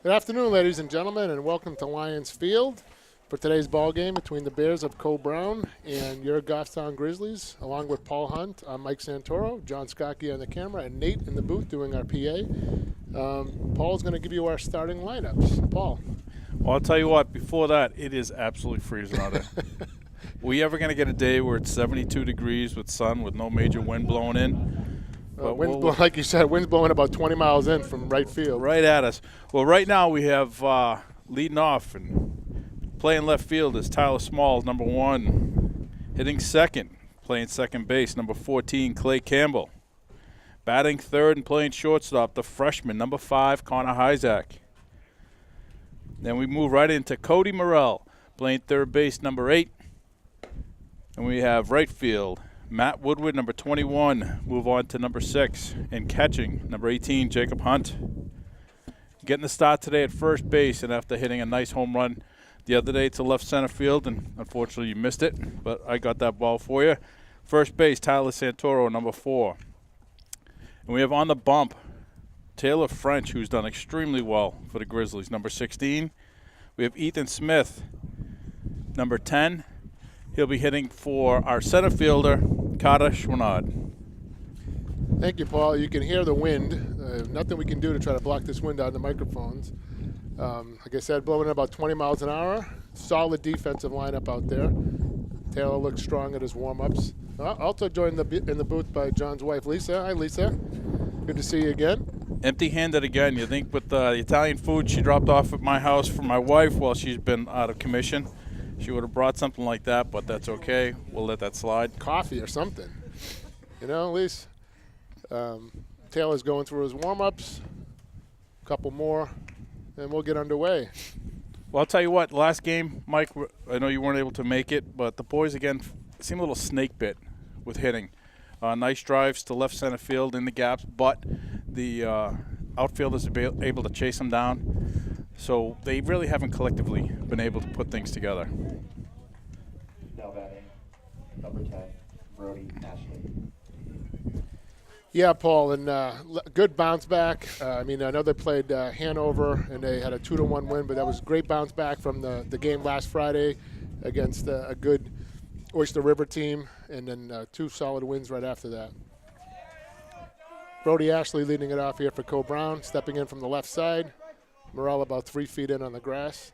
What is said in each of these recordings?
Good afternoon, ladies and gentlemen, and welcome to Lions Field for today's ball game between the Bears of Co Brown and your Goffstown Grizzlies. Along with Paul Hunt, I'm Mike Santoro, John Skokie on the camera, and Nate in the booth doing our PA. Paul's going to give you our starting lineups. Paul. Well, I'll tell you what, before that, it is absolutely freezing out there. We ever going to get a day where it's 72 degrees with sun with no major wind blowing in? Like you said, wind's blowing about 20 miles in from right field. Right at us. Well, right now we have leading off and playing left field is Tyler Smalls, number 1. Hitting second, playing second base, number 14, Clay Campbell. Batting third and playing shortstop, the freshman, number 5, Connor Hyzak. Then we move right into Cody Morrell, playing third base, number 8. And we have right field, Matt Woodward, number 21, move on to number 6. And catching, number 18, Jacob Hunt. Getting the start today at first base, and after hitting a nice home run the other day to left center field, and unfortunately you missed it, but I got that ball for you. First base, Tyler Santoro, number 4. And we have on the bump, Taylor French, who's done extremely well for the Grizzlies, number 16. We have Ethan Smith, number 10. He'll be hitting for our center fielder, Carter Schwannard. Thank you, Paul. You can hear the wind. Nothing we can do to try to block this wind out of the microphones. Like I said, blowing at about 20 miles an hour. Solid defensive lineup out there. Taylor looks strong at his warm-ups. Also joined in the booth by John's wife, Lisa. Hi, Lisa. Good to see you again. Empty-handed again. You think with the Italian food she dropped off at my house for my wife while she's been out of commission, she would have brought something like that, but that's okay. We'll let that slide. Coffee or something. You know, at least Taylor's going through his warm-ups. A couple more, and we'll get underway. Well, I'll tell you what. Last game, Mike, I know you weren't able to make it, but the boys, again, seem a little snake bit with hitting. Nice drives to left center field in the gaps, but the outfielders are able to chase them down. So they really haven't collectively been able to put things together. Now batting, number 10, Brody Ashley. Yeah, Paul, and good bounce back. I know they played Hanover, and they had a 2-1 win, but that was great bounce back from the game last Friday against a good Oyster River team, and then 2 solid wins right after that. Brody Ashley leading it off here for Co Brown, stepping in from the left side. Morrell about 3 feet in on the grass.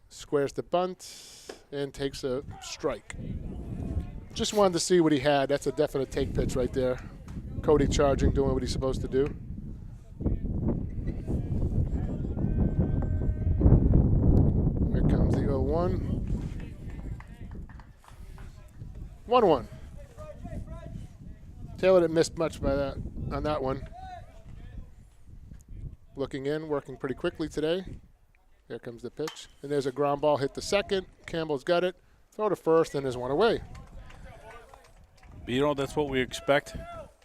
Squares the bunt and takes a strike. Just wanted to see what he had. That's a definite take pitch right there. Cody charging, doing what he's supposed to do. Here comes the 0-1. 1-1. Taylor didn't miss much by that on that one. Looking in, working pretty quickly today. Here comes the pitch. And there's a ground ball hit to second. Campbell's got it. Throw to first, and there's one away. But you know, that's what we expect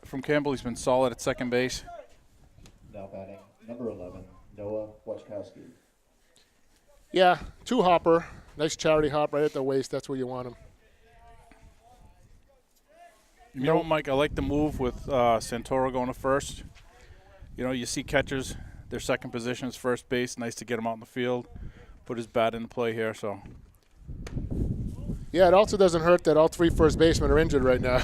from Campbell. He's been solid at second base. Now batting, number 11, Noah Wachkowski. Yeah, 2-hopper. Nice charity hop right at the waist. That's where you want him. You know what, Mike? I like the move with Santoro going to first. You know, you see catchers, their second position is first base. Nice to get him out in the field. Put his bat into play here, so. Yeah, it also doesn't hurt that all 3 first basemen are injured right now.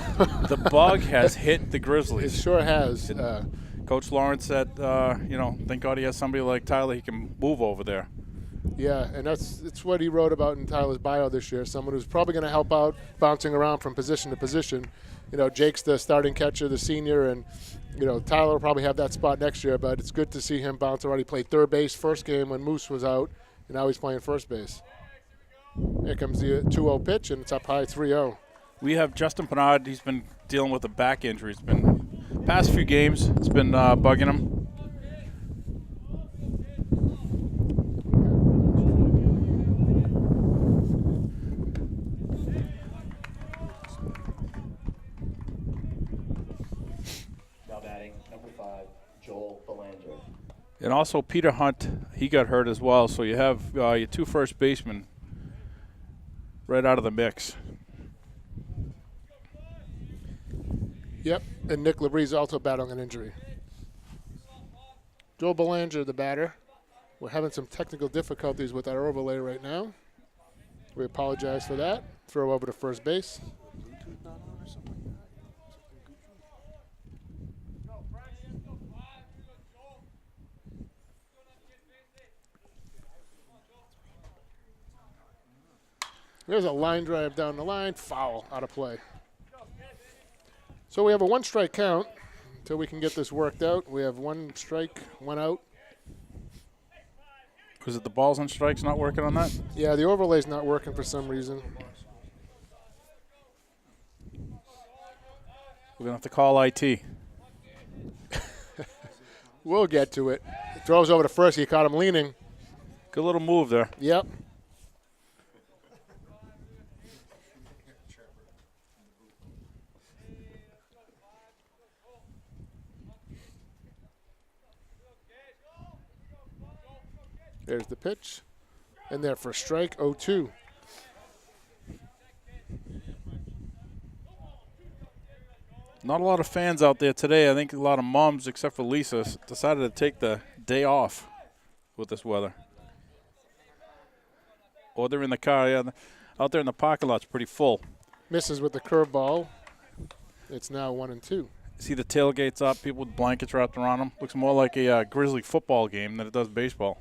The bug has hit the Grizzlies. It sure has. Coach Lawrence said, thank God he has somebody like Tyler he can move over there. Yeah, and it's what he wrote about in Tyler's bio this year, someone who's probably going to help out bouncing around from position to position. You know, Jake's the starting catcher, the senior, and, Tyler will probably have that spot next year, but it's good to see him bounce around. He played third base first game when Moose was out, and now he's playing first base. Here comes the 2-0 pitch, and it's up high 3-0. We have Justin Pennard. He's been dealing with a back injury. It's been past few games. It's been bugging him. Now batting, number 5, Joel Belanger. And also Peter Hunt, he got hurt as well. So you have your 2 first basemen right out of the mix. Yep, and Nick Labrie also battling an injury. Joel Belanger, the batter. We're having some technical difficulties with our overlay right now. We apologize for that. Throw over to first base. There's a line drive down the line. Foul, out of play. So we have a 1 strike count until we can get this worked out. We have 1 strike, 1 out. Was it the balls and strikes not working on that? Yeah, the overlay's not working for some reason. We're going to have to call IT. We'll get to it. Throws over to first. He caught him leaning. Good little move there. Yep. There's the pitch. And there for a strike, 0-2. Not a lot of fans out there today. I think a lot of moms, except for Lisa, decided to take the day off with this weather. Or they're in the car. Yeah, out there in the parking lot's pretty full. Misses with the curveball. It's now 1-2. See the tailgates up, people with blankets wrapped around them. Looks more like a Grizzly football game than it does baseball.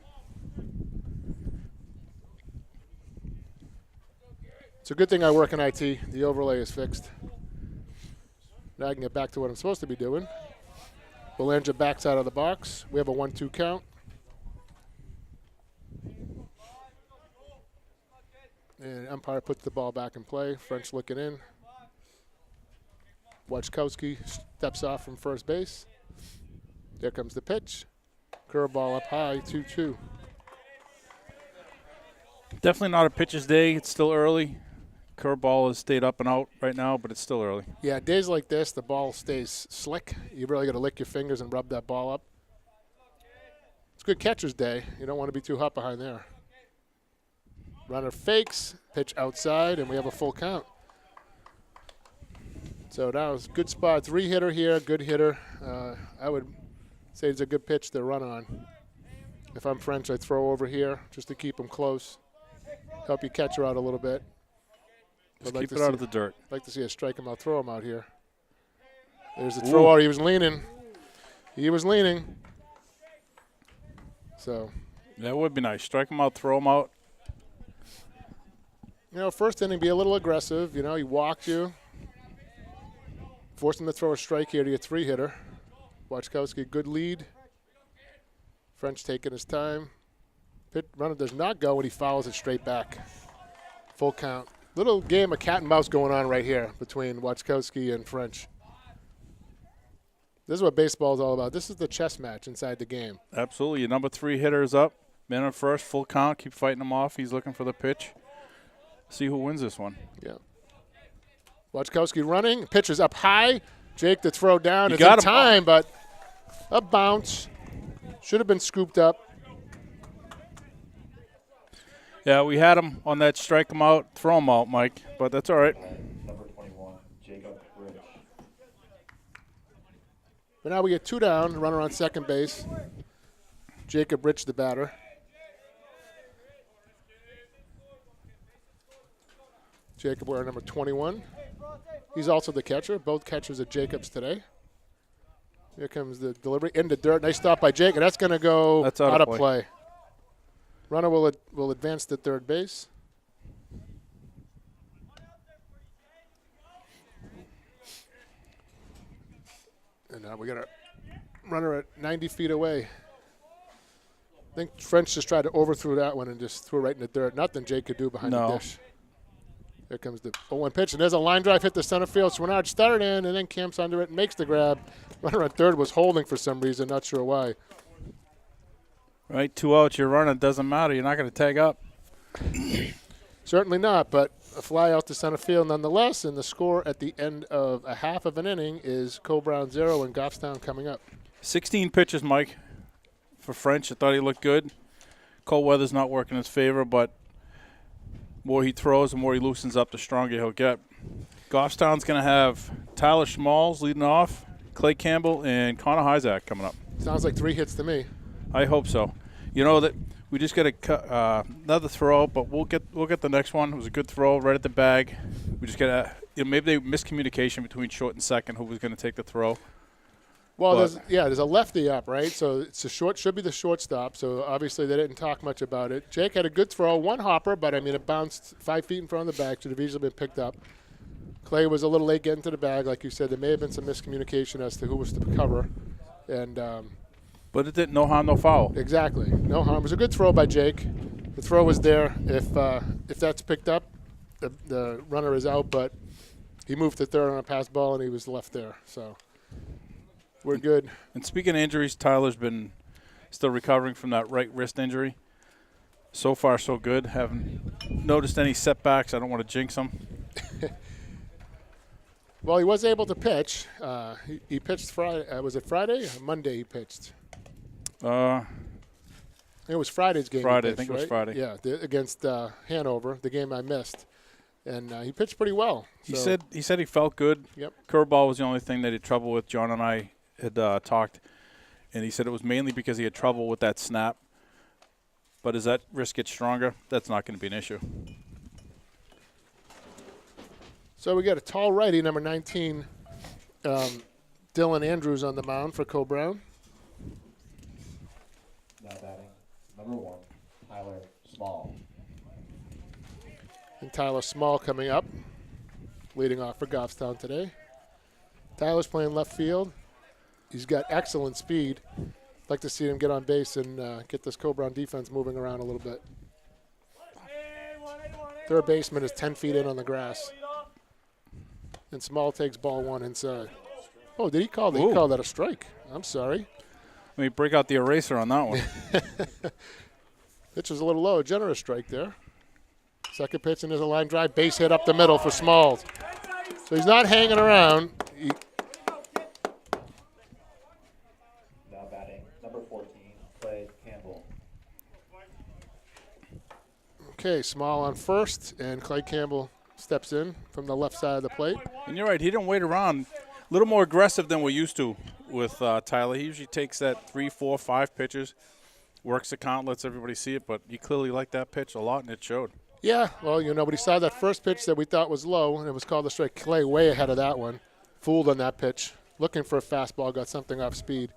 It's a good thing I work in IT. The overlay is fixed. Now I can get back to what I'm supposed to be doing. Belanger backs out of the box. We have a 1-2 count. And umpire puts the ball back in play. French looking in. Wachkowski steps off from first base. There comes the pitch. Curveball up high, 2-2. Definitely not a pitcher's day. It's still early. Curveball has stayed up and out right now, but it's still early. Yeah, days like this, the ball stays slick. You really got to lick your fingers and rub that ball up. It's a good catcher's day. You don't want to be too hot behind there. Runner fakes, pitch outside, and we have a full count. So now it's a good spot. 3-hitter here, good hitter. I would say it's a good pitch to run on. If I'm French, I'd throw over here just to keep him close. Help your catcher out a little bit. Just keep it out of the dirt. I'd like to see a strike him out, throw him out here. There's the throw out. He was leaning. He was leaning. So. That would be nice. Strike him out, throw him out. You know, first inning, be a little aggressive. You know, he walked you. Forced him to throw a strike here to your 3-hitter. Wachkowski, good lead. French taking his time. Pit runner does not go, and he fouls it straight back. Full count. Little game of cat and mouse going on right here between Wachkowski and French. This is what baseball is all about. This is the chess match inside the game. Absolutely. Your number 3 hitter is up. Man on first, full count. Keep fighting him off. He's looking for the pitch. See who wins this one. Yeah. Wachkowski running. Pitch is up high. Jake to throw down. You it's got in him. time, but a bounce. Should have been scooped up. Yeah, we had him on that strike him out, throw him out, Mike, but that's all right. Number 21, Jacob Rich. But now we get 2 down, runner on second base. Jacob Rich, the batter. Jacob wearing number 21. He's also the catcher. Both catchers are Jacobs today. Here comes the delivery into dirt. Nice stop by Jake, and that's going to go That's out of play. Runner will advance to third base. And now we got a runner at 90 feet away. I think French just tried to overthrow that one and just threw it right in the dirt. Nothing Jake could do behind the dish. Here comes the 0-1 pitch, and there's a line drive hit the center field. Swinard started in and then camps under it and makes the grab. Runner on third was holding for some reason, not sure why. Right, 2 outs, you're running. Doesn't matter. You're not going to tag up. Certainly not, but a fly out to center field nonetheless, and the score at the end of a half of an inning is Co-Brown 0 and Goffstown coming up. 16 pitches, Mike, for French. I thought he looked good. Cold weather's not working in his favor, but more he throws, the more he loosens up, the stronger he'll get. Goffstown's going to have Tyler Schmalls leading off, Clay Campbell, and Connor Hyzak coming up. Sounds like 3 hits to me. I hope so. You know that we just got another throw, but we'll get the next one. It was a good throw right at the bag. We just got maybe miscommunication between short and second who was going to take the throw. Well, there's a lefty up, right? So it's should be the shortstop. So obviously they didn't talk much about it. Jake had a good throw, one hopper, but I mean it bounced 5 feet in front of the bag. Should have easily been picked up. Clay was a little late getting to the bag, like you said. There may have been some miscommunication as to who was to cover, and. But it didn't. No harm, no foul. Exactly, no harm. It was a good throw by Jake. The throw was there. If that's picked up, the runner is out. But he moved to third on a pass ball, and he was left there. So. We're good. And speaking of injuries, Tyler's been still recovering from that right wrist injury. So far, so good. Haven't noticed any setbacks. I don't want to jinx him. Well, he was able to pitch. He pitched Friday. Was it Friday or Monday he pitched? It was Friday's game. Friday, Pitched, I think it was right? Friday. Yeah, against Hanover, the game I missed. And he pitched pretty well. He said he felt good. Yep. Curveball was the only thing that he had trouble with. John and I had talked, and he said it was mainly because he had trouble with that snap. But as that wrist gets stronger, that's not going to be an issue. So we got a tall righty, number 19, Dylan Andrews on the mound for Co Brown. Now batting, number 1, Tyler Small. And Tyler Small coming up, leading off for Goffstown today. Tyler's playing left field. He's got excellent speed. I'd like to see him get on base and get this Co Brown defense moving around a little bit. Third baseman is 10 feet in on the grass. And Small takes ball 1 inside. Oh, did he call that? He called that a strike. I'm sorry. Let me break out the eraser on that one. Pitch was a little low. Generous strike there. Second pitch, and there's a line drive. Base hit up the middle for Smalls. So he's not hanging around. Now batting, number 14, Clay Campbell. Okay, Small on first, and Clay Campbell steps in from the left side of the plate. And you're right. He didn't wait around. A little more aggressive than we're used to with Tyler. He usually takes that 3, 4, 5 pitches, works the count, lets everybody see it. But you clearly liked that pitch a lot, and it showed. Yeah, well, but he saw that first pitch that we thought was low, and it was called a strike. Clay way ahead of that one. Fooled on that pitch. Looking for a fastball, got something off speed.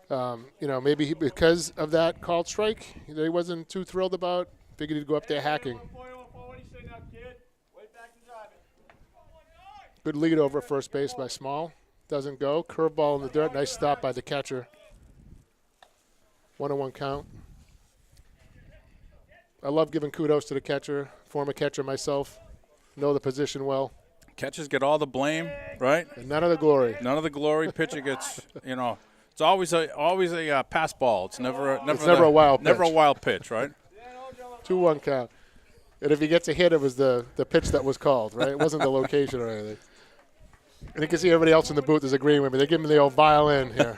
Maybe because of that called strike that he wasn't too thrilled about, figured he'd go up there hacking. Good lead over at first base by Small. Doesn't go. Curveball in the dirt. Nice stop by the catcher. 1-1 count. I love giving kudos to the catcher. Former catcher myself. Know the position well. Catchers get all the blame, right? And none of the glory. None of the glory. Pitcher gets, it's always a pass ball. It's never a wild pitch. Never a wild pitch, right? 2-1 count. And if he gets a hit, it was the pitch that was called, right? It wasn't the location or anything. And you can see everybody else in the booth is agreeing with me. They give me the old violin here.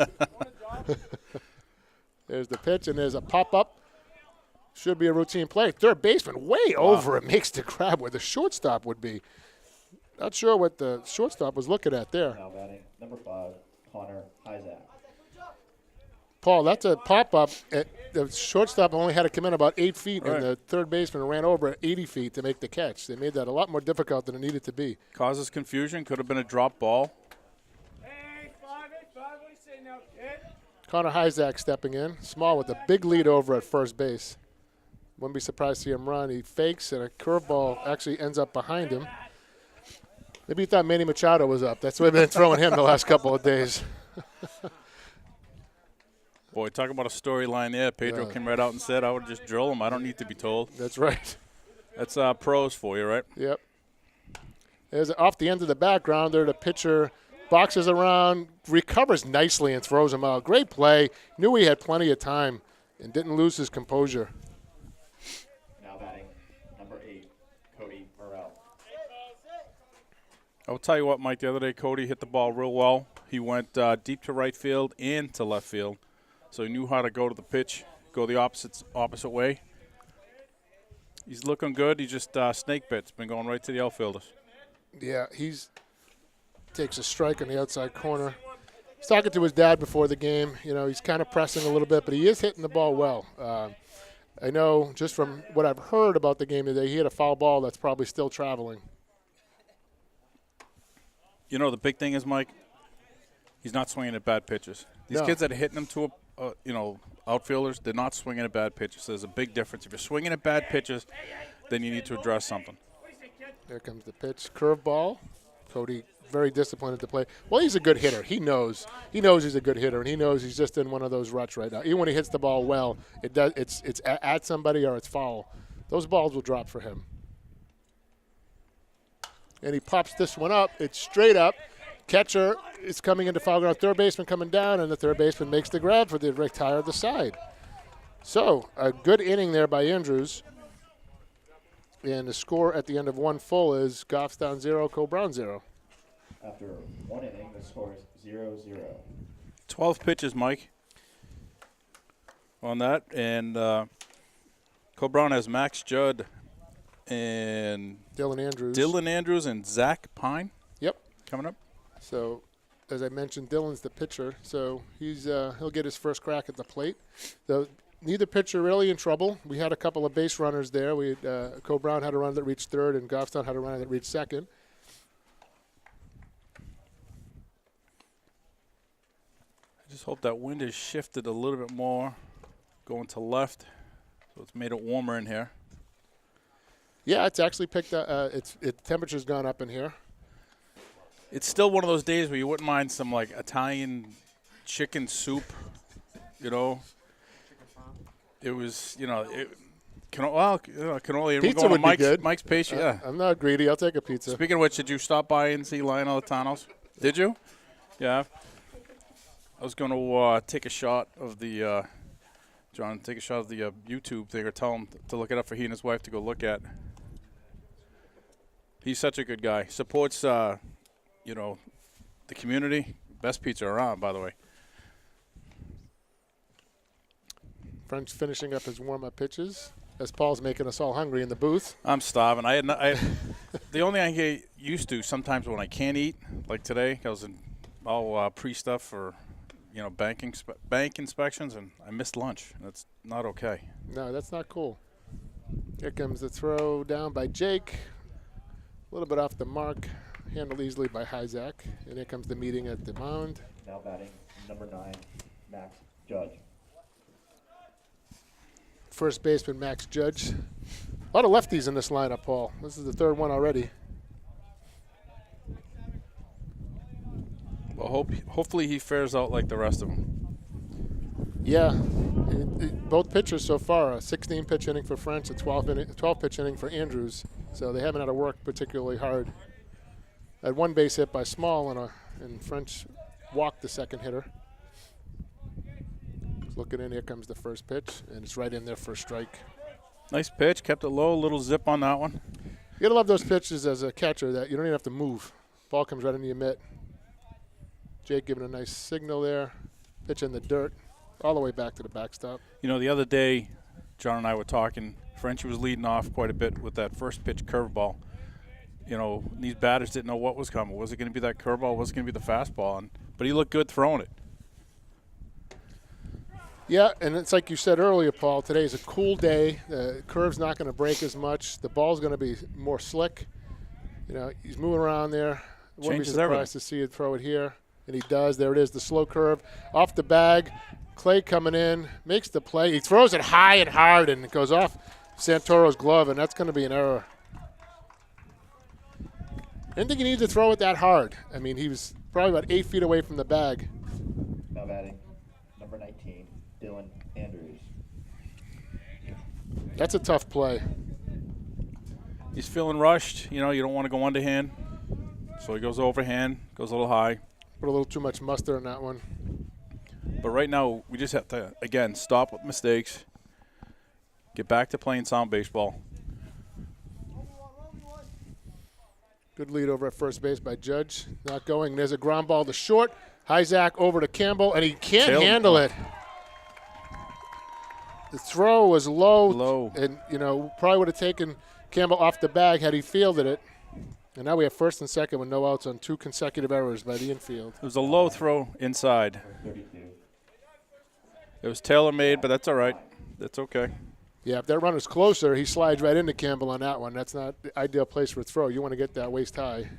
There's the pitch, and there's a pop-up. Should be a routine play. Third baseman way over it. Makes the grab where the shortstop would be. Not sure what the shortstop was looking at there. Now batting, number 5, Connor Hyzak. Paul, that's a pop-up. The shortstop only had to come in about 8 feet, right. And the third baseman ran over at 80 feet to make the catch. They made that a lot more difficult than it needed to be. Causes confusion. Could have been a drop ball. Connor Hyzak stepping in. Small with a big lead over at first base. Wouldn't be surprised to see him run. He fakes, and a curveball actually ends up behind him. Maybe he thought Manny Machado was up. That's why they've been throwing him the last couple of days. Boy, talk about a storyline there. Pedro came right out and said, I would just drill him. I don't need to be told. That's right. That's pros for you, right? Yep. There's off the end of the background there, the pitcher boxes around, recovers nicely and throws him out. Great play. Knew he had plenty of time and didn't lose his composure. Now batting, number 8, Cody Morrell. I'll tell you what, Mike, the other day Cody hit the ball real well. He went deep to right field and to left field. So he knew how to go to the pitch, go the opposite way. He's looking good. He just snake bit's been going right to the outfielders. Yeah, takes a strike on the outside corner. He's talking to his dad before the game. You know, he's kind of pressing a little bit, but he is hitting the ball well. I know just from what I've heard about the game today, he had a foul ball that's probably still traveling. You know, the big thing is, Mike, he's not swinging at bad pitches. These No. kids that are hitting them to, outfielders, they're not swinging at bad pitches. There's a big difference. If you're swinging at bad pitches, then you need to address something. There comes the pitch. Curveball. Cody very disciplined at the plate. Well, he's a good hitter. He knows he's a good hitter, and he knows he's just in one of those ruts right now. Even when he hits the ball well, it's at somebody or it's foul. Those balls will drop for him. And he pops this one up. It's straight up. Catcher is coming into foul ground. Third baseman coming down, and the third baseman makes the grab for the retire the side. So a good inning there by Andrews. And the score at the end of one full is Goffstown 0, Co-Brown 0. After one inning, the score is 0-0. 12 pitches, Mike, on that. And Co-Brown has Max Judd and Dylan Andrews. and Zach Pine. Yep. Coming up. So, as I mentioned, Dylan's the pitcher, so he'll get his first crack at the plate. Neither pitcher really in trouble. We had a couple of base runners there. Co-Brown had a runner that reached third, and Goffstown had a runner that reached second. I just hope that wind has shifted a little bit more, going to left, so it's made it warmer in here. Yeah, it's actually picked up. Temperature's gone up in here. It's still one of those days where you wouldn't mind some like Italian chicken soup, you know. It was, cannoli. Pizza would be good. Mike's Pastry, yeah. I'm not greedy. I'll take a pizza. Speaking of which, did you stop by and see Lionel Latanos? Did you? Yeah. I was going to take a shot of the, YouTube thing or tell him to look it up for he and his wife to go look at. He's such a good guy. Supports, the community. Best pizza around, by the way. French finishing up his warm-up pitches as Paul's making us all hungry in the booth. I'm starving. The only thing I get used to sometimes when I can't eat, like today, I was in all pre-stuff for, bank inspections, and I missed lunch. That's not okay. No, that's not cool. Here comes the throw down by Jake. A little bit off the mark. Handled easily by Hyzak. And here comes the meeting at the mound. Now batting, number 9, Max Judge. First baseman Max Judge. A lot of lefties in this lineup, Paul. This is the third one already. Well, hopefully he fares out like the rest of them. Yeah. Both pitchers so far, a 16-pitch inning for French, a 12-pitch inning for Andrews. So they haven't had to work particularly hard. Had one base hit by Small, and French walked the second hitter. Looking in, here comes the first pitch, and it's right in there for a strike. Nice pitch, kept it low, little zip on that one. You gotta love those pitches as a catcher that you don't even have to move. Ball comes right into your mitt. Jake giving a nice signal there. Pitch in the dirt, all the way back to the backstop. The other day, John and I were talking. Frenchie was leading off quite a bit with that first pitch curveball. These batters didn't know what was coming. Was it going to be that curveball? Was it going to be the fastball? But he looked good throwing it. Yeah, and it's like you said earlier, Paul, today's a cool day. The curve's not going to break as much. The ball's going to be more slick. He's moving around there. Wouldn't be Changes surprised everything. to see it throw it here. And he does. There it is, the slow curve. Off the bag. Clay coming in, makes the play. He throws it high and hard, and it goes off Santoro's glove, and that's going to be an error. I didn't think he needed to throw it that hard. I mean, he was probably about 8 feet away from the bag. Now batting, number 19, Dylan Andrews. That's a tough play. He's feeling rushed. You don't want to go underhand. So he goes overhand, goes a little high. Put a little too much mustard on that one. But right now, we just have to, again, stop with mistakes. Get back to playing sound baseball. Good lead over at first base by Judge. Not going. There's a ground ball to short. Hyzak over to Campbell, and he can't handle it. The throw was low. And, probably would have taken Campbell off the bag had he fielded it. And now we have first and second with no outs on 2 consecutive errors by the infield. It was a low throw inside. Number 32. It was tailor-made, but that's all right. That's okay. Yeah, if that runner's closer, he slides right into Campbell on that one. That's not the ideal place for a throw. You want to get that waist high.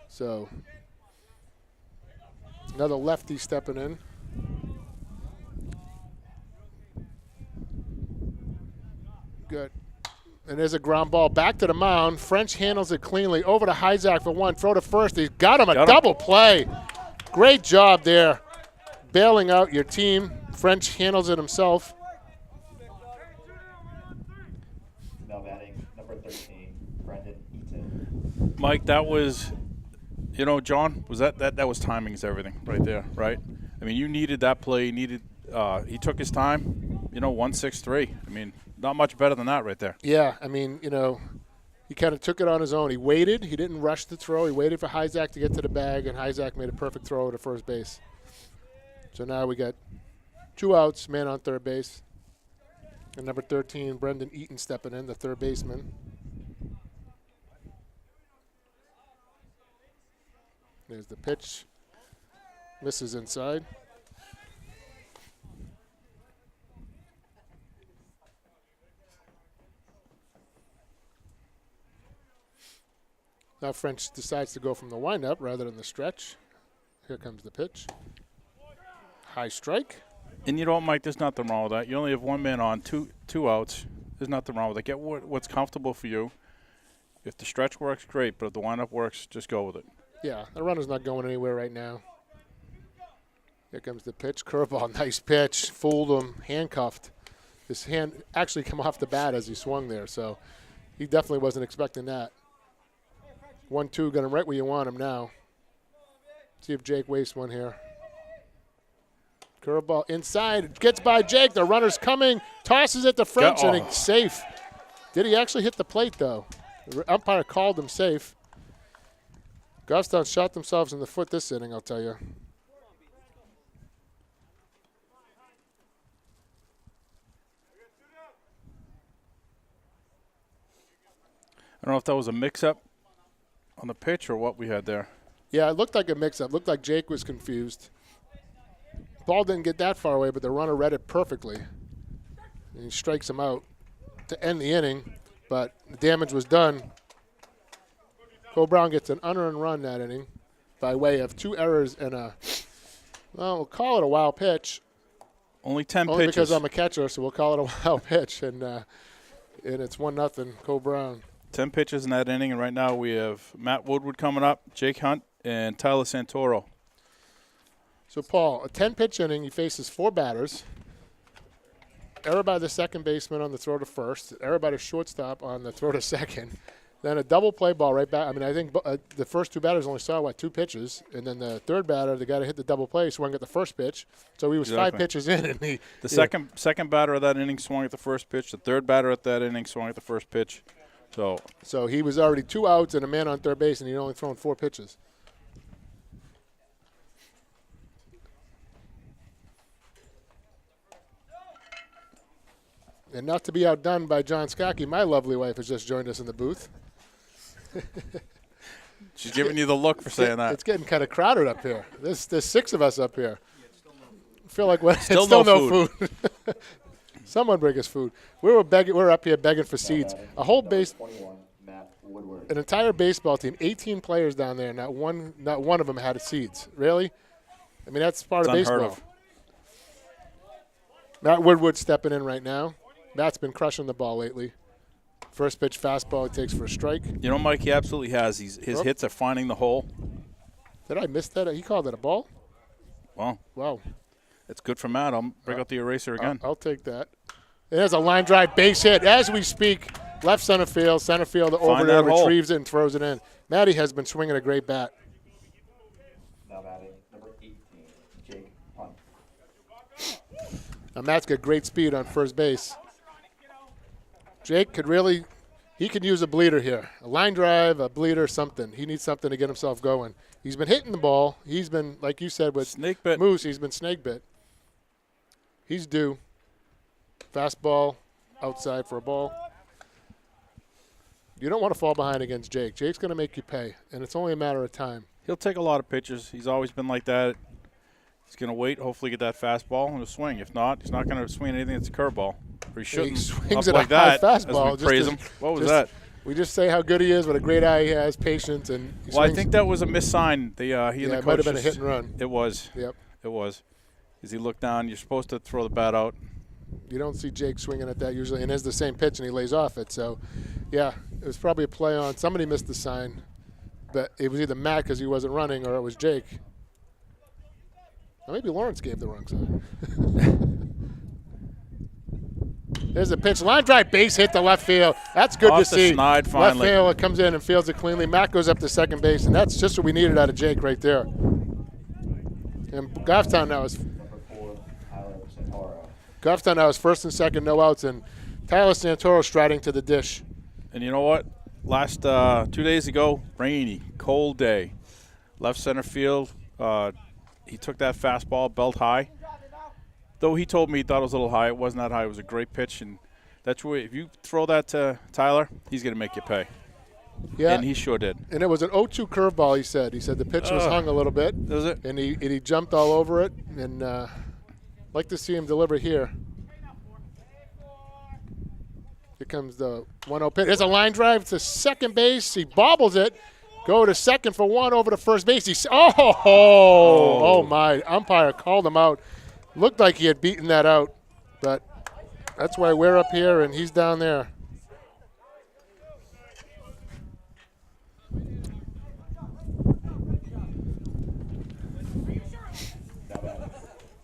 So another lefty stepping in. Good. And there's a ground ball back to the mound. French handles it cleanly. Over to Hyzak for one. Throw to first. He's got him. Double play. Great job there. Bailing out your team. French handles it himself. Now batting number 13, Brendan Eaton. Mike, that was, you know, John, was that was timing is everything right there, right? I mean, you needed that play. He took his time, 1-6-3. I mean, not much better than that right there. Yeah, I mean, he kind of took it on his own. He waited. He didn't rush the throw. He waited for Hyzak to get to the bag, and Hyzak made a perfect throw to first base. So now we got 2 outs, man on third base. And number 13, Brendan Eaton stepping in, the third baseman. There's the pitch. Misses inside. Now French decides to go from the windup rather than the stretch. Here comes the pitch. High strike. And you know what, Mike, there's nothing wrong with that. You only have one man on, two outs. There's nothing wrong with it. Get what's comfortable for you. If the stretch works, great. But if the windup works, just go with it. Yeah, the runner's not going anywhere right now. Here comes the pitch. Curveball, nice pitch. Fooled him, handcuffed. His hand actually came off the bat as he swung there, so he definitely wasn't expecting that. 1-2, got him right where you want him now. See if Jake wastes one here. Curveball inside, gets by Jake. The runner's coming, tosses it to French, and he's safe. Did he actually hit the plate, though? The umpire called him safe. Goffstown shot themselves in the foot this inning, I'll tell you. I don't know if that was a mix-up on the pitch or what we had there. Yeah, it looked like a mix-up. Looked like Jake was confused. Ball didn't get that far away, but the runner read it perfectly. And he strikes him out to end the inning, but the damage was done. Cole Brown gets an unearned run that inning by way of 2 errors and we'll call it a wild pitch. Only 10 Only pitches. because I'm a catcher, so we'll call it a wild pitch. And it's 1-0, Cole Brown. 10 pitches in that inning, and right now we have Matt Woodward coming up, Jake Hunt, and Tyler Santoro. So, Paul, a 10-pitch inning, he faces 4 batters. Error by the second baseman on the throw to first. Error by the shortstop on the throw to second. Then a double play ball right back. I mean, I think the first 2 batters only saw, 2 pitches. And then the third batter, the guy that hit the double play, swung at the first pitch. So he was 5 pitches in. And the second batter of that inning swung at the first pitch. The third batter at that inning swung at the first pitch. So he was already 2 outs and a man on third base, and he'd only thrown 4 pitches. And not to be outdone by John Skokie, my lovely wife has just joined us in the booth. She's giving you the look for saying that. It's getting kind of crowded up here. There's 6 of us up here. I feel like it's still no no food. Someone bring us food. We're up here begging for seeds. A whole 21, Matt Woodward. an entire baseball team, 18 players down there. Not one of them had seeds. Really? I mean, that's part of baseball. Unheard of. Matt Woodward stepping in right now. Matt's been crushing the ball lately. First pitch fastball he takes for a strike. You know, Mike, he absolutely has. His hits are finding the hole. Did I miss that? He called it a ball? Wow. It's good for Matt. I'll break out the eraser again. I'll take that. There's a line drive base hit. As we speak, left center field. Center field over there retrieves it and throws it in. Matty has been swinging a great bat. Now batting number 18, Jake Hunt. Now Matt's got great speed on first base. Jake could use a bleeder here. A line drive, a bleeder, something. He needs something to get himself going. He's been hitting the ball. He's been, like you said, with Snake bit. Moose, he's been snake bit. He's due. Fastball outside for a ball. You don't want to fall behind against Jake. Jake's going to make you pay, and it's only a matter of time. He'll take a lot of pitches. He's always been like that. He's going to wait, hopefully get that fastball, and he'll swing. If not, he's not going to swing anything that's a curveball. Or he shouldn't. He swings up at like a high that fastball. as we praise him. What was that? We just say how good he is, what a great eye he has, patience, and he Well, I swings. think that was a missed sign. He and the it coach might have been a just- hit and run. It was. Yep. It was. As he looked down, you're supposed to throw the bat out. You don't see Jake swinging at that usually, and it's the same pitch, and he lays off it. So, yeah, it was probably a play on. Somebody missed the sign, but it was either Matt because he wasn't running, or it was Jake. Or maybe Lawrence gave the wrong sign. There's a pitch. Line drive, base hit to left field. That's good Off to the see. snide Left finally. field, it comes in and fields it cleanly. Matt goes up to second base, and that's just what we needed out of Jake right there. And Goffstown now is Number 4, Tyler Santoro. Goffstown now is first and second, no outs, and Tyler Santoro striding to the dish. And you know what? Last 2 days ago, rainy, cold day. Left center field. He took that fastball, belt high. Though he told me he thought it was a little high. It wasn't that high. It was a great pitch. And that's where, if you throw that to Tyler, he's going to make you pay. Yeah, And he sure did. and it was an 0-2 curveball, he said. He said the pitch was hung a little bit, Does it? and he jumped all over it, and like to see him deliver here. Here comes the 1-0 pitch. There's a line drive to second base. He bobbles it. Go to second for one, over to first base. Oh my. Umpire called him out. Looked like he had beaten that out, but that's why we're up here and he's down there. Now batting,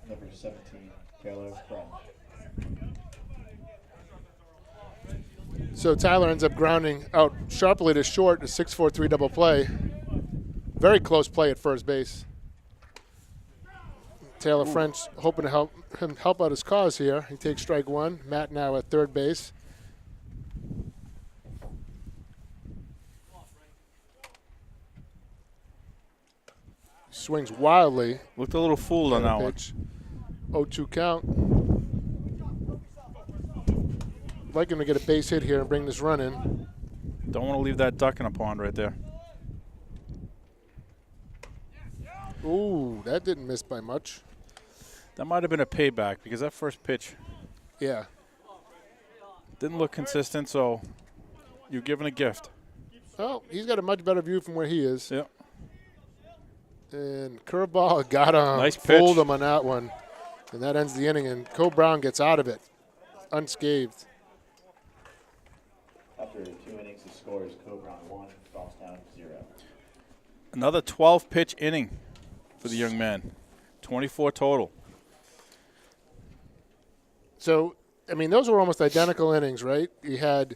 number 17, Taylor French. So Tyler ends up grounding out sharply to short, a 6-4-3 double play. Very close play at first base. Taylor French hoping to help out his cause here. He takes strike one. Matt now at third base. Swings wildly. Looked a little fooled on that one. Pitch. 0-2 count. Like him to get a base hit here and bring this run in. Don't want to leave that duck in a pond right there. Ooh, that didn't miss by much. That might have been a payback because that first pitch Yeah. didn't look consistent, so you're given a gift. Well, he's got a much better view from where he is. Yep. And curveball got him. Nice pitch. Fooled him on that one. And that ends the inning, and Cole Brown gets out of it unscathed. After 2 innings, the score is Cobron 1, Goffstown 0. Another 12-pitch inning for the young man. 24 total. So, I mean, those were almost identical innings, right? You had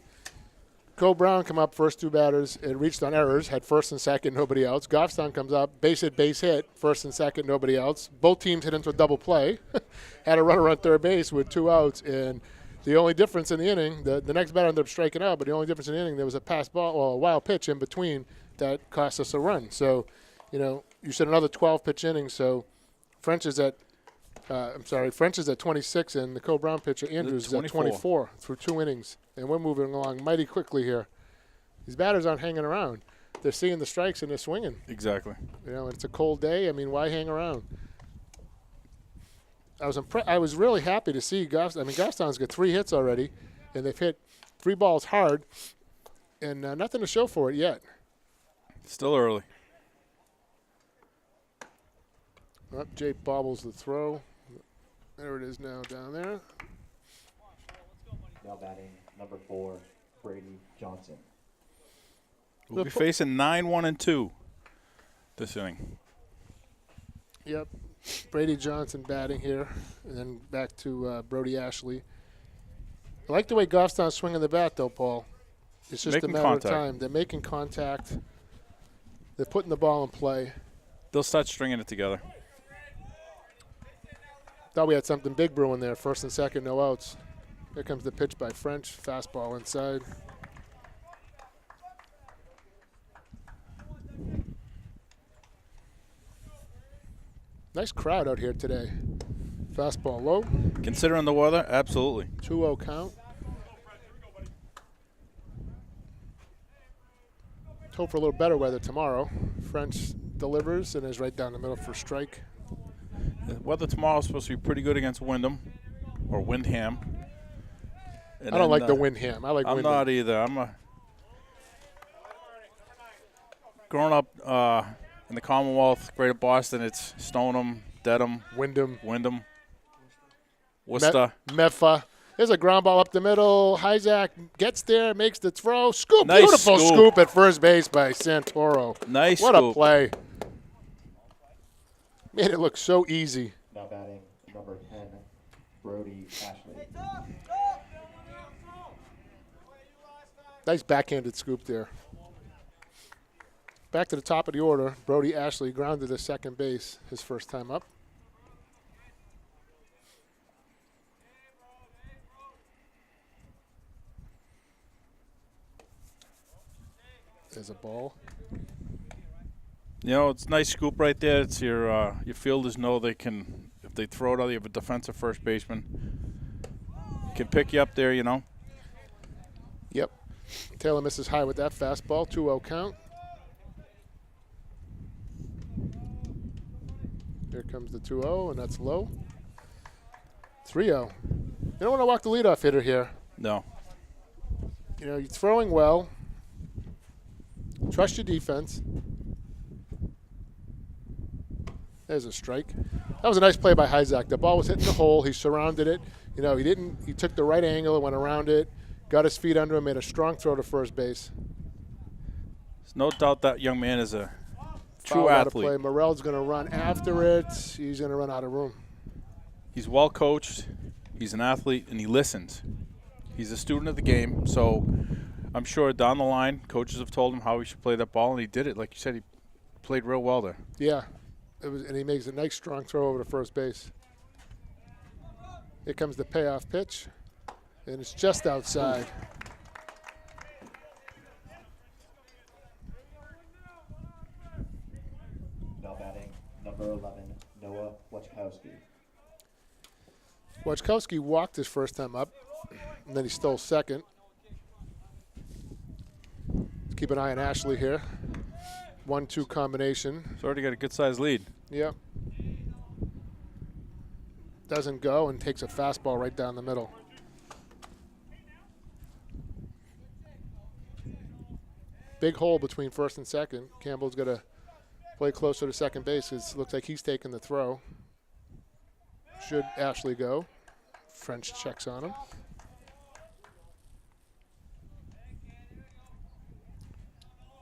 Cole Brown come up first 2 batters. It reached on errors, had first and second, nobody else. Goffstown comes up, base hit, first and second, nobody else. Both teams hit into a double play. Had a runner on third base with 2 outs, and the only difference in the inning, the next batter ended up striking out, but the only difference in the inning, there was a pass ball, or a wild pitch in between that cost us a run. So, you know, you said another 12-pitch inning, so French is at 26, and the Cole Brown pitcher, Andrews, is at 24 through 2 innings. And we're moving along mighty quickly here. These batters aren't hanging around. They're seeing the strikes and they're swinging. Exactly. You know, and it's a cold day. I mean, why hang around? I was really happy to see Goffstown's got 3 hits already, and they've hit 3 balls hard, and nothing to show for it yet. Still early. Jake bobbles the throw. There it is now down there. Now batting, number 4, Brady Johnson. We'll be facing 9-1-2 this inning. Yep. Brady Johnson batting here, and then back to Brody Ashley. I like the way Goffstown's swinging the bat, though, Paul. It's just Making a matter contact. of time. They're making contact. They're putting the ball in play. They'll start stringing it together. Thought we had something big brewing there. First and second, no outs. Here comes the pitch by French. Fastball inside. Nice crowd out here today. Fastball low. Considering the weather, absolutely. 2-0 count. hope for a little better weather tomorrow. French delivers and is right down the middle for strike. The weather tomorrow is supposed to be pretty good against Wyndham or Windham. And I don't like the Windham. I like I'm Wyndham. not either. Growing up in the Commonwealth, Greater Boston, it's Stoneham, Dedham, Wyndham. Worcester. Meffa. There's a ground ball up the middle. Hyzak gets there, makes the throw. Scoop. Nice Beautiful scoop. scoop at first base by Santoro. Nice What scoop. a play. Made it look so easy. Now batting number 10, Brody Ashley. Nice backhanded scoop there. Back to the top of the order. Brody Ashley grounded to second base his first time up. There's a ball. You know, it's a nice scoop right there. It's your fielders know they can, if they throw it out, you have a defensive first baseman. Can pick you up there, you know. Yep. Taylor misses high with that fastball. 2-0 count. Here comes the 2-0, and that's low. 3-0. You don't want to walk the leadoff hitter here. No. You know, you're throwing well. Trust your defense. There's a strike. That was a nice play by Hyzak. The ball was hitting the hole. He surrounded it. You know, he took the right angle and went around it, got his feet under him, made a strong throw to first base. There's no doubt that young man is a true Foul out of athlete. play. Morel's going to run after it. He's going to run out of room. He's well coached. He's an athlete, and he listens. He's a student of the game, so I'm sure down the line, coaches have told him how he should play that ball, and he did it. Like you said, he played real well there. Yeah. And he makes a nice strong throw over to first base. Here comes the payoff pitch, and it's just outside. Now batting number 11, Noah Wachkowski. Wachkowski walked his first time up, and then he stole second. Let's keep an eye on Ashley here. 1-2 combination. He's already got a good-sized lead. Yep. Doesn't go and takes a fastball right down the middle. Big hole between first and second. Campbell's got to play closer to second base. It looks like he's taking the throw. Should Ashley go? French checks on him.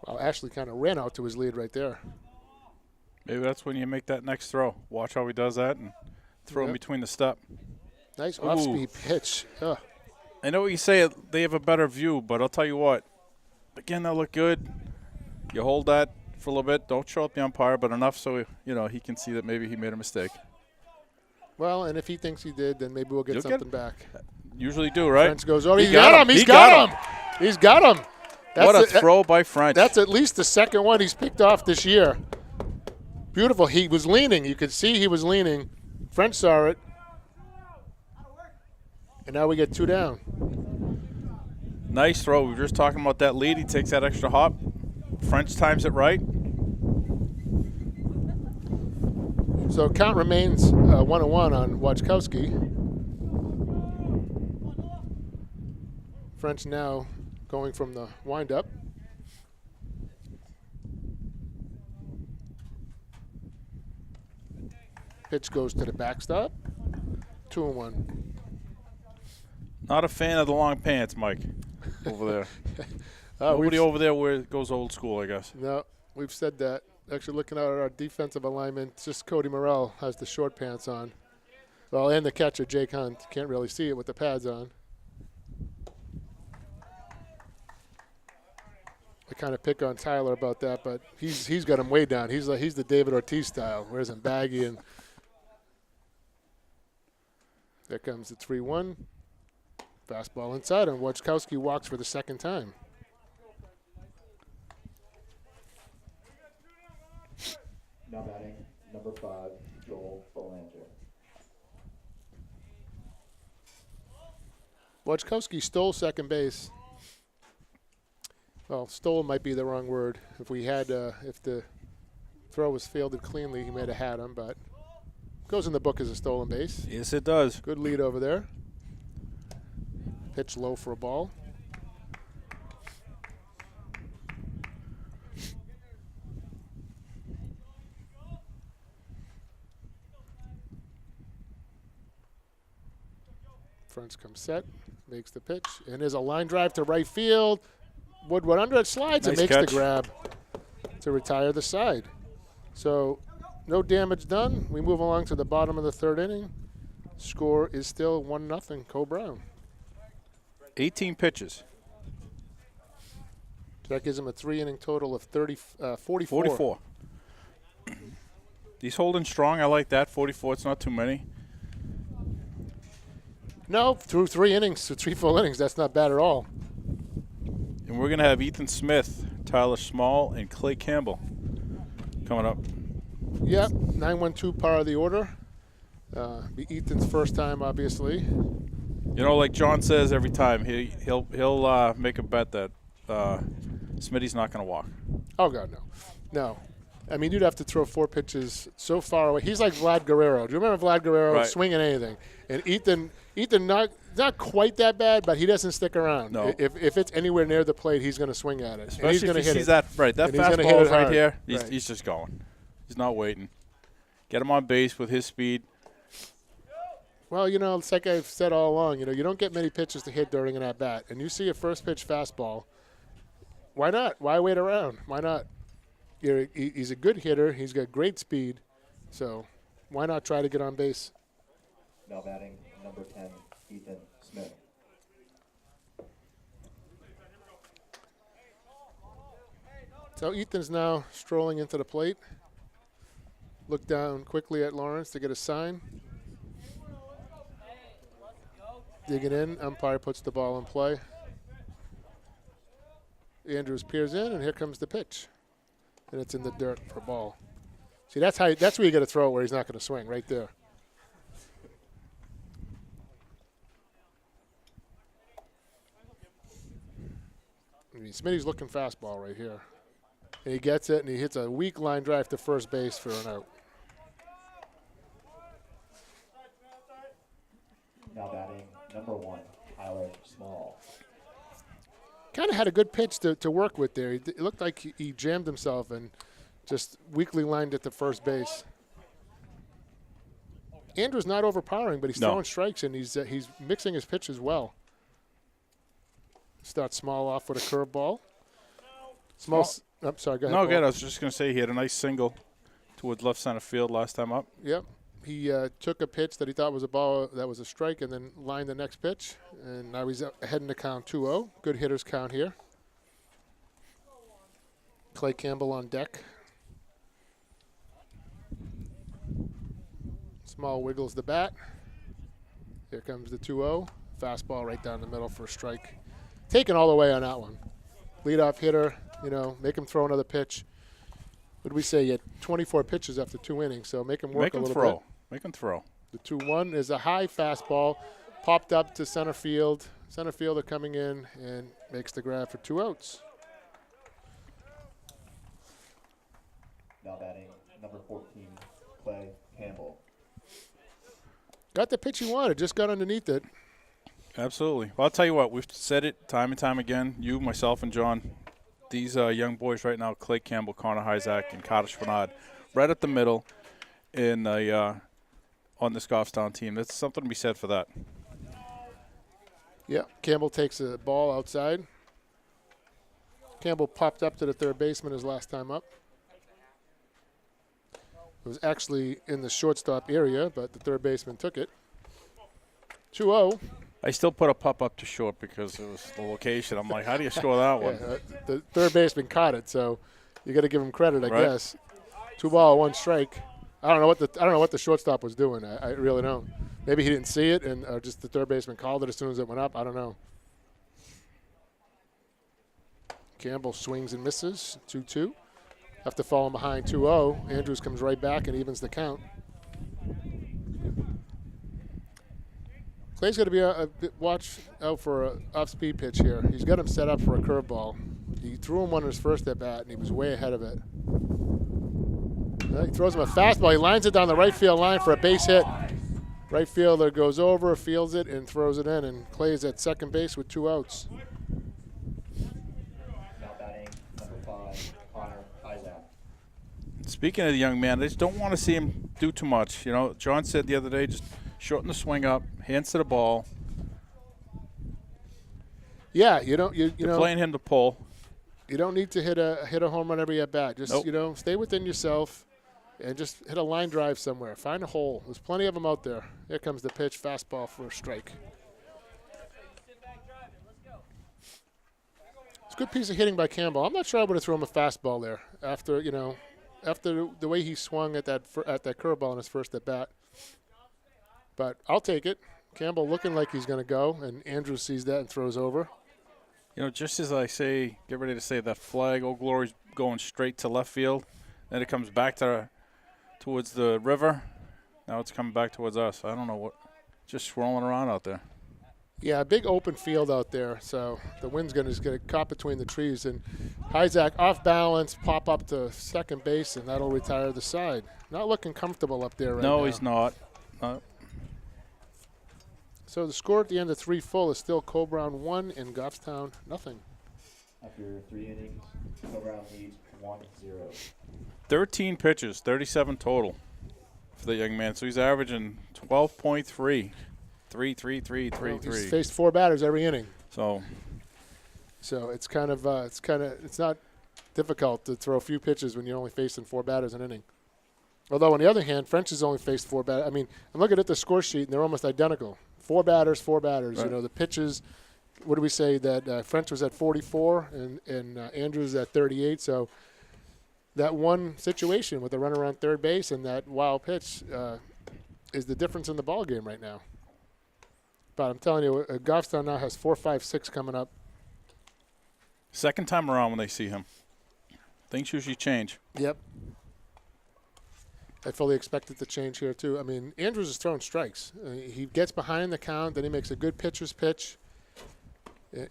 Wow, Ashley kind of ran out to his lead right there. Maybe that's when you make that next throw. Watch how he does that and throw in Yep. between the step. Nice Ooh. off-speed pitch. Ugh. I know what you say, they have a better view, but I'll tell you what. Again, that looked good. You hold that for a little bit. Don't show up the umpire, but enough so he can see that maybe he made a mistake. Well, and if he thinks he did, then maybe we'll get You'll something back. Usually do, right? French goes, oh, He he got got him. him. He's He got got him. He's got him. What a it. throw by French. That's at least the second one he's picked off this year. Beautiful. He was leaning. You could see he was leaning. French saw it. And now we get 2 down. Nice throw. We were just talking about that lead. He takes that extra hop. French times it right. So count remains 1-1 on Wachkowski. French now going from the windup. Pitch goes to the backstop. 2-1. Not a fan of the long pants, Mike, over there. We've Nobody over there goes old school, I guess. No, we've said that. Actually, looking at our defensive alignment, just Cody Morrell has the short pants on. Well, and the catcher, Jake Hunt. Can't really see it with the pads on. I kind of pick on Tyler about that, but he's got him way down. He's the David Ortiz style. Wears him baggy, and there comes the 3-1. Fastball inside, and Wachkowski walks for the second time. Now batting number 5, Joel Belanger. Wachkowski stole second base. Well, stolen might be the wrong word. If we had, if the throw was fielded cleanly, he might have had him, but goes in the book as a stolen base. Yes, it does. Good lead over there. Pitch low for a ball. Fronts come set, makes the pitch, and there's a line drive to right field. Woodward under it, slides, Nice and makes catch. the grab to retire the side. So no damage done. We move along to the bottom of the third inning. Score is still 1-0, Co-Brown. 18 pitches. That gives him a 3-inning total of 44. 44. He's holding strong. I like that. 44. It's not too many. No, through 3 innings, to 3 full innings, that's not bad at all. And we're going to have Ethan Smith, Tyler Small, and Clay Campbell coming up. Yep, 9-1-2 par of the order. Be Ethan's first time, obviously. You know, like John says every time, he'll make a bet that Smitty's not going to walk. Oh, God, no. No. I mean, you'd have to throw 4 pitches so far away. He's like Vlad Guerrero. Do you remember Vlad Guerrero Right. swinging anything? And Ethan not quite that bad, but he doesn't stick around. No. If it's anywhere near the plate, he's going to swing at it. And he's Especially going to if he hit sees it. that, right, that And he's gonna hit fastball it is right hard. here. Right. He's just going. He's not waiting. Get him on base with his speed. Well, you know, it's like I've said all along, you know, you don't get many pitches to hit during an at-bat. And you see a first pitch fastball, why not? Why wait around? Why not? He's a good hitter. He's got great speed. So why not try to get on base? Now batting number 10, Ethan Smith. So Ethan's now strolling into the plate. Look down quickly at Lawrence to get a sign. Digging in, umpire puts the ball in play. Andrews peers in, and here comes the pitch. And it's in the dirt for a ball. See, that's where you got to throw it where he's not going to swing, right there. I mean, Smitty's looking fastball right here. And he gets it, and he hits a weak line drive to first base for an out. Now batting number 1, Tyler Small. Kind of had a good pitch to work with there. It looked like he jammed himself and just weakly lined it to first base. Andrew's not overpowering, but he's throwing strikes, and he's mixing his pitches well. Starts Small off with a curveball. Sorry, go ahead. No, Paul. good. I was just going to say he had a nice single towards left center field last time up. Yep. He took a pitch that he thought was a ball that was a strike and then lined the next pitch. And now he's ahead in the count 2-0. Good hitters count here. Clay Campbell on deck. Small wiggles the bat. Here comes the 2-0. Fastball right down the middle for a strike. Taken all the way on that one. Leadoff hitter, you know, make him throw another pitch. What did we say? He had 24 pitches after 2 innings, so make him work a little bit. Make him throw. The 2-1 is a high fastball, popped up to center field. Center fielder coming in and makes the grab for 2 outs. Now batting number 14, Clay Campbell. Got the pitch he wanted, just got underneath it. Absolutely. Well, I'll tell you what. We've said it time and time again. You, myself, and John. These young boys right now, Clay Campbell, Connor Hyzak, and Carter Schwanad, right at the middle in on this Goffstown team. That's something to be said for that. Yeah, Campbell takes a ball outside. Campbell popped up to the third baseman his last time up. It was actually in the shortstop area, but the third baseman took it. 2-0. I still put a pup up to short because it was the location. I'm like, how do you score that one? Yeah, the third baseman caught it, so you got to give him credit, I Right. guess. 2 ball, 1 strike. I don't know what the shortstop was doing. I really don't. Maybe he didn't see it, and just the third baseman called it as soon as it went up. I don't know. Campbell swings and misses. 2-2. Have to fall behind 2-0. Andrews comes right back and evens the count. Clay's got to be watch out for an off-speed pitch here. He's got him set up for a curveball. He threw him one on his first at bat, and he was way ahead of it. He throws him a fastball. He lines it down the right field line for a base hit. Right fielder goes over, fields it, and throws it in, and Clay's at second base with 2 outs. Now batting number 5, Connor Isaac. Speaking of the young man, I just don't want to see him do too much. You know, John said the other day, just shorten the swing up, hands to the ball. Yeah, you know, Playing him to pull. You don't need to hit a home run every at bat. Just Nope. Stay within yourself, and just hit a line drive somewhere. Find a hole. There's plenty of them out there. Here comes the pitch, fastball for a strike. It's a good piece of hitting by Campbell. I'm not sure I would have thrown him a fastball there after the way he swung at that curveball in his first at bat. But I'll take it. Campbell looking like he's going to go, and Andrews sees that and throws over. You know, just as I say, get ready to say that flag, Old Glory's going straight to left field. Then it comes back towards the river. Now it's coming back towards us. I don't know what, just swirling around out there. Yeah, big open field out there, so the wind's going to get caught between the trees. And Isaac off balance, pop up to second base, and that'll retire the side. Not looking comfortable up there right now. No, he's not. No. So the score at the end of 3 full is still Coe-Brown 1 and Goffstown nothing. After 3 innings, Coe-Brown leads 1-0. 13 pitches, 37 total for the young man. So he's averaging 12.3. 3-3-3-3-3. He's faced 4 batters every inning. So it's not difficult to throw a few pitches when you're only facing 4 batters an inning. Although on the other hand, French has only faced 4 batters. I mean, I'm looking at the score sheet and they're almost identical. 4 batters. Right. You know, the pitches. What do we say that French was at 44 and Andrews at 38? So that one situation with the runner around third base and that wild pitch is the difference in the ball game right now. But I'm telling you, Goffstown now has 4, 5, 6 coming up. second time around when they see him. Things usually change. Yep. I fully expect it to change here, too. I mean, Andrews is throwing strikes. He gets behind the count, then he makes a good pitcher's pitch.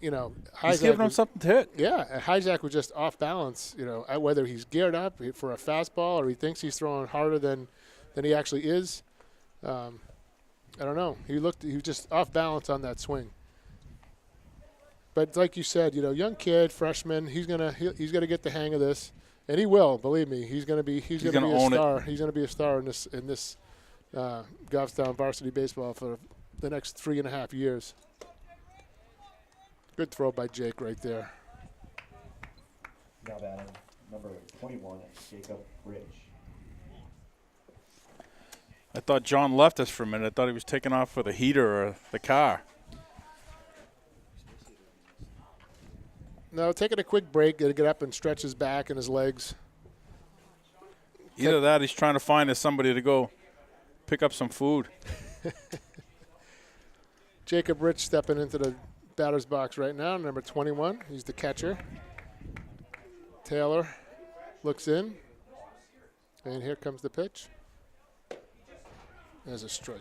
You know, He's giving him something to hit. Yeah, Hijack was just off balance, you know, whether he's geared up for a fastball or he thinks he's throwing harder than he actually is. I don't know. He was just off balance on that swing. But like you said, you know, young kid, freshman, he's gonna get the hang of this, and he will. Believe me, he's gonna be a star. He's gonna be a star in this Goffstown varsity baseball for the next 3.5 years. Good throw by Jake right there. Now batting number 21, Jacob Ridge. I thought John left us for a minute. I thought he was taking off for the heater or the car. No, taking a quick break, get up and stretch his back and his legs. Either that, he's trying to find us somebody to go pick up some food. Jacob Rich stepping into the batter's box right now, number 21. He's the catcher. Taylor looks in, and here comes the pitch. There's a strike.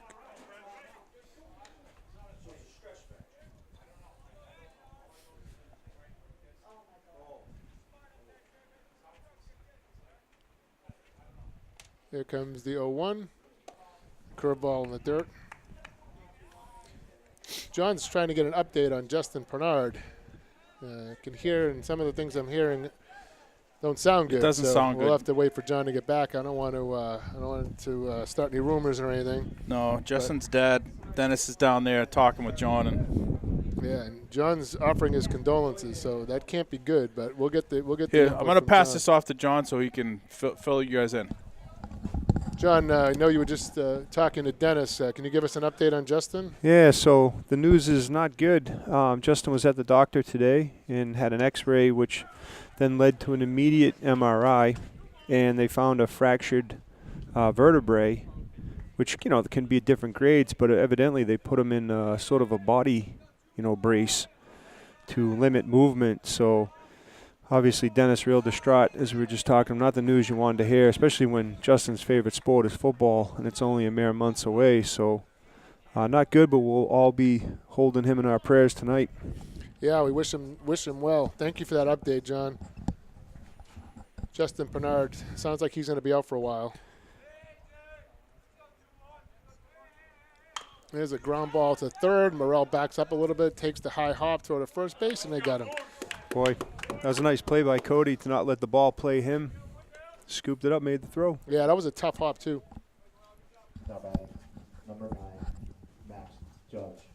Here comes the 0-1. Curveball in the dirt. John's trying to get an update on Justin Pernard. I can hear, and some of the things I'm hearing don't sound good. It doesn't sound good. We'll have to wait for John to get back. I don't want to start any rumors or anything. No, Justin's dad, Dennis, is down there talking with John, and John's offering his condolences, so that can't be good. But we'll get the Here, input I'm going to from pass John. this off to John so he can fill you guys in. John, I know you were just talking to Dennis. Can you give us an update on Justin? Yeah, so the news is not good. Justin was at the doctor today and had an x-ray, which then led to an immediate MRI, and they found a fractured vertebrae, which, you know, can be at different grades, but evidently they put him in sort of a body, brace to limit movement. So obviously Dennis real distraught, as we were just talking. Not the news you wanted to hear, especially when Justin's favorite sport is football, and it's only a mere months away. So not good, but we'll all be holding him in our prayers tonight. Yeah, we wish him well. Thank you for that update, John. Justin Bernard, sounds like he's going to be out for a while. There's a ground ball to third. Morrell backs up a little bit, takes the high hop, throw to first base, and they got him. Boy, that was a nice play by Cody to not let the ball play him. Scooped it up, made the throw. Yeah, that was a tough hop, too. Now batting, number 9, Max Judge.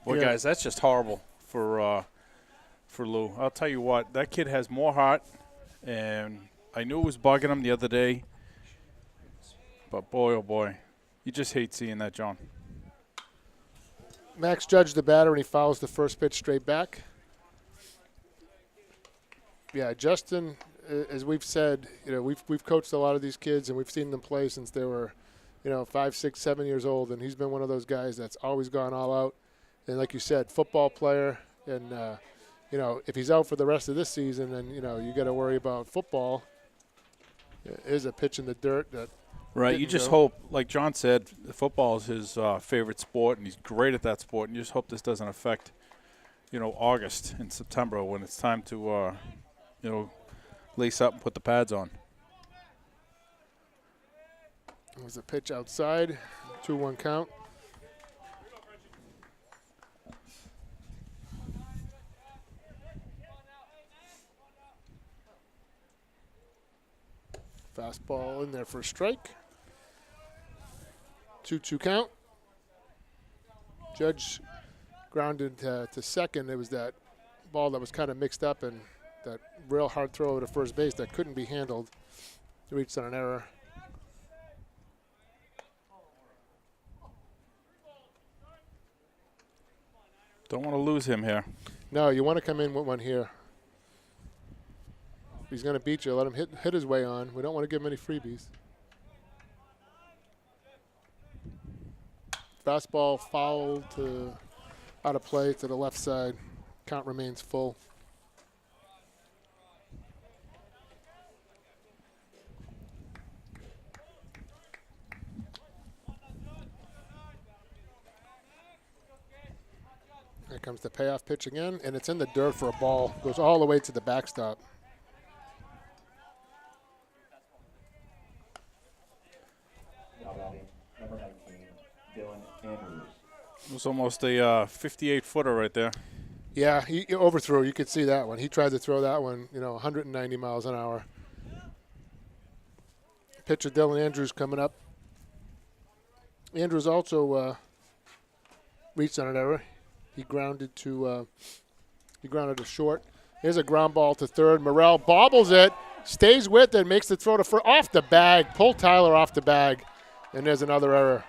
Boy, Yeah. guys, that's just horrible for Lou. I'll tell you what, that kid has more heart, and I knew it was bugging him the other day. But boy, oh boy, you just hate seeing that, John. Max Judge the batter, and he fouls the first pitch straight back. Yeah, Justin, as we've said, we've coached a lot of these kids, and we've seen them play since they were, 5, 6, 7 years old, and he's been one of those guys that's always gone all out. And like you said, football player, and if he's out for the rest of this season, then you got to worry about football. Is a pitch in the dirt that. Right, you just hope, like John said, football is his favorite sport, and he's great at that sport, and you just hope this doesn't affect, August and September when it's time to, lace up and put the pads on. It was a pitch outside, 2-1 count. Fastball in there for a strike. 2-2 count. Judge grounded to second. It was that ball that was kind of mixed up and that real hard throw to first base that couldn't be handled. Reached on an error. Don't want to lose him here. No, you want to come in with one here. If he's going to beat you, let him hit his way on. We don't want to give him any freebies. Fastball foul to out of play to the left side. Count remains full. Here comes the payoff pitch again, and it's in the dirt for a ball. Goes all the way to the backstop. Now batting, number 19, Dylan Andrews. It was almost a 58-footer right there. Yeah, he overthrew. You could see that one. He tried to throw that one, 190 miles an hour. Pitcher Dylan Andrews coming up. Andrews also reached on an error. He grounded to short. Here's a ground ball to third. Morrell bobbles it, stays with it, makes the throw to first. Off the bag. Pull Tyler off the bag. And there's another error.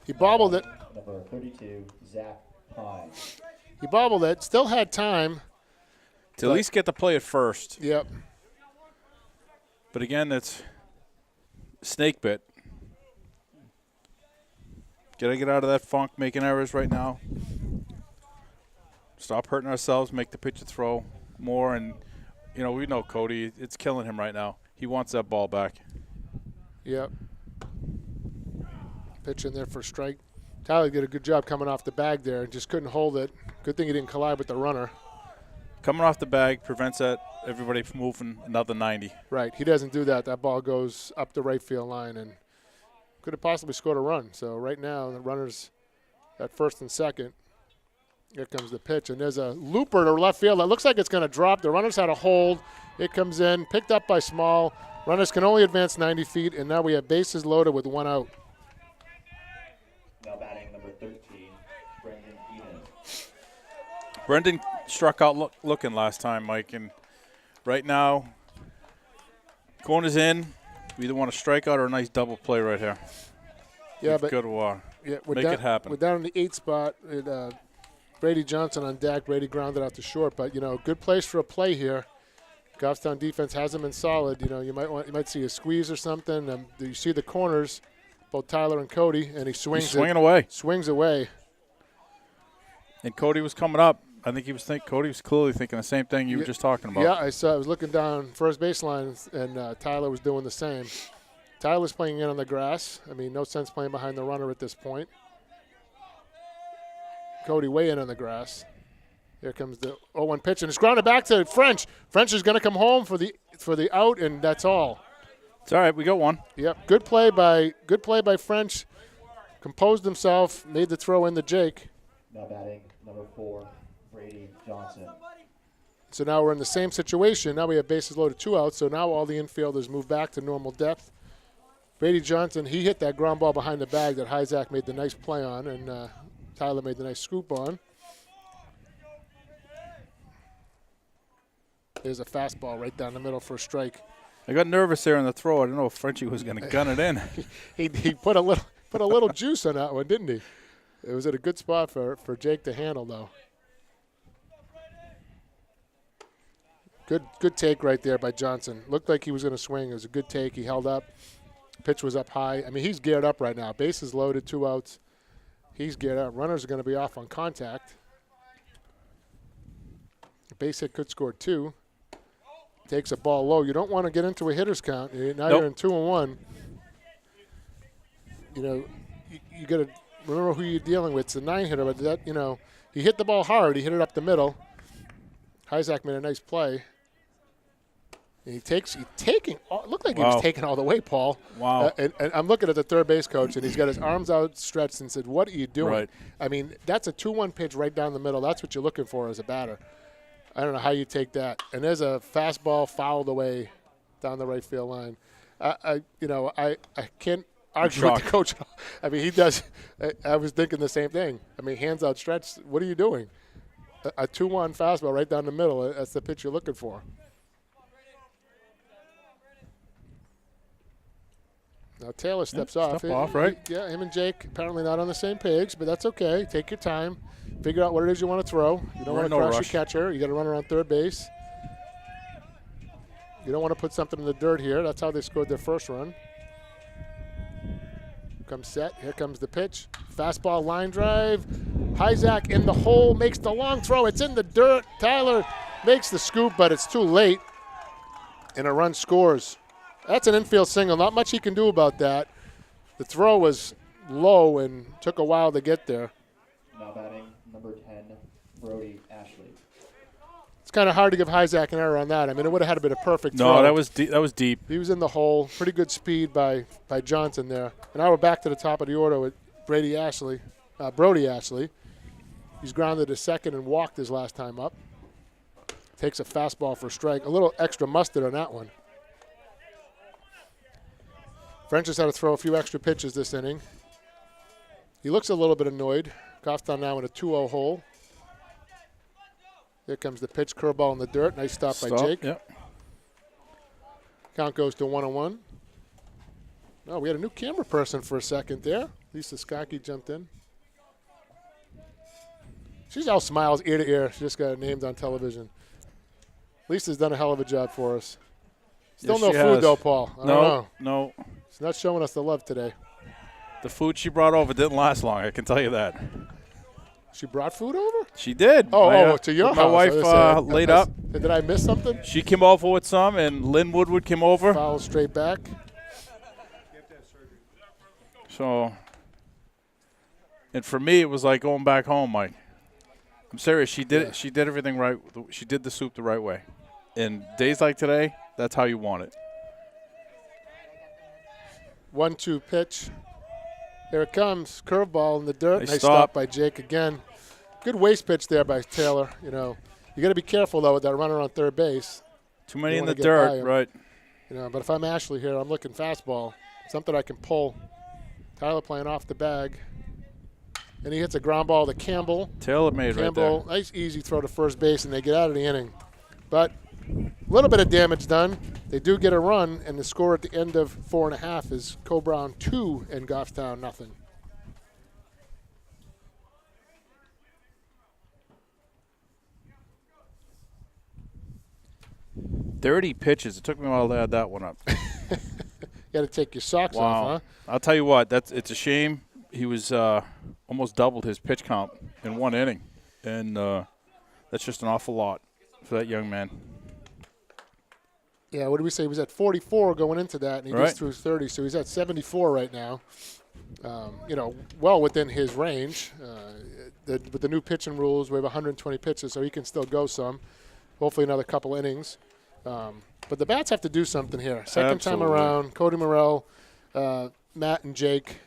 He bobbled it. Number 32, Zach Pine. He bobbled it. Still had time. To at least get the play at first. Yep. But again, that's snake bit. Got to get out of that funk, making errors right now. Stop hurting ourselves, make the pitcher throw more. And, we know Cody, it's killing him right now. He wants that ball back. Yep. Pitch in there for a strike. Tyler did a good job coming off the bag there. Just couldn't hold it. Good thing he didn't collide with the runner. Coming off the bag prevents everybody from moving another 90. Right. He doesn't do that. That ball goes up the right field line and could have possibly scored a run. So right now the runner's at first and second. Here comes the pitch. And there's a looper to left field that looks like it's going to drop. The runner's had a hold. It comes in. Picked up by Small. Runners can only advance 90 feet. And now we have bases loaded with one out. Now batting, number 13, Brendan Eden. Brendan struck out looking last time, Mike. And right now, corner's in. We either want a strikeout or a nice double play right here. Yeah, We've but got to make down, it happen. We're down in the 8th spot. Brady Johnson on deck. Brady grounded out to short, but good place for a play here. Goffstown defense hasn't been solid. You might see a squeeze or something. You see the corners, both Tyler and Cody, and he swings. He's swinging away. Swings away. And Cody was coming up. I think Cody was clearly thinking the same thing you were just talking about. Yeah, I was looking down first baseline, and Tyler was doing the same. Tyler's playing in on the grass. I mean, no sense playing behind the runner at this point. Cody way in on the grass. Here comes the 0-1 pitch, and it's grounded back to French. French is going to come home for the out, and that's all. It's all right. We got one. Yep, good play by French. Composed himself, made the throw in to Jake. Now batting number 4, Brady Johnson. So now we're in the same situation. Now we have bases loaded, 2 outs. So now all the infielders move back to normal depth. Brady Johnson, he hit that ground ball behind the bag that Hyzak made the nice play on, and Tyler made the nice scoop on. There's a fastball right down the middle for a strike. I got nervous there on the throw. I didn't know if Frenchie was going to gun it in. He put a little juice on that one, didn't he? It was at a good spot for Jake to handle, though. Good take right there by Johnson. Looked like he was going to swing. It was a good take. He held up. Pitch was up high. I mean, he's geared up right now. Bases loaded, 2 outs. He's geared up. Runners are going to be off on contact. Base hit could score 2. Takes a ball low. You don't want to get into a hitter's count. Now you're in 2-1. You know, you got to remember who you're dealing with. It's a 9-hitter, but that, you know, he hit the ball hard. He hit it up the middle. Hyzak made a nice play. And looked like he was taking all the way, Paul. Wow. And I'm looking at the third base coach, and he's got his arms outstretched and said, "What are you doing?" Right. I mean, that's a 2-1 pitch right down the middle. That's what you're looking for as a batter. I don't know how you take that. And there's a fastball fouled away down the right field line. I can't argue with the coach. I mean, he does. I was thinking the same thing. I mean, hands outstretched. What are you doing? A 2-1 fastball right down the middle. That's the pitch you're looking for. Now Taylor steps off. Right? Yeah, him and Jake apparently not on the same page, but that's okay. Take your time. Figure out what it is you want to throw. You don't want to crush your catcher. You got to run around third base. You don't want to put something in the dirt here. That's how they scored their first run. Comes set. Here comes the pitch. Fastball line drive. Hyzak in the hole, makes the long throw. It's in the dirt. Tyler makes the scoop, but it's too late. And a run scores. That's an infield single. Not much he can do about that. The throw was low and took a while to get there. Now batting number 10, Brody Ashley. It's kind of hard to give Hyzak an error on that. I mean, it would have had to be a perfect throw. No, that was deep. He was in the hole. Pretty good speed by Johnson there. And now we're back to the top of the order with Brody Ashley. He's grounded to second and walked his last time up. Takes a fastball for a strike. A little extra mustard on that one. French has had to throw a few extra pitches this inning. He looks a little bit annoyed. Goffstown now in a 2-0 hole. Here comes the pitch, curveball in the dirt. Nice stop by Jake. Yep. Count goes to 1-1. Oh, we had a new camera person for a second there. Lisa Skokie jumped in. She's all smiles ear to ear. She just got named on television. Lisa's done a hell of a job for us. Still Yes, no she food has. though, Paul. I don't know. No. She's not showing us the love today. The food she brought over didn't last long, I can tell you that. She brought food over? She did. To your house. My wife laid up. Did I miss something? She came over with some, and Lynn Woodward came over. Foul straight back. So, and for me, it was like going back home, Mike. I'm serious. She did it. She did everything right. She did the soup the right way. And days like today, that's how you want it. 1-2 pitch. Here it comes. Curveball in the dirt. Nice Nice stop. stop by Jake again. Good waste pitch there by Taylor. You know, you got to be careful though with that runner on third base. Too many You in the wanna get by dirt, him. right? You know, but if I'm Ashley here, I'm looking fastball. Something I can pull. Tyler playing off the bag. And he hits a ground ball to Campbell. Taylor made right there. Campbell, nice easy throw to first base, and they get out of the inning. But a little bit of damage done. They do get a run, and the score at the end of 4.5 is Co-Brown 2 and Goffstown nothing. Dirty pitches. It took me a while to add that one up. You got to take your socks off, huh? I'll tell you what. It's a shame. He was almost doubled his pitch count in one inning, and that's just an awful lot for that young man. Yeah, what did we say? He was at 44 going into that, and he Right. just threw 30, so he's at 74 right now. Well within his range. With the new pitching rules, we have 120 pitches, so he can still go some. Hopefully another couple innings. But the bats have to do something here. Second time Absolutely. around, Cody Morrell, Matt and Jake.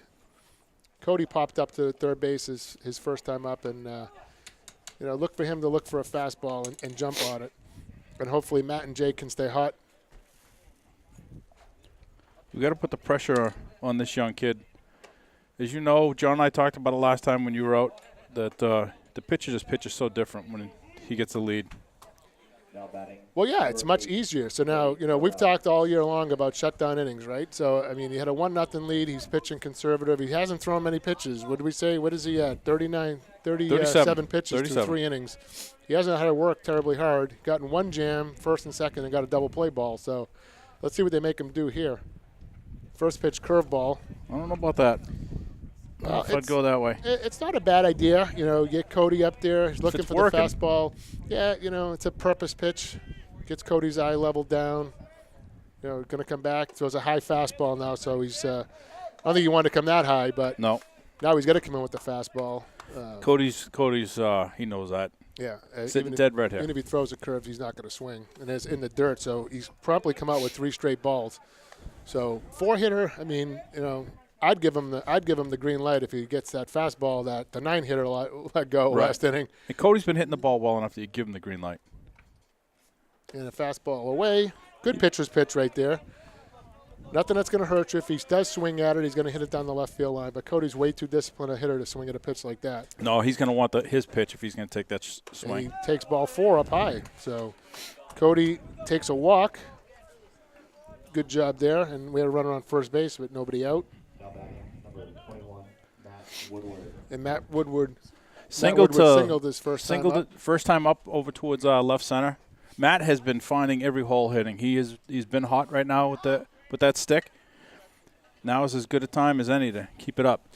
Cody popped up to third base his first time up, and look for him to look for a fastball and jump on it. And hopefully Matt and Jake can stay hot. We got to put the pressure on this young kid. As you know, John and I talked about it last time when you were out, that the pitcher just pitches so different when he gets the lead. Now batting. Well, yeah, it's much easier. So now, we've talked all year long about shutdown innings, right? So, I mean, he had a 1-0 lead. He's pitching conservative. He hasn't thrown many pitches. What did we say? What is he at? 37 pitches 37. through 3 innings. He hasn't had to work terribly hard. Gotten one jam, first and second, and got a double play ball. So let's see what they make him do here. First pitch curveball. I don't know about that. I don't know if I'd go that way. It's not a bad idea. Get Cody up there. He's looking it's for working. the fastball. Yeah, it's a purpose pitch. Gets Cody's eye level down. Going to come back. Throws a high fastball now, so he's I don't think he wanted to come that high, but No. now he's got to come in with the fastball. Cody's he knows that. Yeah. Sitting dead right here. Even if he throws a curve, he's not going to swing. And it's in the dirt, so he's promptly come out with 3 straight balls. So 4-hitter, I mean, I'd give him the green light if he gets that fastball that the 9-hitter let go Right. last inning. And Cody's been hitting the ball well enough that you give him the green light. And a fastball away. Good pitcher's pitch right there. Nothing that's going to hurt you. If he does swing at it, he's going to hit it down the left field line. But Cody's way too disciplined a hitter to swing at a pitch like that. No, he's going to want his pitch if he's going to take that And swing. he takes ball 4 up high. So Cody takes a walk. Good job there. And we had a runner on first base, but nobody out. Now batting number 21, Matt Woodward. And Matt Woodward Singled his first time up. first time up over towards left center. Matt has been finding every hole hitting. He's been hot right now with that stick. Now is as good a time as any to keep it up.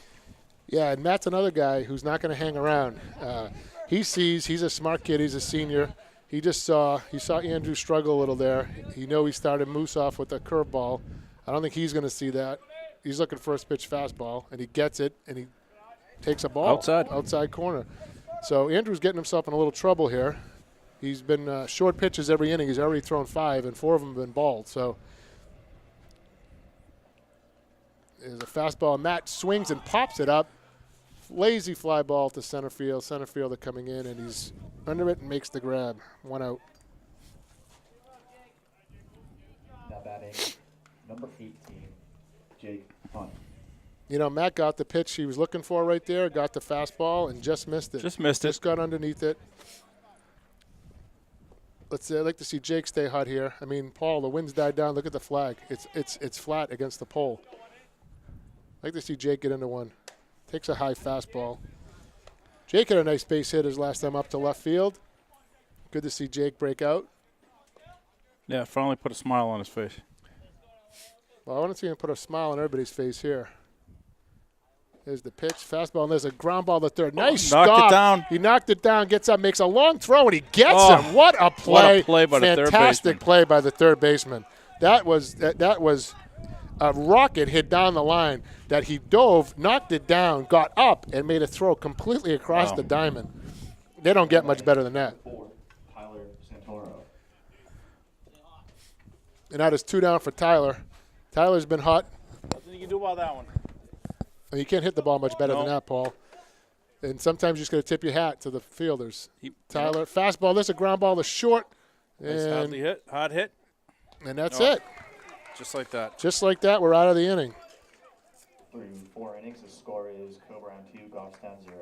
Yeah, and Matt's another guy who's not going to hang around. He's a smart kid. He's a senior. He saw Andrew struggle a little there. He started Moose off with a curveball. I don't think he's going to see that. He's looking for a pitch fastball, and he gets it, and he takes a ball outside corner. So Andrew's getting himself in a little trouble here. He's been short pitches every inning. He's already thrown 5, and 4 of them have been balled. So there's a fastball. Matt swings and pops it up. Lazy fly ball to center field. Center fielder coming in, and he's under it and makes the grab. 1 out. Now batting number 18, Jake Hunt. Matt got the pitch he was looking for right there, got the fastball, and just missed it. Just got underneath it. I'd like to see Jake stay hot here. I mean, Paul, the wind's died down. Look at the flag. It's flat against the pole. I'd like to see Jake get into one. Takes a high fastball. Jake had a nice base hit his last time up to left field. Good to see Jake break out. Yeah, finally put a smile on his face. Well, I want to see him put a smile on everybody's face here. There's the pitch, fastball, and there's a ground ball to third. Nice stop. Knocked it down. He knocked it down, gets up, makes a long throw, and he gets him. What a play. What a play by the third baseman. Fantastic play by the third baseman. That was a rocket hit down the line that he dove, knocked it down, got up, and made a throw completely across the diamond. They don't get much better than that. 4, Tyler Santoro. And that is 2 down for Tyler. Tyler's been hot. Nothing you can do about that one. You can't hit the ball much better than that, Paul. And sometimes you just got to tip your hat to the fielders. Tyler, fastball. There's a ground ball to short. Nice hard hit. And that's it. Just like that. Just like that, we're out of the inning. Through 4 innings, the score is Coburn 2, Goffstown 0.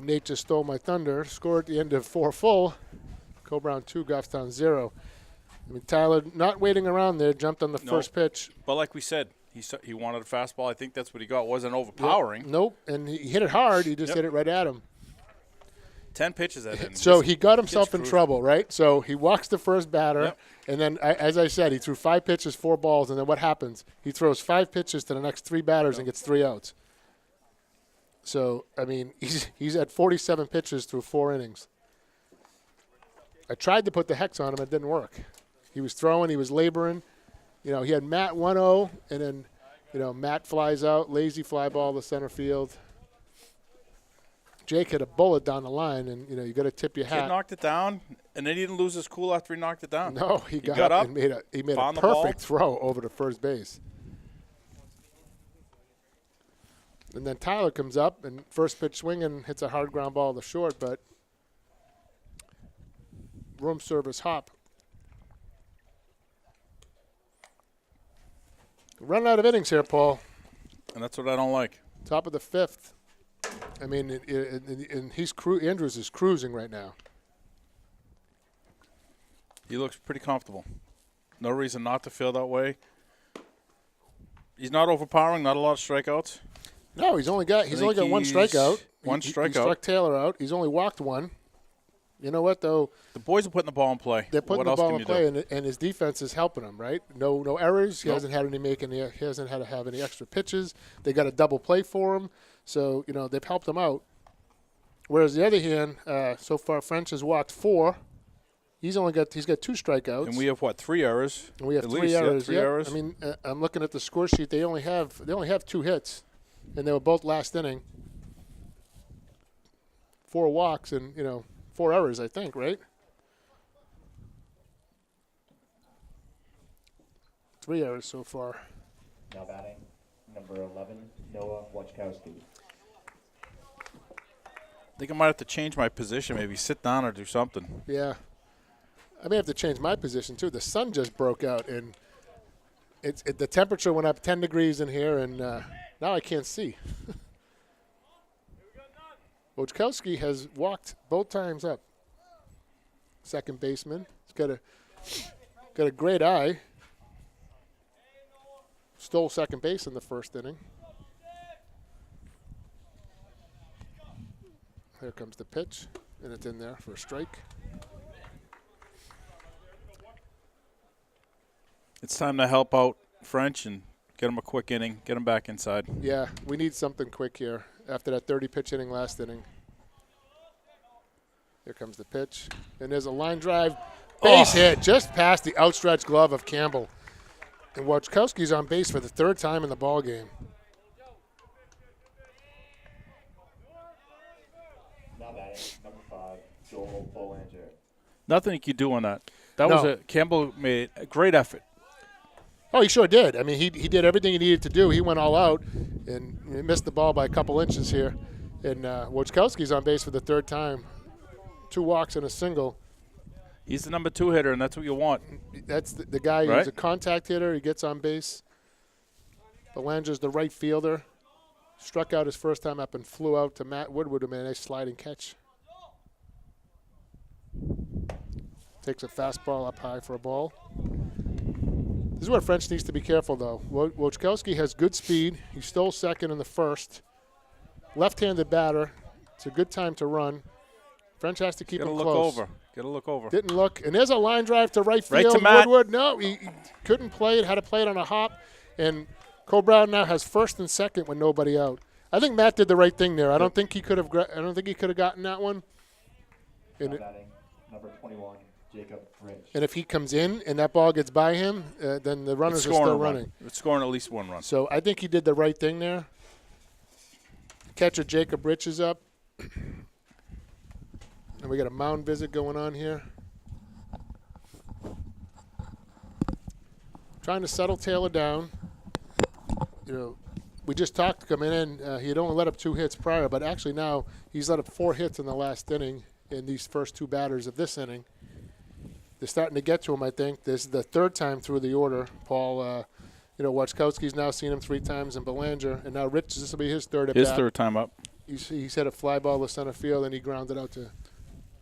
Nate just stole my thunder. Scored at the end of 4 full. Coburn 2, Goffstown 0. I mean, Tyler, not waiting around there, jumped on the first pitch. But like we said, he wanted a fastball. I think that's what he got. Wasn't overpowering. Nope, and he hit it hard. He just hit it right at him. 10 pitches at him. So he got himself in trouble, right? So he walks the first batter, and then, as I said, he threw 5 pitches, 4 balls, and then what happens? He throws 5 pitches to the next 3 batters and gets 3 outs. So, I mean, he's at 47 pitches through 4 innings. I tried to put the hex on him. It didn't work. He was throwing. He was laboring. You know, he had Matt 1-0, and then, you know, Matt flies out, lazy fly ball to center field. Jake hit a bullet down the line, and, you know, you got to tip your Kid hat. knocked it down, and then he didn't lose his cool after he knocked it down. No, he got up and made a found the ball. perfect throw over to first base. And then Tyler comes up and first pitch swinging, hits a hard ground ball to short, but room service hop. Running out of innings here, Paul. And that's what I don't like. Top of the fifth. I mean, and Andrews is cruising right now. He looks pretty comfortable. No reason not to feel that way. He's not overpowering, not a lot of strikeouts. No, he's only got one strikeout. One strikeout. He struck Taylor out. He's only walked one. You know what, though? The boys are putting the ball in play. They're putting what the else ball can in you play, do? and his defense is helping him, right? No errors. He Nope. hasn't had he hasn't had to have any extra pitches. They got a double play for him, so you know they've helped him out. Whereas the other hand, so far French has walked 4. He's got 2 strikeouts. And we have what, 3 errors? And we have At 3 least, yeah, errors. 3 Yep. errors. I mean, I'm looking at the score sheet. They only have 2 hits, and they were both last inning. 4 walks and 4 errors, I think, right? 3 errors so far. Now batting, number 11, Noah Wachkowski. I think I might have to change my position, maybe sit down or do something. Yeah. I may have to change my position, too. The sun just broke out, and the temperature went up 10 degrees in here, and now I can't see. Wojtkowski has walked both times up. Second baseman. He's got a great eye. Stole second base in the first inning. Here comes the pitch, and it's in there for a strike. It's time to help out French and get him a quick inning, get him back inside. Yeah, we need something quick here after that 30-pitch inning last inning. Here comes the pitch, and there's a line drive. Base hit just past the outstretched glove of Campbell. And Wojtkowski's on base for the 3rd time in the ball game. Now batting, number 5, Joel Bolanger. Nothing he could do on that. Campbell made a great effort. Oh, he sure did. I mean, he did everything he needed to do. He went all out and he missed the ball by a couple inches here. And Wojtkowski's on base for the 3rd time. 2 walks and a single. He's the number 2 hitter, and that's what you want. That's the guy who's a contact hitter. He gets on base. Belanger's the right fielder. Struck out his first time up and flew out to Matt Woodward, who made a nice sliding catch. Takes a fastball up high for a ball. This is where French needs to be careful, though. Wojtkowski has good speed. He stole second in the first. Left-handed batter. It's a good time to run. French has to keep him close. Got to look over. Didn't look. And there's a line drive to right field. Right to Matt. Woodward, no, he couldn't play it. Had to play it on a hop. And Cole Brown now has first and second with nobody out. I think Matt did the right thing there. I don't think he could have. I don't think he could have gotten that one. Now batting, number 21, Jacob Rich. And if he comes in and that ball gets by him, then the runners are still running. It's scoring at least 1 run. So I think he did the right thing there. Catcher Jacob Rich is up. And we got a mound visit going on here. Trying to settle Taylor down. We just talked coming in. He had only let up 2 hits prior, but actually now he's let up 4 hits in the last inning in these first 2 batters of this inning. They're starting to get to him, I think. This is the 3rd time through the order. Paul, Wojtkowski's now seen him 3 times in Belanger, and now Rich, this will be his 3rd at bat. His 3rd time up. He's hit a fly ball to center field, and he grounded out to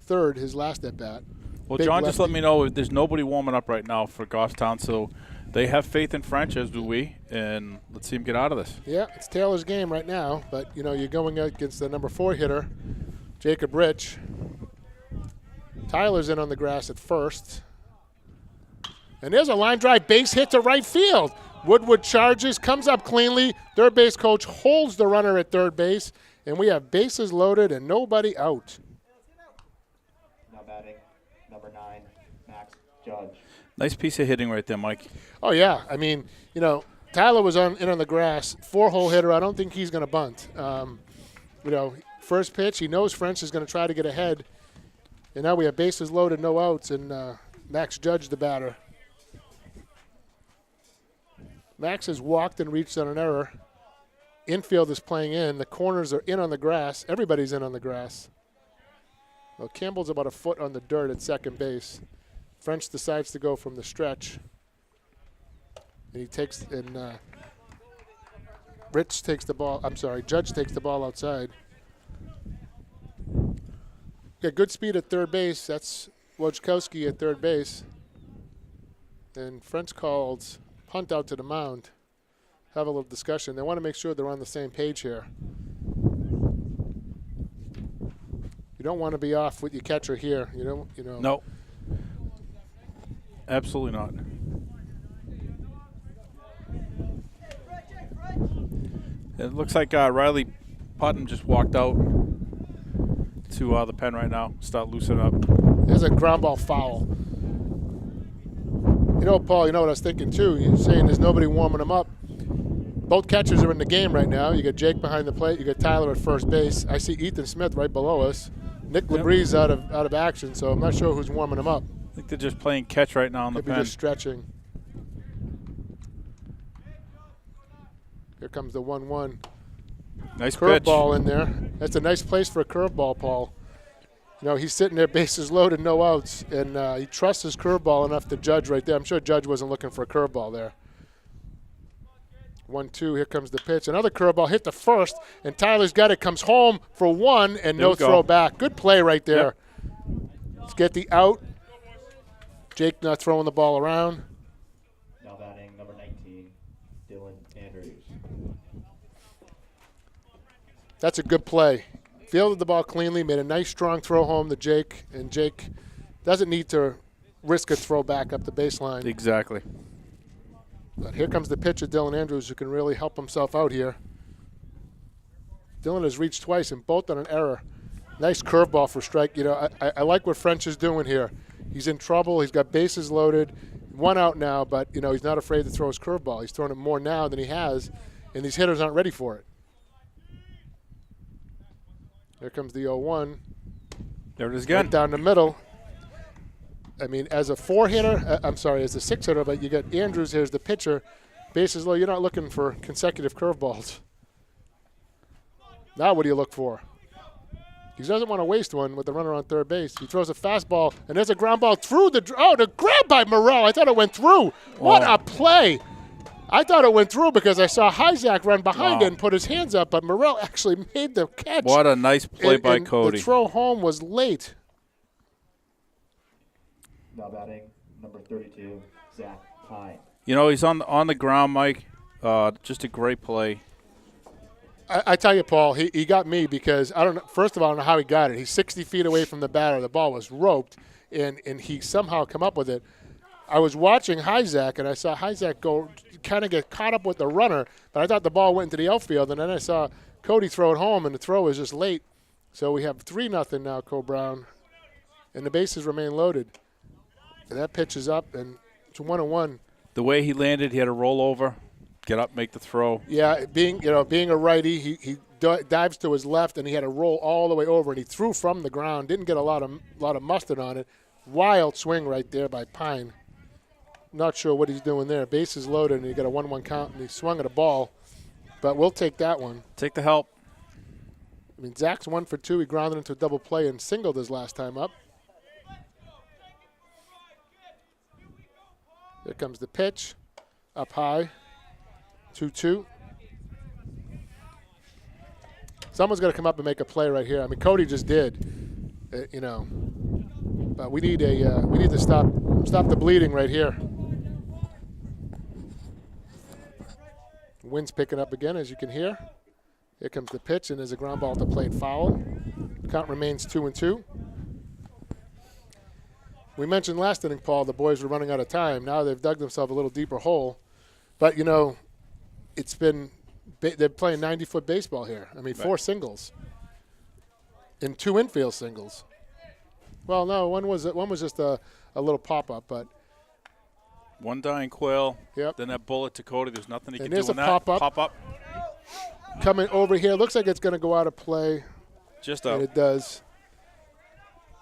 3rd his last at bat. Well, Big John just lefty. let me know there's nobody warming up right now for Goffstown, so they have faith in French, as do we, and let's see him get out of this. Yeah, it's Taylor's game right now, but you're going against the number 4 hitter, Jacob Rich. Tyler's in on the grass at first. And there's a line drive base hit to right field. Woodward charges, comes up cleanly. Third base coach holds the runner at third base, and we have bases loaded and nobody out. Now batting, number 9, Max Judge. Nice piece of hitting right there, Mike. Oh, yeah. I mean, you know, Tyler was in on the grass, 4-hole hitter. I don't think he's going to bunt. You know, first pitch, he knows French is going to try to get ahead. And now we have bases loaded, no outs, and Max Judge, the batter. Max has walked and reached on an error. Infield is playing in. The corners are in on the grass. Everybody's in on the grass. Well, Campbell's about a foot on the dirt at second base. French decides to go from the stretch. And he takes, and Rich takes the ball, I'm sorry, Judge takes the ball outside. Got good speed at third base. That's Wojciechowski at third base. And French calls punt out to the mound. Have a little discussion. They want to make sure they're on the same page here. You don't want to be off with your catcher here. You don't, you know. No. Absolutely not. It looks like Riley Putnam just walked out to the pen right now. Start loosening up. There's a ground ball foul. You know, Paul, you know what I was thinking too? You're saying there's nobody warming them up. Both catchers are in the game right now. You got Jake behind the plate. You got Tyler at first base. I see Ethan Smith right below us. Nick Labree's out of action, so I'm not sure who's warming them up. I think they're just playing catch right now on the Maybe pen. just stretching. Here comes the 1-1. Nice pitch. Curveball in there. That's a nice place for a curveball, Paul. You know, he's sitting there, bases loaded, no outs, and he trusts his curveball enough to Judge right there. I'm sure Judge wasn't looking for a curveball there. 1-2, here comes the pitch. Another curveball hit the first, and Tyler's got it. Comes home for one, and no throw back. Good play right there. Yep. Let's get the out. Jake not throwing the ball around. Now batting number 19, Dylan Andrews. That's a good play. Fielded the ball cleanly, made a nice strong throw home to Jake, and Jake doesn't need to risk a throw back up the baseline. Exactly. But here comes the pitch of Dylan Andrews, who can really help himself out here. Dylan has reached twice, and both on an error. Nice curveball for strike. You know, I like what French is doing here. He's in trouble. He's got bases loaded. One out now, but, you know, he's not afraid to throw his curveball. He's throwing it more now than he has, and these hitters aren't ready for it. Here comes the 0-1. There it is again. Right down the middle. I mean, as a four-hitter, as a six-hitter, but you got Andrews here as the pitcher. Bases low, you're not looking for consecutive curveballs. Now what do you look for? He doesn't want to waste one with the runner on third base. He throws a fastball, and there's a ground ball through the grab by Morrell. I thought it went through. What a play. I thought it went through because I saw Hyzak run behind it and put his hands up, but Morrell actually made the catch. What a nice play by Cody. The throw home was late. Now batting number 32, Zach Pine. You know, he's on the ground, Mike. Just a great play. I tell you, Paul, he got me because I don't know. First of all, I don't know how he got it. He's 60 feet away from the batter. The ball was roped, and he somehow come up with it. I was watching Hyzak, and I saw Hyzak go kind of get caught up with the runner, but I thought the ball went into the outfield, and then I saw Cody throw it home, and the throw was just late. So we have 3-0 now, Cole Brown, and the bases remain loaded. And that pitch is up, and it's 1-1. The way he landed, he had to roll over, get up, make the throw. Yeah, being a righty, he dives to his left, and he had to roll all the way over, and he threw from the ground. Didn't get a lot of mustard on it. Wild swing right there by Pine. Not sure what he's doing there. Bases loaded, and he got a 1-1 count, and he swung at a ball. But we'll take that one. Take the help. I mean, Zach's 1 for 2. He grounded into a double play and singled his last time up. Here comes the pitch. Up high. 2-2. Someone's got to come up and make a play right here. I mean, Cody just did. But we need to stop the bleeding right here. Wind's picking up again, as you can hear. Here comes the pitch, and there's a ground ball to plate foul. Count remains 2-2. We mentioned last inning, Paul, the boys were running out of time. Now they've dug themselves a little deeper hole. But, they're playing 90-foot baseball here. I mean, 4 singles and 2 infield singles. Well, no, one was just a little pop-up, but One dying quail. Yep. Then that bullet to Cody. There's nothing he And can do there's in a that. pop-up. Pop-up. Coming over here. Looks like it's going to go out of play. Just And out. it does.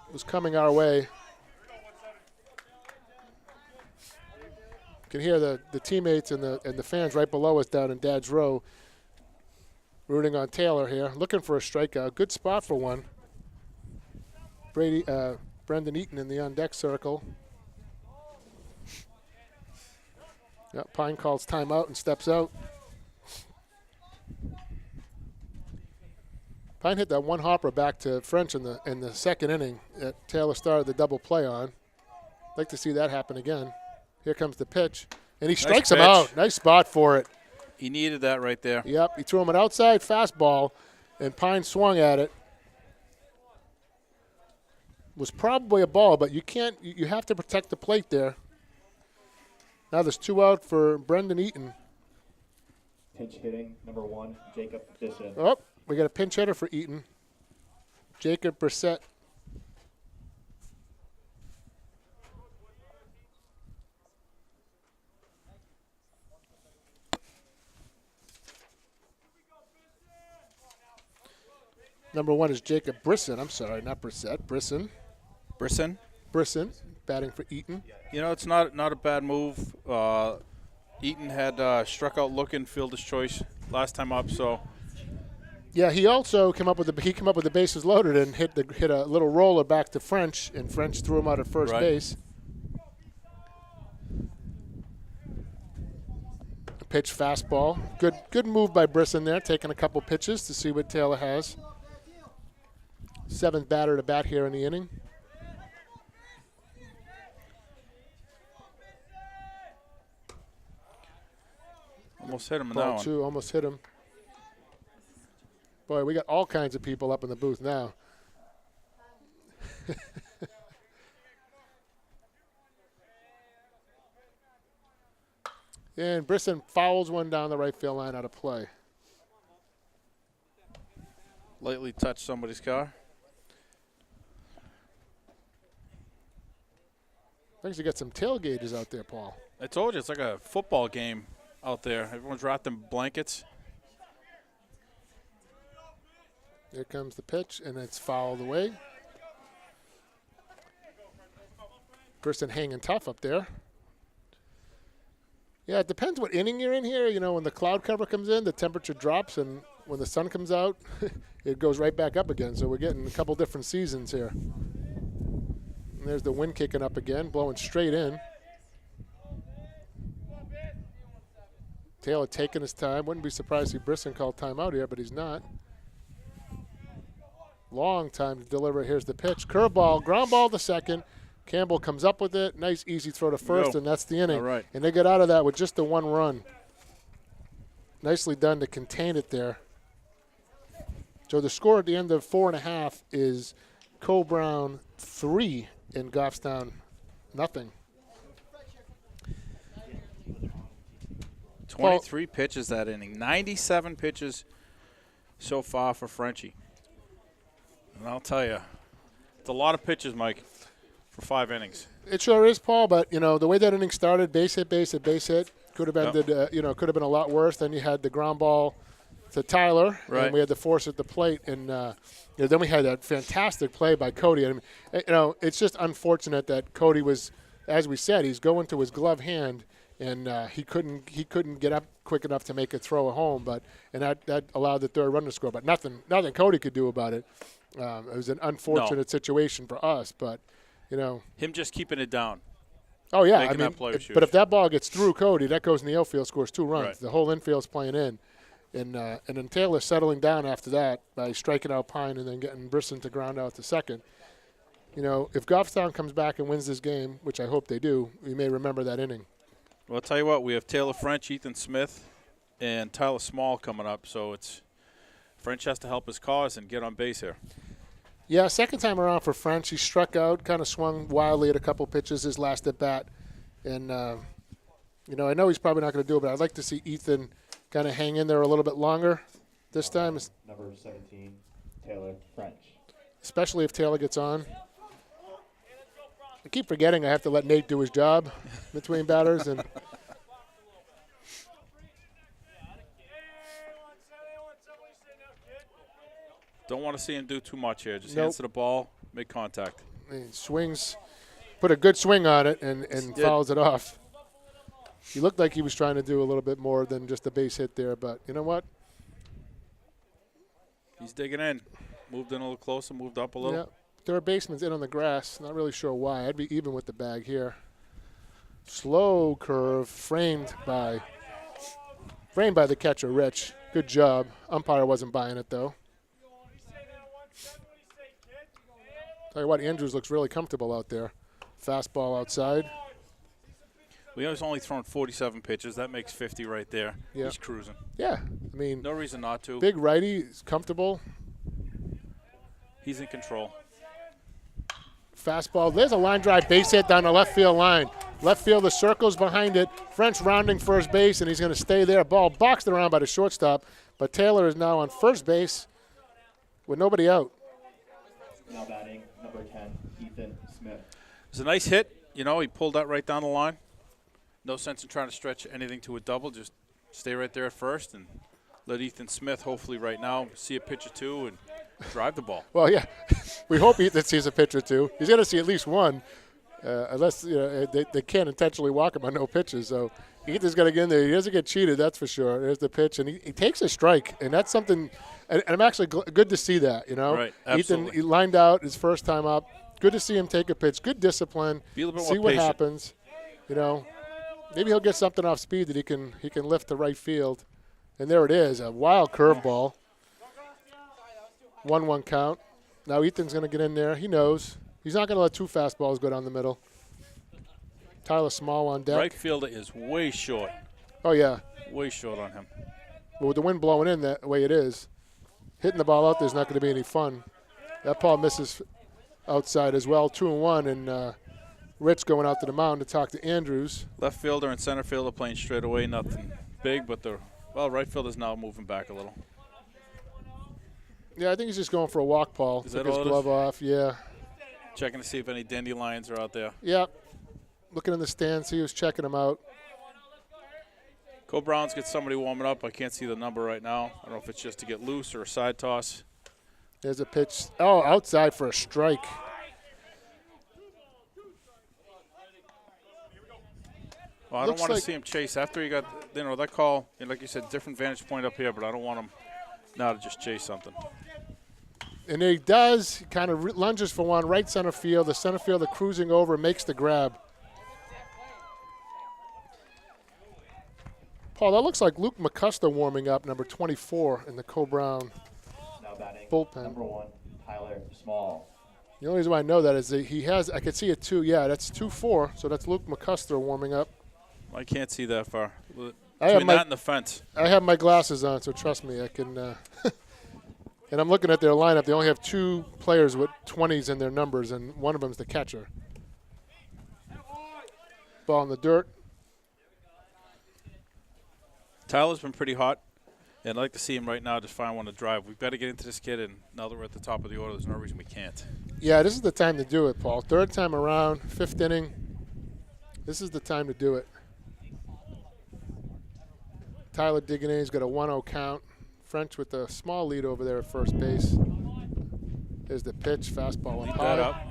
It was coming our way. You can hear the teammates and the fans right below us down in Dad's Row rooting on Taylor here, looking for a strikeout. Good spot for one. Brendan Eaton in the on-deck circle. Yep, Pine calls timeout and steps out. Pine hit that one hopper back to French in the second inning that Taylor started the double play on. Like to see that happen again. Here comes the pitch, and he strikes him out. Nice spot for it. He needed that right there. Yep, he threw him an outside fastball, and Pine swung at it. Was probably a ball, but you can't. You have to protect the plate there. Now there's 2 out for Brendan Eaton. Pinch hitting, number 1, Jacob Bisson. Oh, we got a pinch hitter for Eaton. Jacob Brissett. Number 1 is Jacob Brisson. I'm sorry, not Brissett. Brisson. Brisson, batting for Eaton. You know, it's not a bad move. Eaton had struck out looking, fielder's choice last time up. So yeah, he also came up with the bases loaded and hit a little roller back to French, and French threw him out at first base. A pitch fastball. Good move by Brisson there, taking a couple pitches to see what Taylor has. 7th batter to bat here in the inning. almost hit him in Ball that one. 2, almost hit him. Boy, we got all kinds of people up in the booth now. And Brisson fouls one down the right field line out of play. Lightly touched somebody's car. Thanks, you got some tailgaters out there, Paul. I told you, it's like a football game out there. Everyone's wrapped in blankets. Here comes the pitch, and it's fouled away. Brisson hanging tough up there. Yeah, it depends what inning you're in here. You know, when the cloud cover comes in, the temperature drops, and when the sun comes out, it goes right back up again. So we're getting a couple different seasons here. And there's the wind kicking up again, blowing straight in. Taylor taking his time. Wouldn't be surprised if Brisson called timeout here, but he's not. Long time to deliver. Here's the pitch. Curveball, ground ball to second. Campbell comes up with it. Nice, easy throw to first, and that's the inning. All right. And they get out of that with just the 1 run. Nicely done to contain it there. So the score at the end of 4.5 is Co-Brown 3 and Goffstown nothing. 23 pitches that inning. 97 pitches so far for Frenchie. And I'll tell you, it's a lot of pitches, Mike, for 5 innings. It sure is, Paul. But you know the way that inning started, base hit, could have ended. Could have been a lot worse. Then you had the ground ball to Tyler, Right. and we had the force at the plate, and then we had that fantastic play by Cody. I mean, it's just unfortunate that Cody was, as we said, he's going to his glove hand, and he couldn't get up quick enough to make a throw home. And that allowed the 3rd run to score. But nothing Cody could do about it. It was an unfortunate situation for us, but him just keeping it down. Oh yeah, Making that play was huge. but if that ball gets through Cody, that goes in the outfield, scores 2 runs. Right. The whole infield's playing in, and then Taylor settling down after that by striking out Pine and then getting Brisson to ground out to second. If Goffstown comes back and wins this game, which I hope they do, we may remember that inning. Well, I'll tell you what, we have Taylor French, Ethan Smith, and Tyler Small coming up, so it's French has to help his cause and get on base here. Yeah, second time around for French, he struck out, kind of swung wildly at a couple pitches his last at bat, and I know he's probably not going to do it, but I'd like to see Ethan kind of hang in there a little bit longer this time, Number 17, Taylor French. especially if Taylor gets on. I keep forgetting I have to let Nate do his job between batters. And Don't want to see him do too much here. Just Nope. answer the ball, make contact. he swings, put a good swing on it and did. fouls it off. He looked like he was trying to do a little bit more than just a base hit there, but you know what? He's digging in. Moved in a little closer, moved up a little. Yeah, third baseman's in on the grass. Not really sure why. I'd be even with the bag here. Slow curve, framed by the catcher, Rich. Good job. Umpire wasn't buying it though. Tell you what, Andrews looks really comfortable out there. Fastball outside. Leo's only thrown 47 pitches. That makes 50 right there. Yeah. He's cruising. Yeah, I mean, No reason not to. big righty, is comfortable. He's in control. Fastball. There's a line drive base hit down the left field line. Left fielder circles behind it. French rounding first base, and he's going to stay there. Ball boxed around by the shortstop, but Taylor is now on first base with nobody out. Now batting, number 10, Ethan Smith. It's a nice hit. You know, he pulled that right down the line. No sense in trying to stretch anything to a double. Just stay right there at first and let Ethan Smith, hopefully right now, see a pitch or two and drive the ball. Well, yeah, we hope Ethan sees a pitch or two. He's going to see at least one, unless they can't intentionally walk him on no pitches. So Ethan's going to get in there. He doesn't get cheated, that's for sure. There's the pitch, and he takes a strike, and that's something. And I'm actually good to see that. You know, Right, absolutely. Ethan, he lined out his first time up. Good to see him take a pitch. Good discipline. Be a little bit See more what patient. happens. You know, maybe he'll get something off speed that he can lift to right field. And there it is, a wild curveball. 1-1 count. Now Ethan's going to get in there. He knows. He's not going to let two fastballs go down the middle. Tyler Small on deck. Right fielder is way short. Oh, yeah. Way short on him. But with the wind blowing in that way it is, hitting the ball out there's not going to be any fun. That ball misses outside as well. 2-1, and Rich going out to the mound to talk to Andrews. Left fielder and center fielder playing straight away. Nothing big, but right fielder's now moving back a little. Yeah, I think he's just going for a walk, Paul. Is Took that his all it is? glove off, yeah. Checking to see if any dandelions are out there. Yeah. Looking in the stands, he was checking them out. Cole Brown's got somebody warming up. I can't see the number right now. I don't know if it's just to get loose or a side toss. There's a pitch. Oh, outside for a strike. Well, I don't Looks want to like- see him chase after he got, that call, like you said, different vantage point up here, but I don't want him now to just chase something. And he does. He kind of lunges for one, right center field. The center fielder cruising over, makes the grab. Paul, that looks like Luke McCuster warming up, number 24 in the Cole Brown Now batting, bullpen. number 1, Tyler Small. The only reason why I know that is that he has, I could see it too. Yeah, that's 2-4, so that's Luke McCuster warming up. I can't see that far. I have Between my- that and the fence. I have my glasses on, so trust me, I can. And I'm looking at their lineup. They only have two players with 20s in their numbers, and one of them's the catcher. Ball in the dirt. Tyler's been pretty hot, and I'd like to see him right now just find one to drive. We've got to get into this kid, and now that we're at the top of the order, there's no reason we can't. Yeah, this is the time to do it, Paul. Third time around, fifth inning. This is the time to do it. Tyler digging in. He's got a 1-0 count. French with a small lead over there at first base. There's the pitch, fastball up Lead high. that up.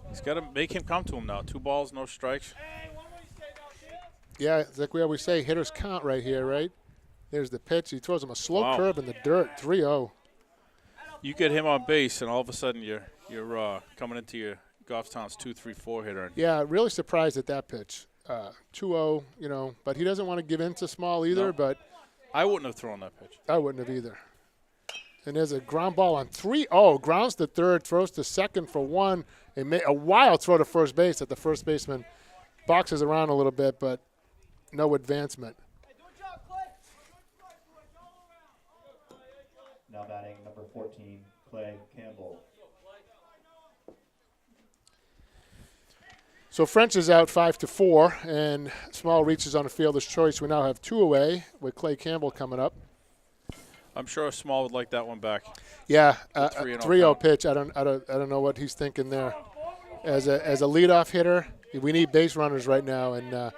He's got to make him come to him now. 2 balls, no strikes. Yeah, it's like we always say, hitters count right here, right? There's the pitch. He throws him a slow Wow. curve in the dirt, 3-0. You get him on base, and all of a sudden you're coming into your Goffstown's 2-3-4 hitter. Yeah, really surprised at that pitch. 2-0, but he doesn't want to give in to Small either, No. but I wouldn't have thrown that pitch. I wouldn't have either. And there's a ground ball on 3-0. Grounds to third, throws to second for one. A wild throw to first base that the first baseman boxes around a little bit, but no advancement. Now batting, number 14, Clay Campbell. So French is out 5-4, and Small reaches on a fielder's choice. We now have 2 away with Clay Campbell coming up. I'm sure Small would like that one back. Yeah, The 3-0 count. pitch. I don't know what he's thinking there. As a leadoff hitter, we need base runners right now, and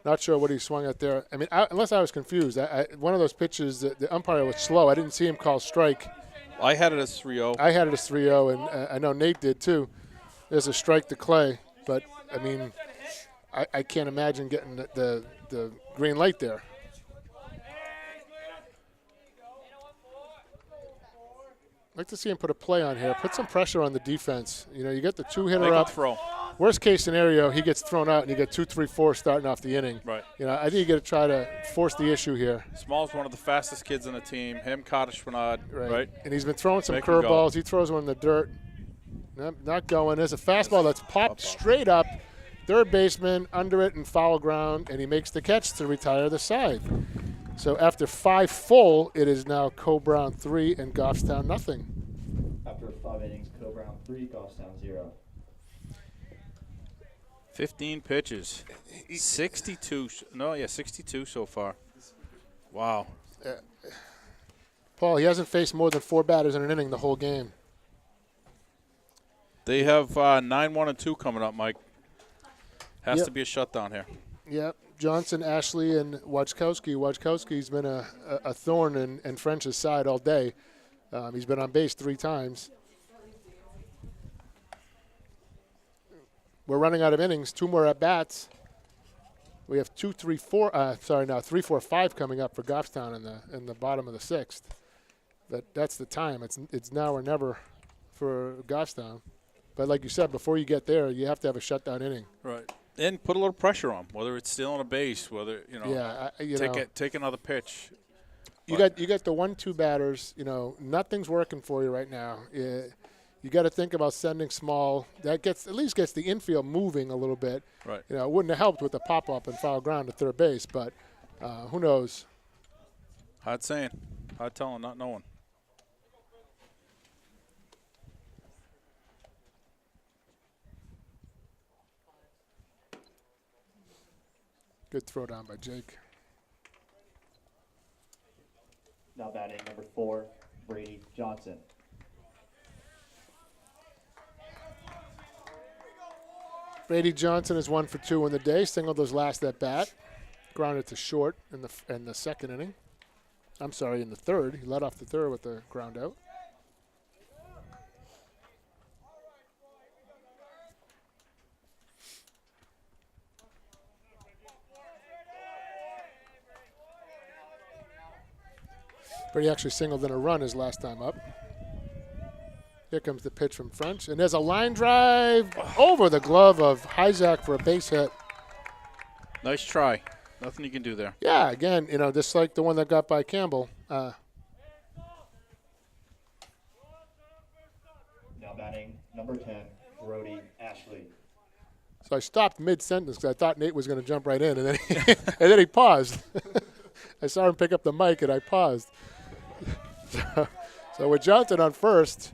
not sure what he swung at there. I mean, unless I was confused, one of those pitches, the umpire was slow. I didn't see him call strike. I had it as 3-0. I had it as 3-0, and I know Nate did too. There's a strike to Clay, but I mean, I can't imagine getting the green light there. I'd like to see him put a play on here. Put some pressure on the defense. You know, you get the two-hitter Make him up. throw. Worst case scenario, he gets thrown out, and you get 2, 3, 4 starting off the inning. Right. You know, I think you got to try to force the issue here. Small's one of the fastest kids on the team. Him, Carter Schwanad, right? And he's been throwing some Make him go. curveballs. He throws one in the dirt. Not going. There's a fastball that's popped straight up. Third baseman under it and foul ground, and he makes the catch to retire the side. So after 5 full, it is now Co-Brown 3 and Goffstown nothing. After 5 innings, Co-Brown 3, Goffstown 0. 15 pitches. 62. 62 so far. Wow. Paul, he hasn't faced more than 4 batters in an inning the whole game. They have 9-1-2 coming up, Mike. Has Yep. to be a shutdown here. Yep. Johnson, Ashley, and Wojtkowski. Wojtkowski's been a thorn in French's side all day. He's been on base 3 times. We're running out of innings. 2 more at bats. We have 2, 3, 4. 3, 4, 5 coming up for Goffstown in the bottom of the 6th. That's the time. It's now or never for Goffstown. But like you said, before you get there, you have to have a shutdown inning. Right. And put a little pressure on, whether it's stealing a base, whether take another pitch. You got the 1-2 batters. You know, nothing's working for you right now. You got to think about sending Small. That at least gets the infield moving a little bit. Right. You know, it wouldn't have helped with the pop up and foul ground to third base, but who knows? Hard saying, hard telling, not knowing. Good throw down by Jake. Now batting number 4, Brady Johnson. Brady Johnson is 1 for 2 in the day. Singled his last at bat. Grounded to short in the second inning. I'm sorry, in the third. He led off the third with the ground out. Brady actually singled in a run his last time up. Here comes the pitch from French. And there's a line drive over the glove of Hyzak for a base hit. Nice try. Nothing you can do there. Yeah, again, you know, just like the one that got by Campbell. Now batting number 10, Brody Ashley. So I stopped mid-sentence because I thought Nate was going to jump right in, and then and then he paused. I saw him pick up the mic, and I paused. So with Johnson on first,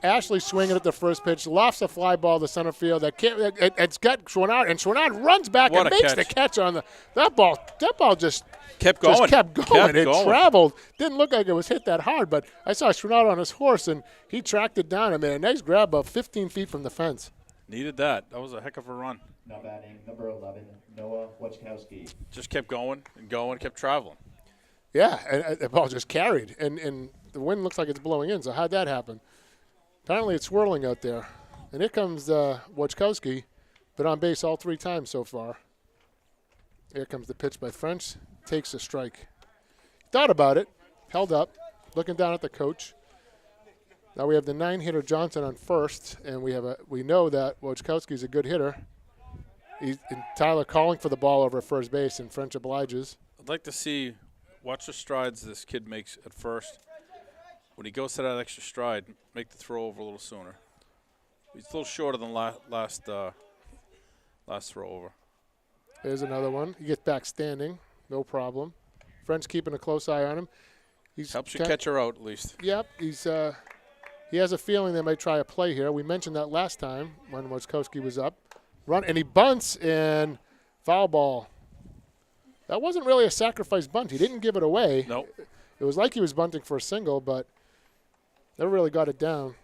Ashley swinging at the first pitch, lofts a fly ball to center field. It's got Schwanad, and Schwanad runs back and makes the catch on that ball. That ball just kept going. It traveled. Didn't look like it was hit that hard, but I saw Schwanad on his horse, and he tracked it down and made a nice grab of 15 feet from the fence. Needed that. That was a heck of a run. Now batting number 11, Noah Wojtkowski. Just kept going and going, kept traveling. Yeah, and the ball just carried, and the wind looks like it's blowing in, so how'd that happen? Apparently it's swirling out there. And here comes Wojtkowski, been on base all 3 times so far. Here comes the pitch by French, takes a strike. Thought about it, held up, looking down at the coach. Now we have the 9-hitter Johnson on first, and we know that Wojtkowski's a good hitter. And Tyler calling for the ball over at first base, and French obliges. I'd like to watch the strides this kid makes at first. When he goes to that extra stride, make the throw over a little sooner. He's a little shorter than last throw over. There's another one. He gets back standing, no problem. French keeping a close eye on him. Helps you catch her out at least. Yep, he has a feeling they might try a play here. We mentioned that last time when Wojtkowski was up. Run, and he bunts, and foul ball. That wasn't really a sacrifice bunt. He didn't give it away. Nope. It It was like he was bunting for a single, but never really got it down.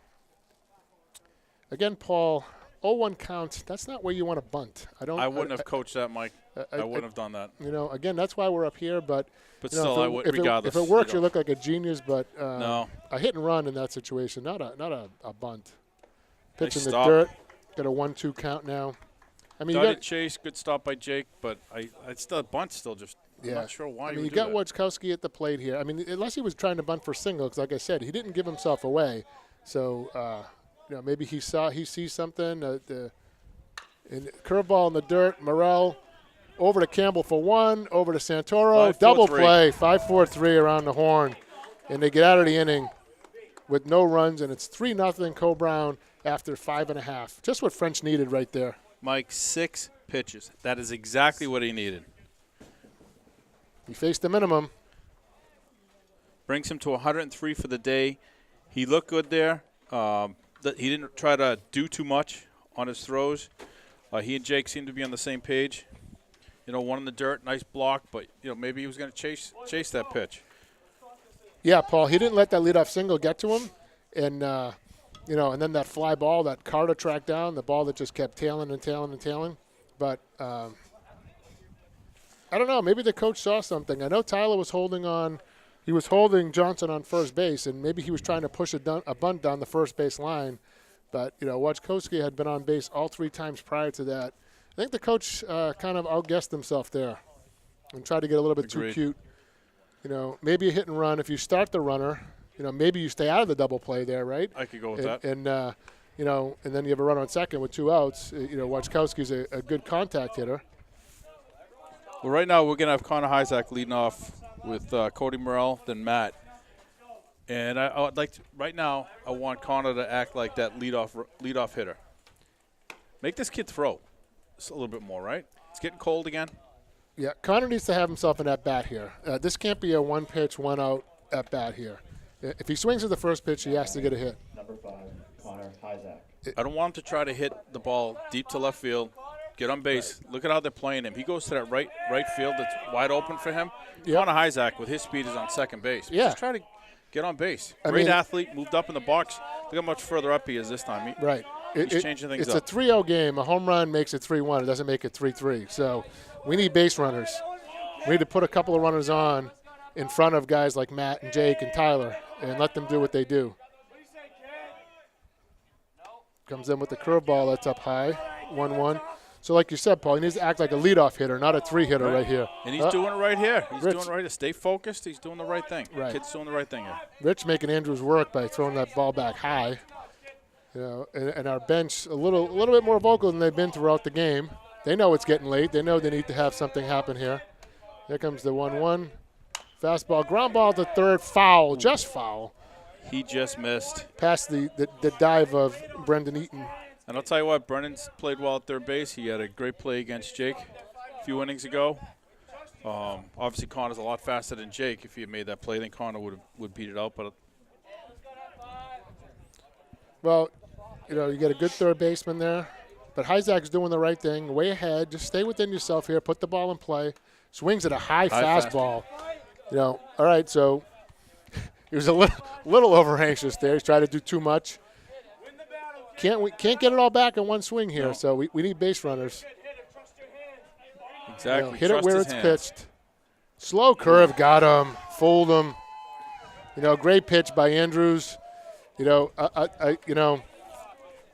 Again, Paul, 0-1 count. That's not where you want to bunt. I wouldn't have coached that, Mike. I wouldn't have done that. You know, again, that's why we're up here. But still, I would. Regardless, if it works, you look like a genius. But no, a hit and run in that situation, not a bunt. Pitch Nice in the stop. dirt. Got a 1-2 count now. I mean, Dotted chase, good stop by Jake, but I still bunt. Still, just I'm not sure why. I mean, you you do got that. Wojtkowski at the plate here. I mean, unless he was trying to bunt for single, because like I said, he didn't give himself away. So, maybe he sees something. Curveball in the dirt. Morel over to Campbell for one. Over to Santoro. 5-4-3. Double play. 5-4-3 around the horn, and they get out of the inning with no runs, and it's 3-0 Co-Brown after 5.5. Just what French needed right there. Mike, 6 pitches. That is exactly what he needed. He faced the minimum. Brings him to 103 for the day. He looked good there. He didn't try to do too much on his throws. He and Jake seemed to be on the same page. One in the dirt, nice block, but maybe he was going to chase that pitch. Yeah, Paul. He didn't let that leadoff single get to him, and and then that fly ball that Carter tracked down, the ball that just kept tailing and tailing and tailing. But I don't know. Maybe the coach saw something. I know Tyler was holding on. He was holding Johnson on first base, and maybe he was trying to push a bunt down the first base line. But, Wojtkowski had been on base all 3 times prior to that. I think the coach kind of outguessed himself there and tried to get a little bit too cute. Maybe a hit and run. If you start the runner, maybe you stay out of the double play there, right? I could go with that. And then you have a run on second with 2 outs. Wojtkowski's a good contact hitter. Well, right now we're going to have Connor Hyzak leading off with Cody Morrell, then Matt. And I would like to, right now, I want Connor to act like that leadoff hitter. Make this kid throw just a little bit more, right? It's getting cold again. Yeah, Connor needs to have himself an at-bat here. This can't be a one-pitch, one-out at-bat here. If he swings at the first pitch, he has to get a hit. Number 5, Connor Hyzak. I don't want him to try to hit the ball deep to left field, get on base. Look at how they're playing him. He goes to that right field that's wide open for him. Yep. Connor Hyzak, with his speed, is on second base. Yeah. Just try to get on base. Great athlete, moved up in the box. Look how much further up he is this time. Right. He's changing things up. It's a 3-0 game. A home run makes it 3-1. It doesn't make it 3-3. So we need base runners. We need to put a couple of runners on in front of guys like Matt and Jake and Tyler and let them do what they do. Comes in with the curveball that's up high, 1-1. So like you said, Paul, he needs to act like a leadoff hitter, not a 3-hitter right here. And he's doing it right here. He's Rich. doing it right here. Stay focused. He's doing the right thing. Right. Kid's doing the right thing here. Rich making Andrews work by throwing that ball back high. And our bench a little bit more vocal than they've been throughout the game. They know it's getting late. They know they need to have something happen here. Here comes the 1-1. Fastball, ground ball to third, foul, just foul. He just missed. Past the dive of Brendan Eaton. And I'll tell you what, Brennan's played well at third base. He had a great play against Jake a few innings ago. Obviously, Connor's a lot faster than Jake. If he had made that play, then Connor would beat it out. But well, you get a good third baseman there. But Hyzak's doing the right thing, way ahead. Just stay within yourself here. Put the ball in play. Swings at a high fastball. All right, so he was a little over-anxious there. He's trying to do too much. Can't get it all back in one swing here, so we need base runners. Exactly. Hit it where it's pitched. Slow curve, got him, fooled him. Great pitch by Andrews.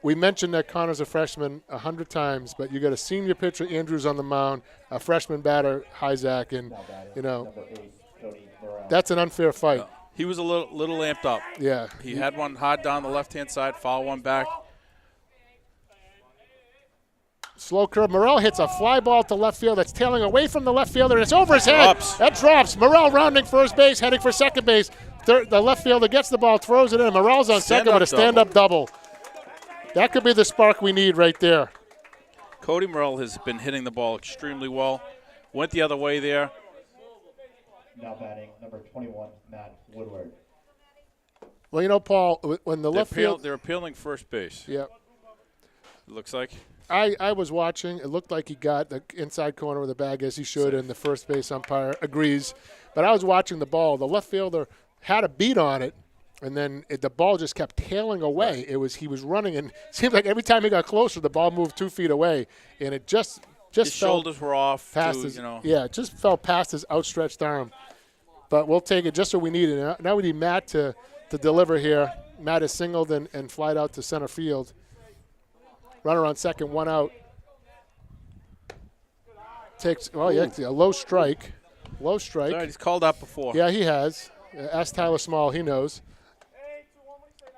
We mentioned that Connor's a freshman 100 times, but you got a senior pitcher, Andrews, on the mound, a freshman batter, Hyzak, and Number 8, Cody Morrell. that's an unfair fight. He was a little amped up. Yeah. He had one hard down the left-hand side, foul one back. Slow curve. Morrell hits a fly ball to left field that's tailing away from the left fielder. It's over his head. Drops. That drops. Morrell rounding first base, heading for second base. The left fielder gets the ball, throws it in. Morrell's on second with a stand-up double. That could be the spark we need right there. Cody Morrell has been hitting the ball extremely well. Went the other way there. Now batting, number 21, Matt Woodward. Well, Paul, when the left field. They're appealing first base. Yeah. It looks like. I was watching. It looked like he got the inside corner of the bag as he should, and the first base umpire agrees. But I was watching the ball. The left fielder had a beat on it, and then the ball just kept tailing away. Right. He was running, and it seemed like every time he got closer, the ball moved 2 feet away, and it just His shoulders were off. past Too, his, you know. yeah, it just fell past his outstretched arm. But we'll take it just so we need it. Now we need Matt to deliver here. Matt is singled and flied out to center field. Runner on second, 1 out. Takes, a low strike. Low strike. All right, he's called up before. Yeah, he has. Ask Tyler Small, he knows.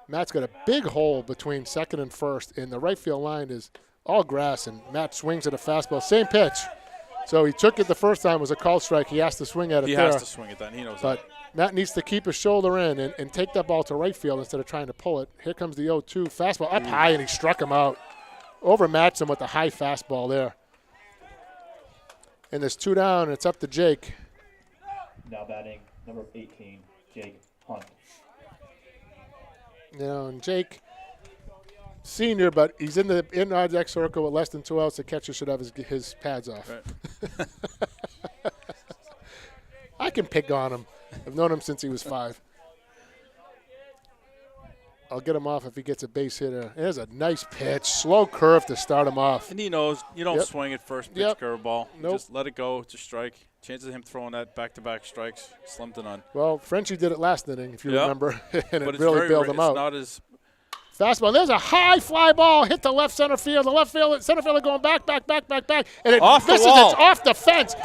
Matt's got a big hole between second and first, and the right field line is all grass, and Matt swings at a fastball. Same pitch. So he took it the first time. It was a call strike. He has to swing at it He there. has to swing it then. He knows But Matt needs to keep his shoulder in and take that ball to right field instead of trying to pull it. Here comes the 0-2. Fastball up high, and he struck him out. Overmatched him with the high fastball there. And there's 2 down, and it's up to Jake. Now batting number 18, Jake Hunt. And Jake, senior, but he's in the on-deck circle with less than 2 outs. The catcher should have his pads off. Right. I can pick on him. I've known him since he was 5. I'll get him off if he gets a base hitter. There's a nice pitch. Slow curve to start him off. And he knows you don't Yep. swing at first pitch Yep. curveball. Nope. Just let it go. It's a strike. Chances of him throwing that back-to-back strikes, slim to none. Well, Frenchie did it last inning, if you Yep. remember, and But it it's really very bailed ra- him it's out. not as Fastball. There's a high fly ball. Hit the left center field. The center fielder going back. And it Off the misses. wall. It's off the fence.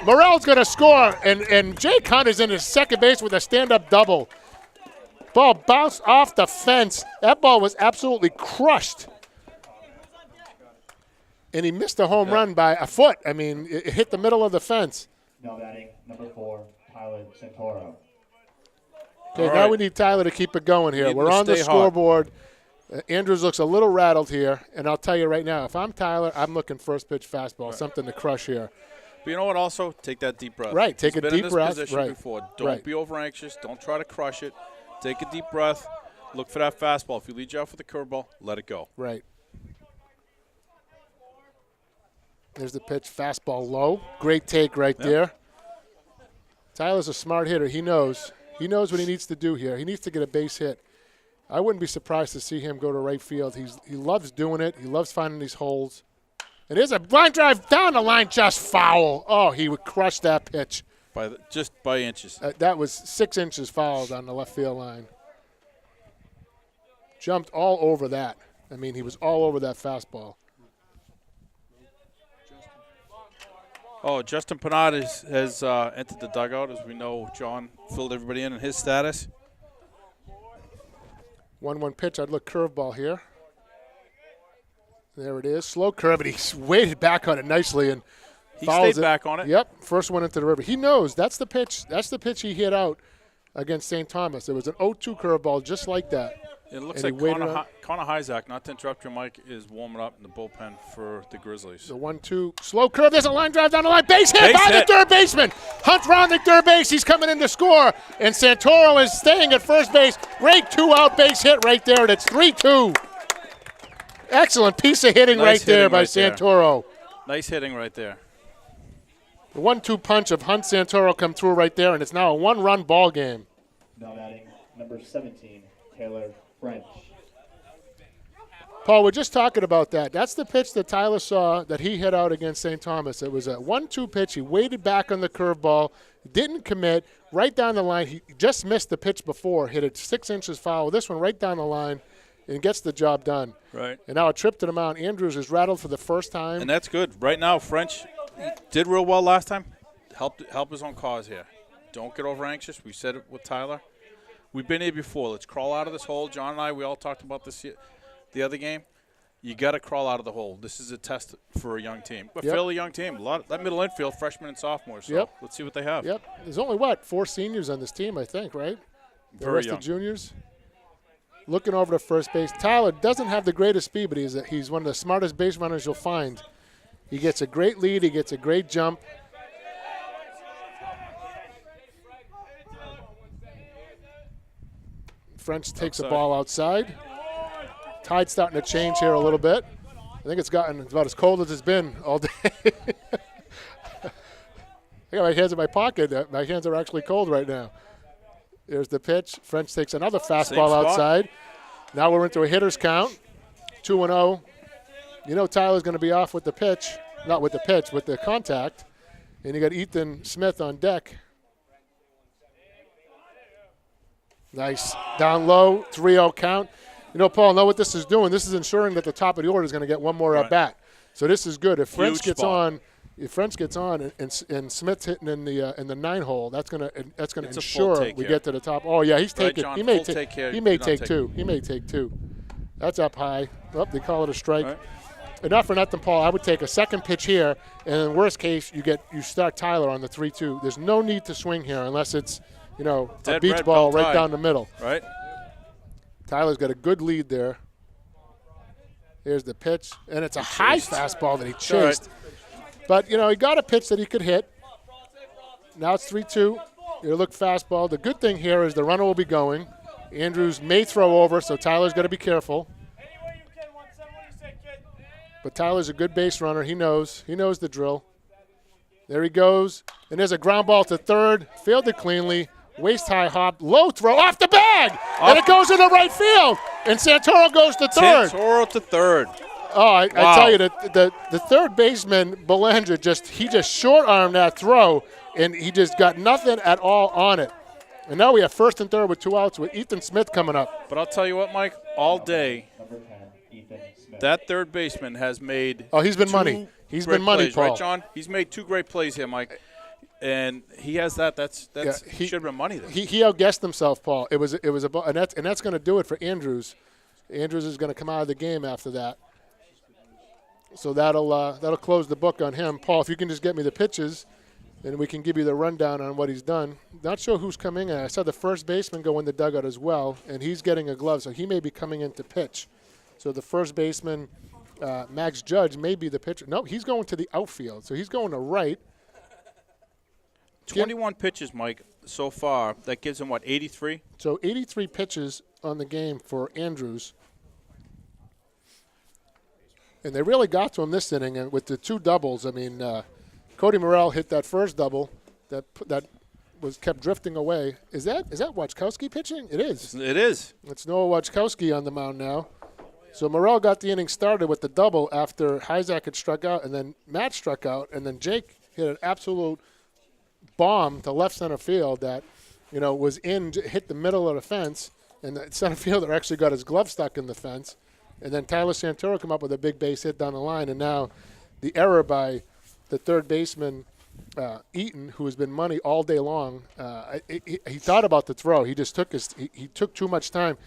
Morel's going to score, and Jake Hunt is in his second base with a stand-up double. Ball bounced off the fence. That ball was absolutely crushed. And he missed a home run by a foot. I mean, it hit the middle of the fence. Now batting number 4, Tyler Santoro. Okay, All now right. we need Tyler to keep it going here. Need We're to on the stay hot. scoreboard. Andrews looks a little rattled here, and I'll tell you right now, if I'm Tyler, I'm looking first pitch fastball, something to crush here. But you know what? Also, take that deep breath. Right, take He's a been deep in this breath, position right, before. Don't right. be over anxious. Don't try to crush it. Take a deep breath. Look for that fastball. If you lead you out for the curveball, let it go. Right. There's the pitch, fastball low. Great take right there. Tyler's a smart hitter. He knows. He knows what he needs to do here. He needs to get a base hit. I wouldn't be surprised to see him go to right field. He loves doing it. He loves finding these holes. And there's a line drive down the line, just foul. Oh, he would crush that pitch. Just by inches. That was 6 inches fouled on the left field line. Jumped all over that. I mean, he was all over that fastball. Oh, Justin Pinard has entered the dugout. As we know, John filled everybody in on his status. 1-1 pitch. I'd look curveball here. There it is. Slow curve, and he weighted back on it nicely and He fouls stayed back on it. Yep, first one into the river. He knows that's the pitch. That's the pitch he hit out against St. Thomas. It was an 0-2 curveball just like that. It looks And like he waited Connor Hyzak, not to interrupt your mic, is warming up in the bullpen for the Grizzlies. The 1-2 slow curve. There's a line drive down the line. Base hit Base by hit. the third baseman. Hunt rounding third base. He's coming in to score, and Santoro is staying at first base. Great 2-out base hit right there, and it's 3-2. Excellent piece of hitting Nice right there hitting by right there. Santoro. Nice hitting right there. The 1-2 punch of Hunt Santoro come through right there, and it's now a 1-run ball game. Now batting number 17, Taylor French. Paul, we're just talking about that. That's the pitch that Tyler saw that he hit out against St. Thomas. It was a 1-2 pitch. He waited back on the curveball, didn't commit, right down the line. He just missed the pitch before, hit it 6 inches foul. This one right down the line and gets the job done. Right. And now a trip to the mound. Andrews is rattled for the first time. And that's good. Right now, French did real well last time. Help his own cause here. Don't get over anxious. We said it with Tyler. We've been here before. Let's crawl out of this hole. John and I, we all talked about this the other game. You got to crawl out of the hole. This is a test for a young team. A Yep. fairly young team. That middle infield, freshmen and sophomores. So Yep. let's see what they have. Yep. There's only, 4 seniors on this team, I think, right? The Very rest young. of juniors. Looking over to first base. Tyler doesn't have the greatest speed, but he's one of the smartest base runners you'll find. He gets a great lead. He gets a great jump. French takes the Outside. ball outside. Tide's starting to change here a little bit. I think it's gotten about as cold as it's been all day. I got my hands in my pocket. My hands are actually cold right now. There's the pitch. French takes another fastball outside. Now we're into a hitter's count, 2-0. You know Tyler's going to be off with the pitch. Not with the pitch, with the contact. And you got Ethan Smith on deck. Nice. Down low, 3-0 count. You know, Paul, know what this is doing? This is ensuring that the top of the order is going to get one more at bat. So this is good. If French gets on, and Smith's hitting in the 9 hole, that's going to ensure we get to the top. Oh yeah, he's taking. John, he may take care. He may take two. He may take two. That's up high. Oh, they call it a strike. Right. And not for nothing, Paul. I would take a second pitch here, and in worst case, you start Tyler on the 3-2. There's no need to swing here unless it's a Dead beach red, ball belt right tie. down the middle. Right. Tyler's got a good lead there. Here's the pitch, and it's a high fastball that he chased. But, he got a pitch that he could hit. Now it's 3-2. It'll look fastball. The good thing here is the runner will be going. Andrews may throw over, so Tyler's got to be careful. But Tyler's a good base runner. He knows. He knows the drill. There he goes. And there's a ground ball to third. Fielded cleanly. Waist-high hop. Low throw off the bag. And it goes into right field. And Santoro goes to third. Santoro to third. Oh, I tell you, the third baseman, Belanger, he just short-armed that throw, and he just got nothing at all on it. And now we have first and third with 2 outs with Ethan Smith coming up. But I'll tell you what, Mike, all day, Number 10, Ethan Smith. that third baseman has made He's been two money. He's great been money, plays, Paul. right, John? He's made 2 great plays here, Mike. And he has that. He should have been money there. He outguessed himself, Paul. It was and that's going to do it for Andrews. Andrews is going to come out of the game after that. So that'll close the book on him. Paul, if you can just get me the pitches, and we can give you the rundown on what he's done. Not sure who's coming in. I saw the first baseman go in the dugout as well, and he's getting a glove, so he may be coming in to pitch. So the first baseman, Max Judge, may be the pitcher. No, he's going to the outfield, so he's going to right. 21 pitches, Mike, so far. That gives him, 83? So 83 pitches on the game for Andrews. And they really got to him this inning, and with the 2 doubles. I mean, Cody Morrell hit that first double that was kept drifting away. Is that Wachkowski pitching? It is. It is. It's Noah Wachkowski on the mound now. So Morrell got the inning started with the double after Hyzak had struck out, and then Matt struck out, and then Jake hit an absolute bomb to left center field that, was hit the middle of the fence, and the center fielder actually got his glove stuck in the fence. And then Tyler Santoro come up with a big base hit down the line, and now the error by the third baseman, Eaton, who has been money all day long, he thought about the throw. He just he took too much time.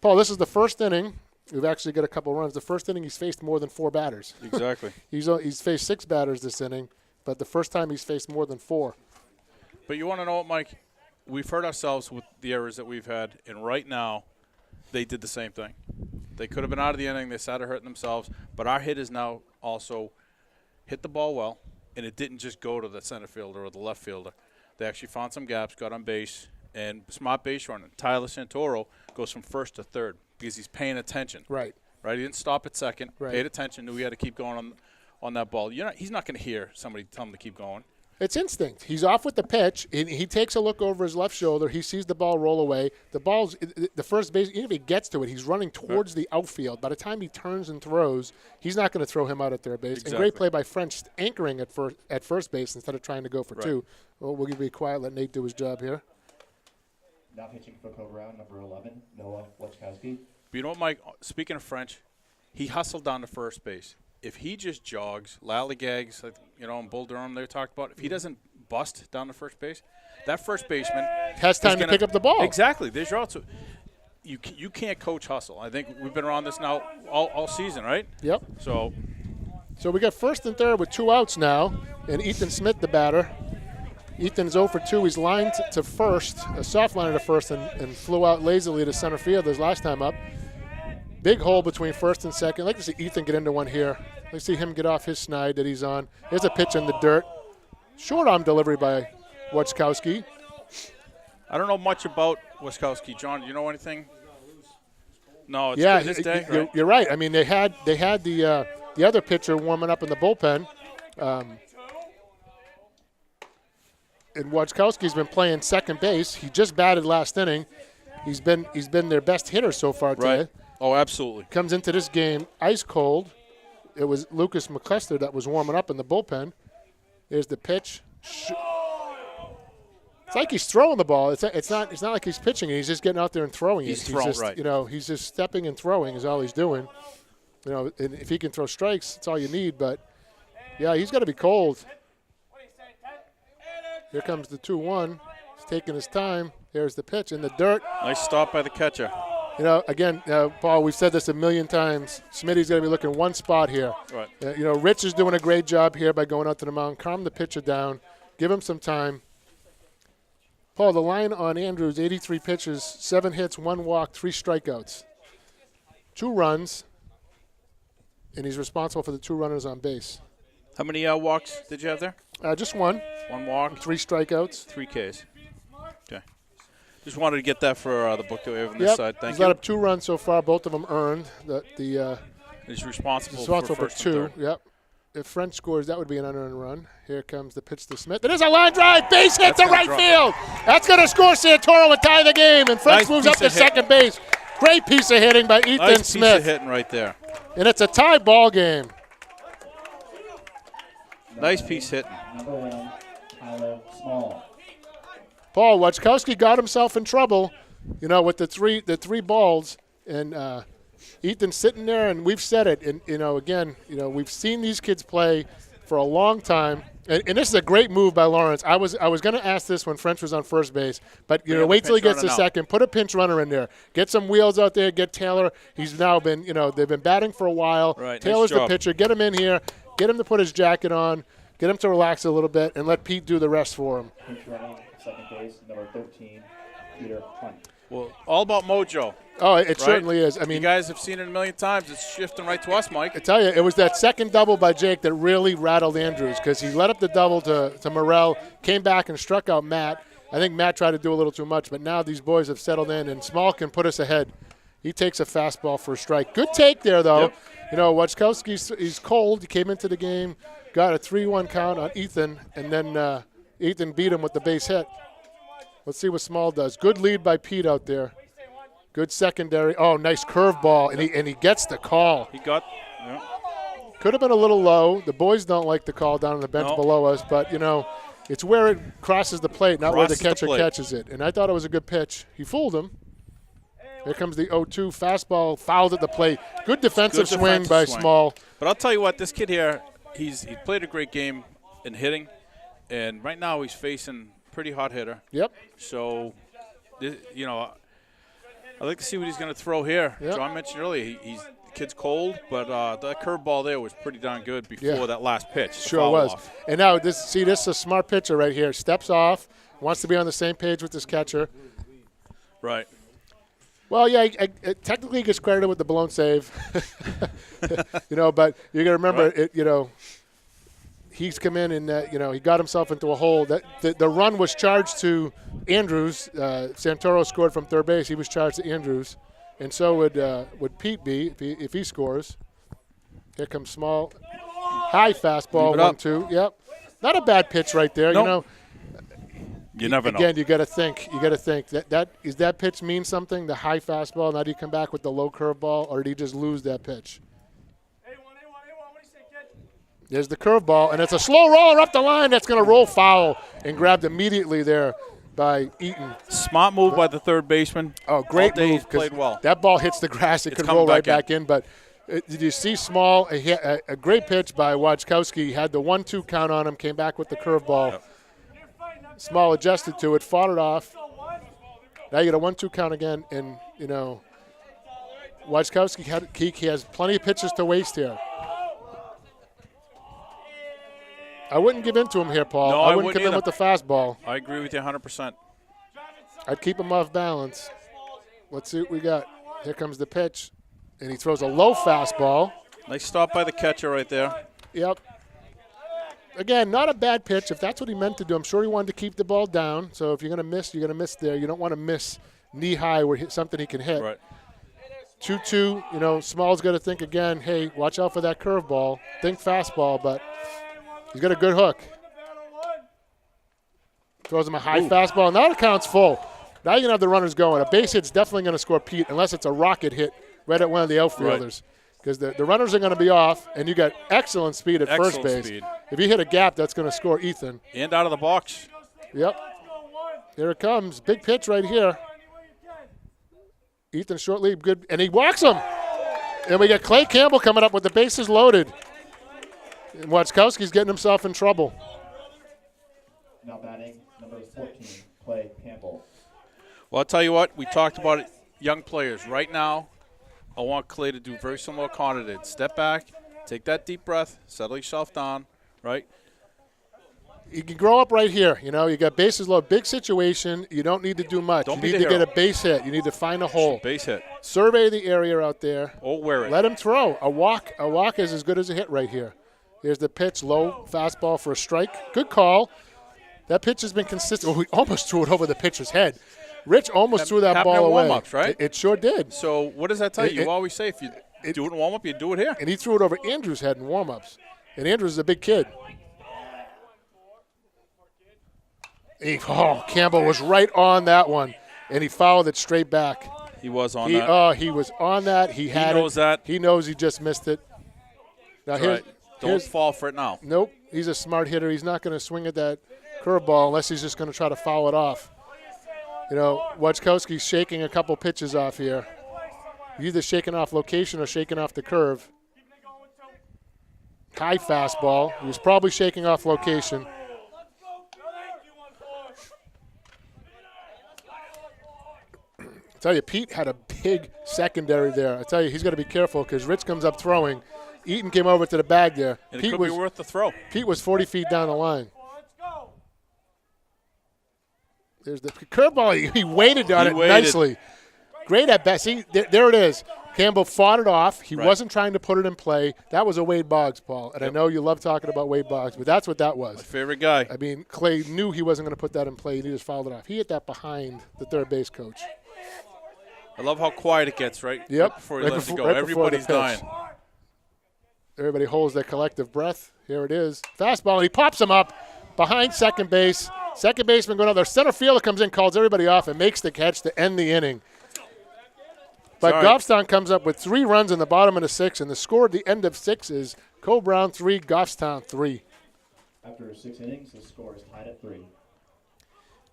Paul, this is the first inning. We've actually got a couple runs. The first inning he's faced more than 4 batters. Exactly. He's faced 6 batters this inning, but the first time he's faced more than 4. But you want to know what, Mike? We've hurt ourselves with the errors that we've had, and right now they did the same thing. They could have been out of the inning. They started hurting themselves. But our hitters now also hit the ball well, and it didn't just go to the center fielder or the left fielder. They actually found some gaps, got on base, and smart base running. Tyler Santoro goes from first to third because he's paying attention. Right. He didn't stop at second. Right. Paid attention, knew he had to keep going on that ball. He's not going to hear somebody tell him to keep going. It's instinct. He's off with the pitch, and he takes a look over his left shoulder. He sees the ball roll away. The first base, even if he gets to it, he's running towards the outfield. By the time he turns and throws, he's not going to throw him out at third base. Exactly. And great play by French anchoring at first base instead of trying to go for 2. Well, we'll be quiet, let Nate do his job here. Now pitching for Cobra Round, number 11, Noah Wachkowski. But you know what, Mike? Speaking of French, he hustled down to first base. If he just jogs, lollygags, and Bull Durham they talked about, if he doesn't bust down to first base, that first baseman has time to pick up the ball. Exactly. There's your out. So you can't coach hustle. I think we've been around this now all season, right? Yep. So we got first and third with 2 outs now, and Ethan Smith, the batter. Ethan's 0 for 2. He's lined to first, a soft liner to first, and flew out lazily to center field his last time up. Big hole between first and second. I'd like to see Ethan get into one here. I'd like to see him get off his snide that he's on. Here's a pitch in the dirt. Short arm delivery by Wachkowski. I don't know much about Wachkowski. John, do you know anything? No, it's Yeah, his day. you're right. I mean, they had the the other pitcher warming up in the bullpen. And Wojtkowski's been playing second base. He just batted last inning. He's been their best hitter so far today. Right. Oh, absolutely. Comes into this game ice cold. It was Lucas McCluster that was warming up in the bullpen. There's the pitch. It's like he's throwing the ball. It's not like he's pitching it. He's just getting out there and throwing it. He's throwing, just, right. He's just stepping and throwing is all he's doing. And if he can throw strikes, it's all you need. But, yeah, he's got to be cold. Here comes the 2-1. He's taking his time. There's the pitch in the dirt. Nice stop by the catcher. Again, Paul, we've said this a million times. Smitty's going to be looking one spot here. Right. Rich is doing a great job here by going out to the mound. Calm the pitcher down. Give him some time. Paul, the line on Andrews, 83 pitches, 7 hits, 1 walk, 3 strikeouts. 2 runs, and he's responsible for the 2 runners on base. How many walks did you have there? Just 1. 1 walk. 3 strikeouts. 3 Ks. Okay. Just wanted to get that for the book that we have on this side. Thank he's you. let up 2 runs so far, both of them earned. He's responsible for first 2. and third. Yep. If French scores, that would be an unearned run. Here comes the pitch to Smith. It is a line drive. Base hit to right field. That's going to score Santoro and tie the game. And French moves up to second base. Great piece of hitting by Ethan nice Smith. Piece of hitting right there. And it's a tie ball game. Nice piece hitting. Number 1, Tyler Small. Paul, Wojtkowski got himself in trouble, with the three balls. And Ethan's sitting there, and we've said it. And, we've seen these kids play for a long time. And this is a great move by Lawrence. I was going to ask this when French was on first base, but wait till he gets to second. Put a pinch runner in there. Get some wheels out there. Get Taylor. He's now been, they've been batting for a while. Right, Taylor's nice the pitcher. Get him in here. Get him to put his jacket on. Get him to relax a little bit, and let Pete do the rest for him. Pinch running, second base, number 13, Peter Hunt. Well, all about mojo. Oh, it certainly is. I mean, you guys have seen it a million times. It's shifting right to us, Mike. I tell you, it was that second double by Jake that really rattled Andrews because he let up the double to Morrell, came back and struck out Matt. I think Matt tried to do a little too much, but now these boys have settled in, and Small can put us ahead. He takes a fastball for a strike. Good take there, though. Yep. Wojtkowski's he's cold. He came into the game, got a 3-1 count on Ethan, and then Ethan beat him with the base hit. Let's see what Small does. Good lead by Pete out there. Good secondary. Oh, nice curveball, and he gets the call. He got. Yeah. Could have been a little low. The boys don't like the call down on the bench below us, but it's where it crosses the plate, not where the catcher catches it. And I thought it was a good pitch. He fooled him. Here comes the 0-2 fastball, fouled at the plate. Good defensive swing by Small. But I'll tell you what, this kid here, he played a great game in hitting, and right now he's facing a pretty hot hitter. Yep. So, I'd like to see what he's going to throw here. Yep. John mentioned earlier, the kid's cold, but that curveball there was pretty darn good before that last pitch. Sure was. Off. And now, this is a smart pitcher right here. Steps off, wants to be on the same page with this catcher. Right. Well, yeah, technically he gets credited with the blown save. But you got to remember, he's come in and, he got himself into a hole. That the run was charged to Andrews. Santoro scored from third base. He was charged to Andrews. And so would Pete be if he scores. Here comes Small. High fastball, 1-2. Yep. Not a bad pitch right there, Nope. You never know. Again, you got to think. Does that pitch mean something? The high fastball. Now do you come back with the low curveball, or did he just lose that pitch? There's the curveball, and it's a slow roller up the line that's going to roll foul and grabbed immediately there by Eaton. Smart move by the third baseman. Oh, great move. Played well. That ball hits the grass. It could roll right back in. But did you see Small? A great pitch by Wojtkowski. Had the 1-2 count on him, came back with the curveball. Yep. Small adjusted to it, fought it off. Now you get a 1-2 count again, and, Wojtkowski he has plenty of pitches to waste here. I wouldn't give in to him here, Paul. No, I wouldn't come in with the fastball. I agree with you 100%. I'd keep him off balance. Let's see what we got. Here comes the pitch, and he throws a low fastball. Nice stop by the catcher right there. Yep. Again, not a bad pitch. If that's what he meant to do, I'm sure he wanted to keep the ball down. So if you're going to miss, you're going to miss there. You don't want to miss knee-high where something he can hit. Right. 2-2, you know, Small's got to think again, hey, watch out for that curveball. Think fastball, but he's got a good hook. Throws him a high fastball. Now the count's full. Now you're going to have the runners going. A base hit's definitely going to score Pete unless it's a rocket hit right at one of the outfielders. Because the runners are going to be off, and you got excellent speed at first base. Speed. If you hit a gap, that's going to score Ethan. And out of the box. Yep. Here it comes. Big pitch right here. Ethan short lead, good, and he walks him. And we got Clay Campbell coming up with the bases loaded. And Watzkowski's getting himself in trouble. Now batting number 14, Clay Campbell. Well, I'll tell you what, we talked about it, young players. Right now, I want Clay to do very similar to Connor did. Step back, take that deep breath, settle yourself down, right? You can grow up right here. You know, you got bases loaded, big situation. You don't need to do much. Don't you be need the to get hero. a base hit. You need to find a hole. Base hit. Survey the area out there. Or wear it. Let him throw. A walk is as good as a hit right here. Here's the pitch, low fastball for a strike. Good call. That pitch has been consistent. Oh, he almost threw it over the pitcher's head. Rich almost threw that happened ball in away. warm-ups, right? It sure did. So what does that tell you? You always say if you do it in warm-up, you do it here. And he threw it over Andrew's head in warm-ups. And Andrews is a big kid. Campbell was right on that one, and he fouled it straight back. He was on that. He was on that. He had knows it. that. He knows he just missed it. Now That's right. Don't fall for it now. Nope. He's a smart hitter. He's not going to swing at that curveball unless he's just going to try to foul it off. You know, Watzkowski's shaking a couple pitches off here. He's either shaking off location or shaking off the curve. High fastball. He was probably shaking off location. I tell you, Pete had a big secondary there. I tell you, he's got to be careful because Rich comes up throwing. Eaton came over to the bag there. And Pete it could be worth the throw. Pete was 40 feet down the line. There's the curveball. He waited on it nicely. Great at bat. See, there it is. Campbell fought it off. He wasn't trying to put it in play. That was a Wade Boggs, Paul. And I know you love talking about Wade Boggs, but that's what that was. My favorite guy. I mean, Clay knew he wasn't going to put that in play, and he just fouled it off. He hit that behind the third base coach. I love how quiet it gets, right? Yep. Right before he Right lets before- it go. right before the Everybody's pitch. dying. Everybody holds their collective breath. Here it is. Fastball, and he pops him up behind second base. Second baseman going over. Center fielder comes in, calls everybody off, and makes the catch to end the inning. But Goffstown comes up with 3 runs in the bottom of the 6th, and the score at the end of 6 is Co-Brown 3, Goffstown 3. After 6 innings, the score is tied at 3.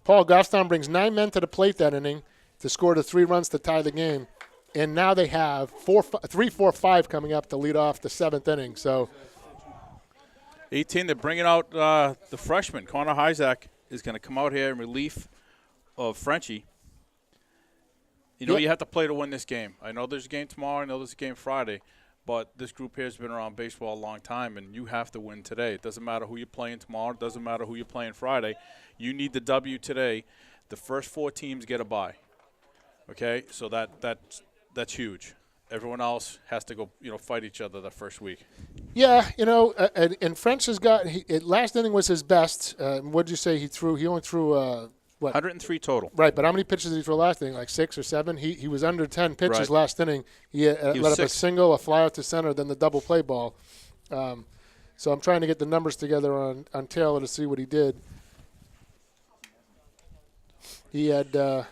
Paul, Goffstown brings 9 men to the plate that inning to score the 3 runs to tie the game. And now they have 3, 4, 5 coming up to lead off the 7th inning. So 18, they're bringing out the freshman. Connor Hyzak is going to come out here in relief of Frenchie. You know, you have to play to win this game. I know there's a game tomorrow. I know there's a game Friday. But this group here has been around baseball a long time, and you have to win today. It doesn't matter who you're playing tomorrow. It doesn't matter who you're playing Friday. You need the W today. The first 4 teams get a bye. Okay? So that's huge. Everyone else has to go, fight each other the first week. yeah, and French has got last inning was his best. What did you say he threw? He only threw what? 103 total. Right, but how many pitches did he throw last inning? Like 6 or 7? He was under 10 pitches last inning. He let up 6. a single, a fly out to center, then the double play ball. So I'm trying to get the numbers together on Taylor to see what he did. He had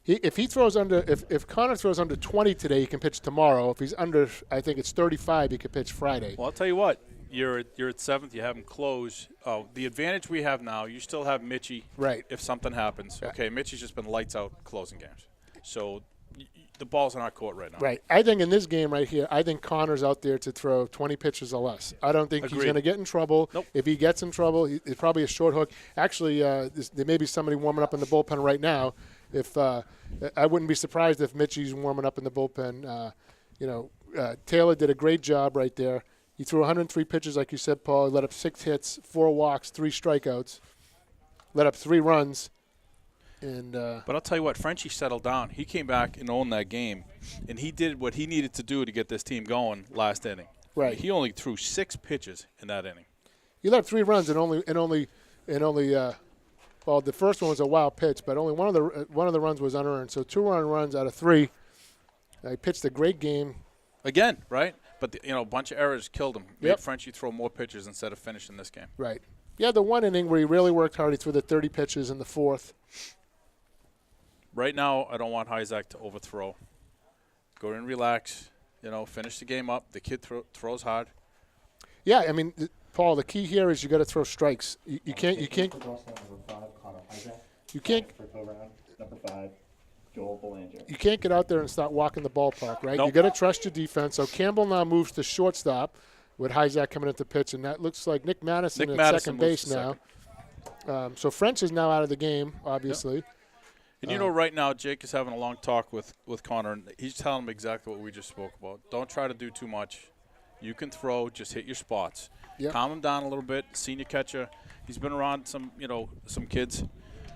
if Connor throws under 20 today, he can pitch tomorrow. If he's under, I think it's 35, he can pitch Friday. Well, I'll tell you what. You're at 7th. You have him close. The advantage we have now, you still have Mitchie. Right. If something happens. Yeah. Okay, Mitchie's just been lights out closing games. So the ball's in our court right now. Right. I think in this game right here, I think Connor's out there to throw 20 pitches or less. I don't think he's Agreed. going to get in trouble. Nope. If he gets in trouble, it's probably a short hook. Actually, there may be somebody warming up in the bullpen right now. If I wouldn't be surprised if Mitchie's warming up in the bullpen. Taylor did a great job right there. He threw 103 pitches, like you said, Paul. He let up 6 hits, 4 walks, 3 strikeouts. Let up 3 runs. And but I'll tell you what, Frenchie settled down. He came back and owned that game, and he did what he needed to do to get this team going last inning. Right. He only threw 6 pitches in that inning. he let up 3 runs and only Well, the first one was a wild pitch, but only one of the runs was unearned. So 2 runs out of 3. He pitched a great game. Again, right? But, a bunch of errors killed him. Made Yep. Frenchie throw more pitches instead of finishing this game. Right. Yeah, the one inning where he really worked hard. He threw the 30 pitches in the 4th. Right now, I don't want Isaac to overthrow. Go in and relax. Finish the game up. The kid throws hard. Yeah, I mean, Paul, the key here is you got to throw strikes. You can't. For number 5, Connor Isaac. You can't. For tow round, number 5, Joel Belanger. You can't get out there and start walking the ballpark, right? Nope. You got to trust your defense. So Campbell now moves to shortstop with Isaac coming into pitch, and that looks like Nick Madison at second base now. So French is now out of the game, obviously. Yep. And right now, Jake is having a long talk with Connor, and he's telling him exactly what we just spoke about. Don't try to do too much. You can throw, just hit your spots. Yep. Calm him down a little bit. Senior catcher, he's been around some kids.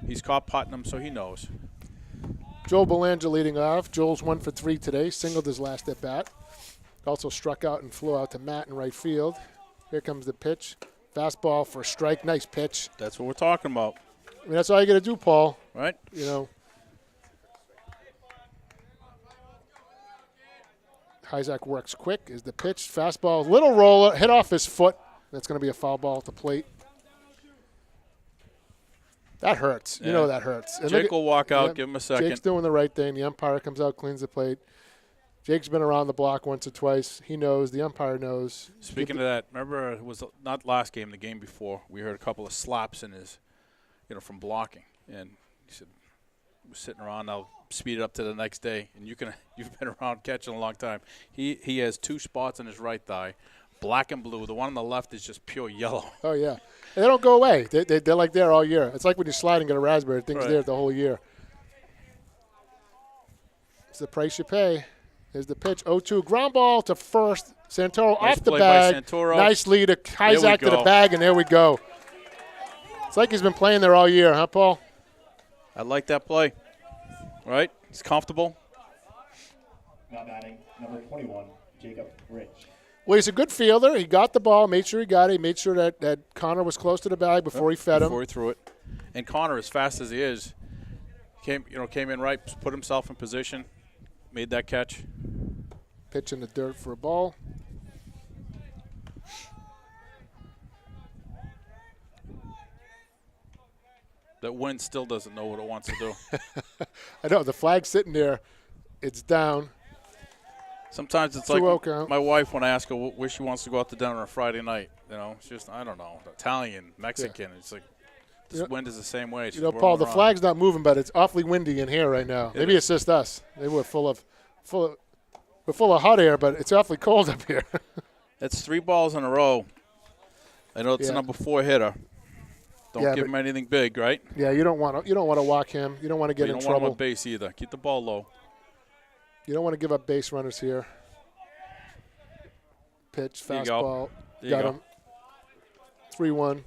He's caught Putnam, so he knows. Joel Belanger leading off. Joel's 1 for 3 today, singled his last at bat. Also struck out and flew out to Matt in right field. Here comes the pitch. Fastball for a strike. Nice pitch. That's what we're talking about. I mean, that's all you got to do, Paul. Right? Isaac works quick. Is the pitch. Fastball, little roller, hit off his foot. That's going to be a foul ball at the plate. That hurts. Yeah. You know that hurts. And Jake will walk out, give him a second. Jake's doing the right thing. The umpire comes out, cleans the plate. Jake's been around the block once or twice. He knows. The umpire knows. Speaking of that, remember it was not last game, the game before. We heard a couple of slaps in his, from blocking, and he said, "We're sitting around. I'll speed it up to the next day." And you've been around catching a long time. He has 2 spots on his right thigh, black and blue. The one on the left is just pure yellow. Oh yeah, and they don't go away. They're like there all year. It's like when you slide and get a raspberry. Things Right. there the whole year. It's the price you pay. Here's the pitch. 0-2 ground ball to first. Santoro Nice off the play by bag. Santoro. Nice lead to Isaac to the go. bag, and there we go. It's like he's been playing there all year, huh, Paul? I like that play. Right? He's comfortable. Now batting, number 21, Jacob Rich. Well, he's a good fielder. He got the ball, made sure he got it. He made sure that Connor was close to the bag before he fed him. Before he threw it. And Connor, as fast as he is, came in right, put himself in position, made that catch. Pitch in the dirt for a ball. That wind still doesn't know what it wants to do. I know, the flag's sitting there. It's down. Sometimes it's 2-0 like count. my wife when I ask her where she wants to go out to dinner on a Friday night. It's just, I don't know, Italian, Mexican. Yeah. It's like this wind is the same way. It's Paul, the around. flag's not moving, but it's awfully windy in here right now. Maybe it's just us. Maybe we're full of hot air, but it's awfully cold up here. It's 3 balls in a row. I know it's a number 4 hitter. Don't give him anything big, right? Yeah, you don't want to walk him. You don't want to get in trouble. You don't want him on base either. Keep the ball low. You don't want to give up base runners here. Pitch, fastball. Got him. 3-1.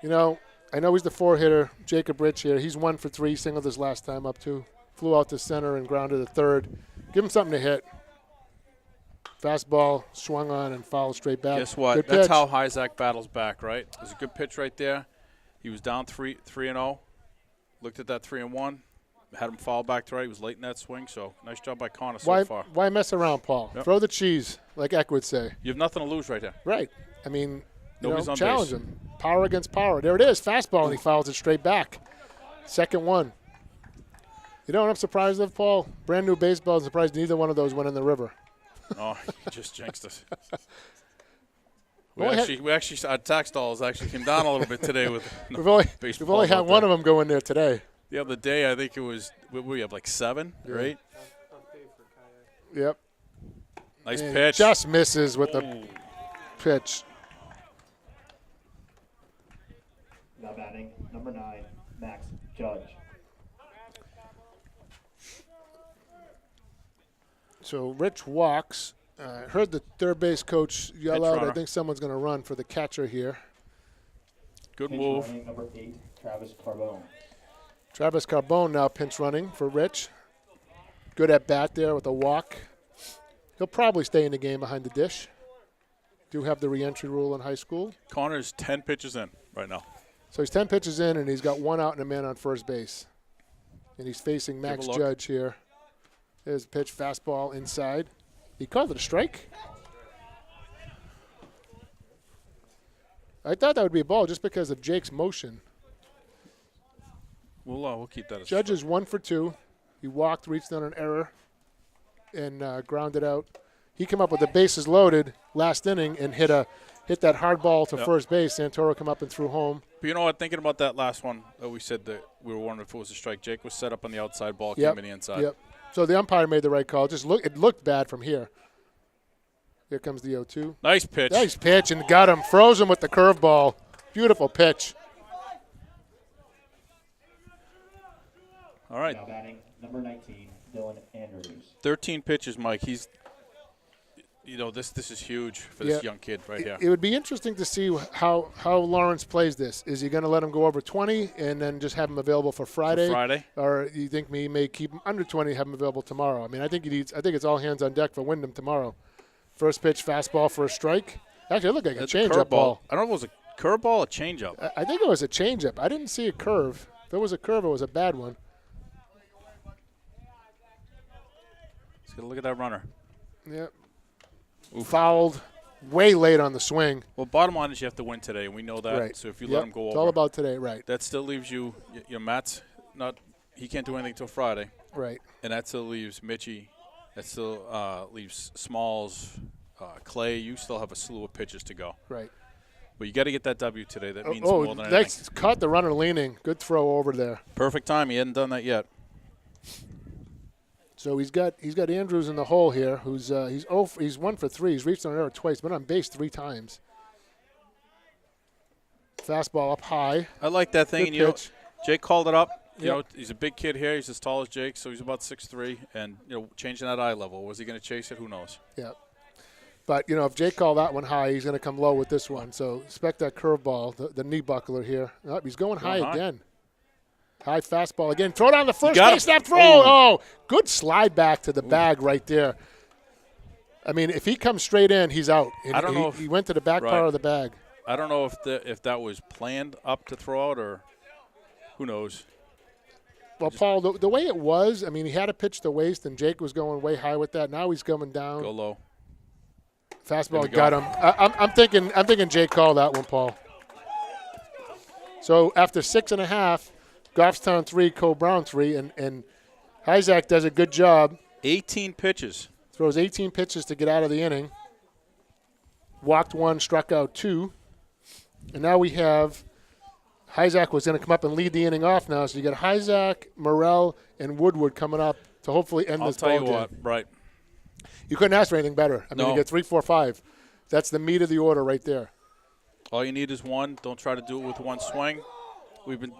I know he's the 4 hitter, Jacob Rich here. He's 1 for 3, singled his last time up too. Flew out to center and grounded to third. Give him something to hit. Fastball swung on and fouled straight back. Guess what? Good That's pitch. how Isaac battles back, right? There's a good pitch right there. He was down 3-0. Looked at that 3-1. Had him fall back to right. He was late in that swing, so nice job by Connor so far. Why mess around, Paul? Yep. Throw the cheese, like Eck would say. You have nothing to lose right there. Right. I mean, Nobody's on challenge base. him. Power against power. There it is. Fastball, and he fouls it straight back. Second one. You know what I'm surprised of, Paul? Brand new baseball. I'm surprised neither one of those went in the river. Oh, you just jinxed us. Well, We actually, our tax dollars actually came down a little bit today with We've only baseballs had out one there. of them go in there today. The other day, I think it was, we have like 7 or 8. Yep. Nice And pitch. just misses with the pitch. Now batting, number 9, Max Judge. So Rich walks. Heard the third base coach yell Pitch out. runner. I think someone's going to run for the catcher here. Good Pinch move. running, number 8, Travis Carbone. Travis Carbone now pinch running for Rich. Good at bat there with a walk. He'll probably stay in the game behind the dish. Do have the re-entry rule in high school. Connor's 10 pitches in right now. So he's 10 pitches in, and he's got 1 out and a man on first base. And he's facing Max look. Judge here. There's a pitch, fastball inside. He called it a strike. I thought that would be a ball just because of Jake's motion. We'll keep that as Judge is 1 for 2. He walked, reached on an error, and grounded out. He came up with the bases loaded last inning and hit that hard ball to first base. Santoro come up and threw home. But you know what? Thinking about that last one that we said that we were wondering if it was a strike. Jake was set up on the outside, ball came in the inside. Yep. So the umpire made the right call. It looked bad from here. Here comes the 0-2. Nice pitch. Nice pitch, and got him. Froze him with the curveball. Beautiful pitch. All right. Now batting number 19, Dylan Andrews. 13 pitches, Mike. He's, this is huge for this young kid right here. It would be interesting to see how Lawrence plays this. Is he going to let him go over 20 and then just have him available for Friday? Or you think he may keep him under 20 and have him available tomorrow? I mean, I think it's all hands on deck for Wyndham tomorrow. First pitch, fastball for a strike. Actually, it looked like a changeup ball. I don't know if it was a curveball or a changeup. I think it was a changeup. I didn't see a curve. If it was a curve, it was a bad one. Let's get a look at that runner. Yep. Fouled way late on the swing. Well, bottom line is you have to win today, and we know that. Right. So if you let him go over. It's all about today, right. That still leaves you, Matt's not, he can't do anything till Friday. Right. And that still leaves Mitchie. That still leaves Smalls, Clay. You still have a slew of pitches to go. Right. But you got to get that W today. That means more than anything. Nice. Caught the runner leaning. Good throw over there. Perfect time. He hadn't done that yet. So he's got Andrews in the hole here. He's 1 for 3. He's reached on an error twice, been on base 3 times. Fastball up high. I like that thing. Good And pitch. Jake called it up. You Yep. know, he's a big kid here. He's as tall as Jake, so he's about 6'3", and changing that eye level. Was he going to chase it? Who knows? Yeah. But if Jake called that one high, he's going to come low with this one. So expect that curveball, the knee buckler here. Oh, he's going high again. High fastball again. Throw down the first base. Snap throw. Oh, good slide back to the bag right there. I mean, if he comes straight in, he's out. And I don't know if he went to the back part of the bag. I don't know if that was planned up to throw out or who knows. Well, Paul, the way it was, I mean, he had to pitch the waist, and Jake was going way high with that. Now he's coming down. Go low. Fastball got him. I'm thinking Jake called that one, Paul. So after 6.5, Goffstown 3, Cole Brown 3, and Hyzak does a good job. 18 pitches. Throws 18 pitches to get out of the inning. Walked 1, struck out 2. And now we have Hyzak was going to come up and lead the inning off now. So you got Hyzak, Morrell, and Woodward coming up to hopefully end this ball game. I'll tell you what, right. You couldn't ask for anything better. I mean, you get 3, 4, 5. That's the meat of the order right there. All you need is one. Don't try to do it with one swing.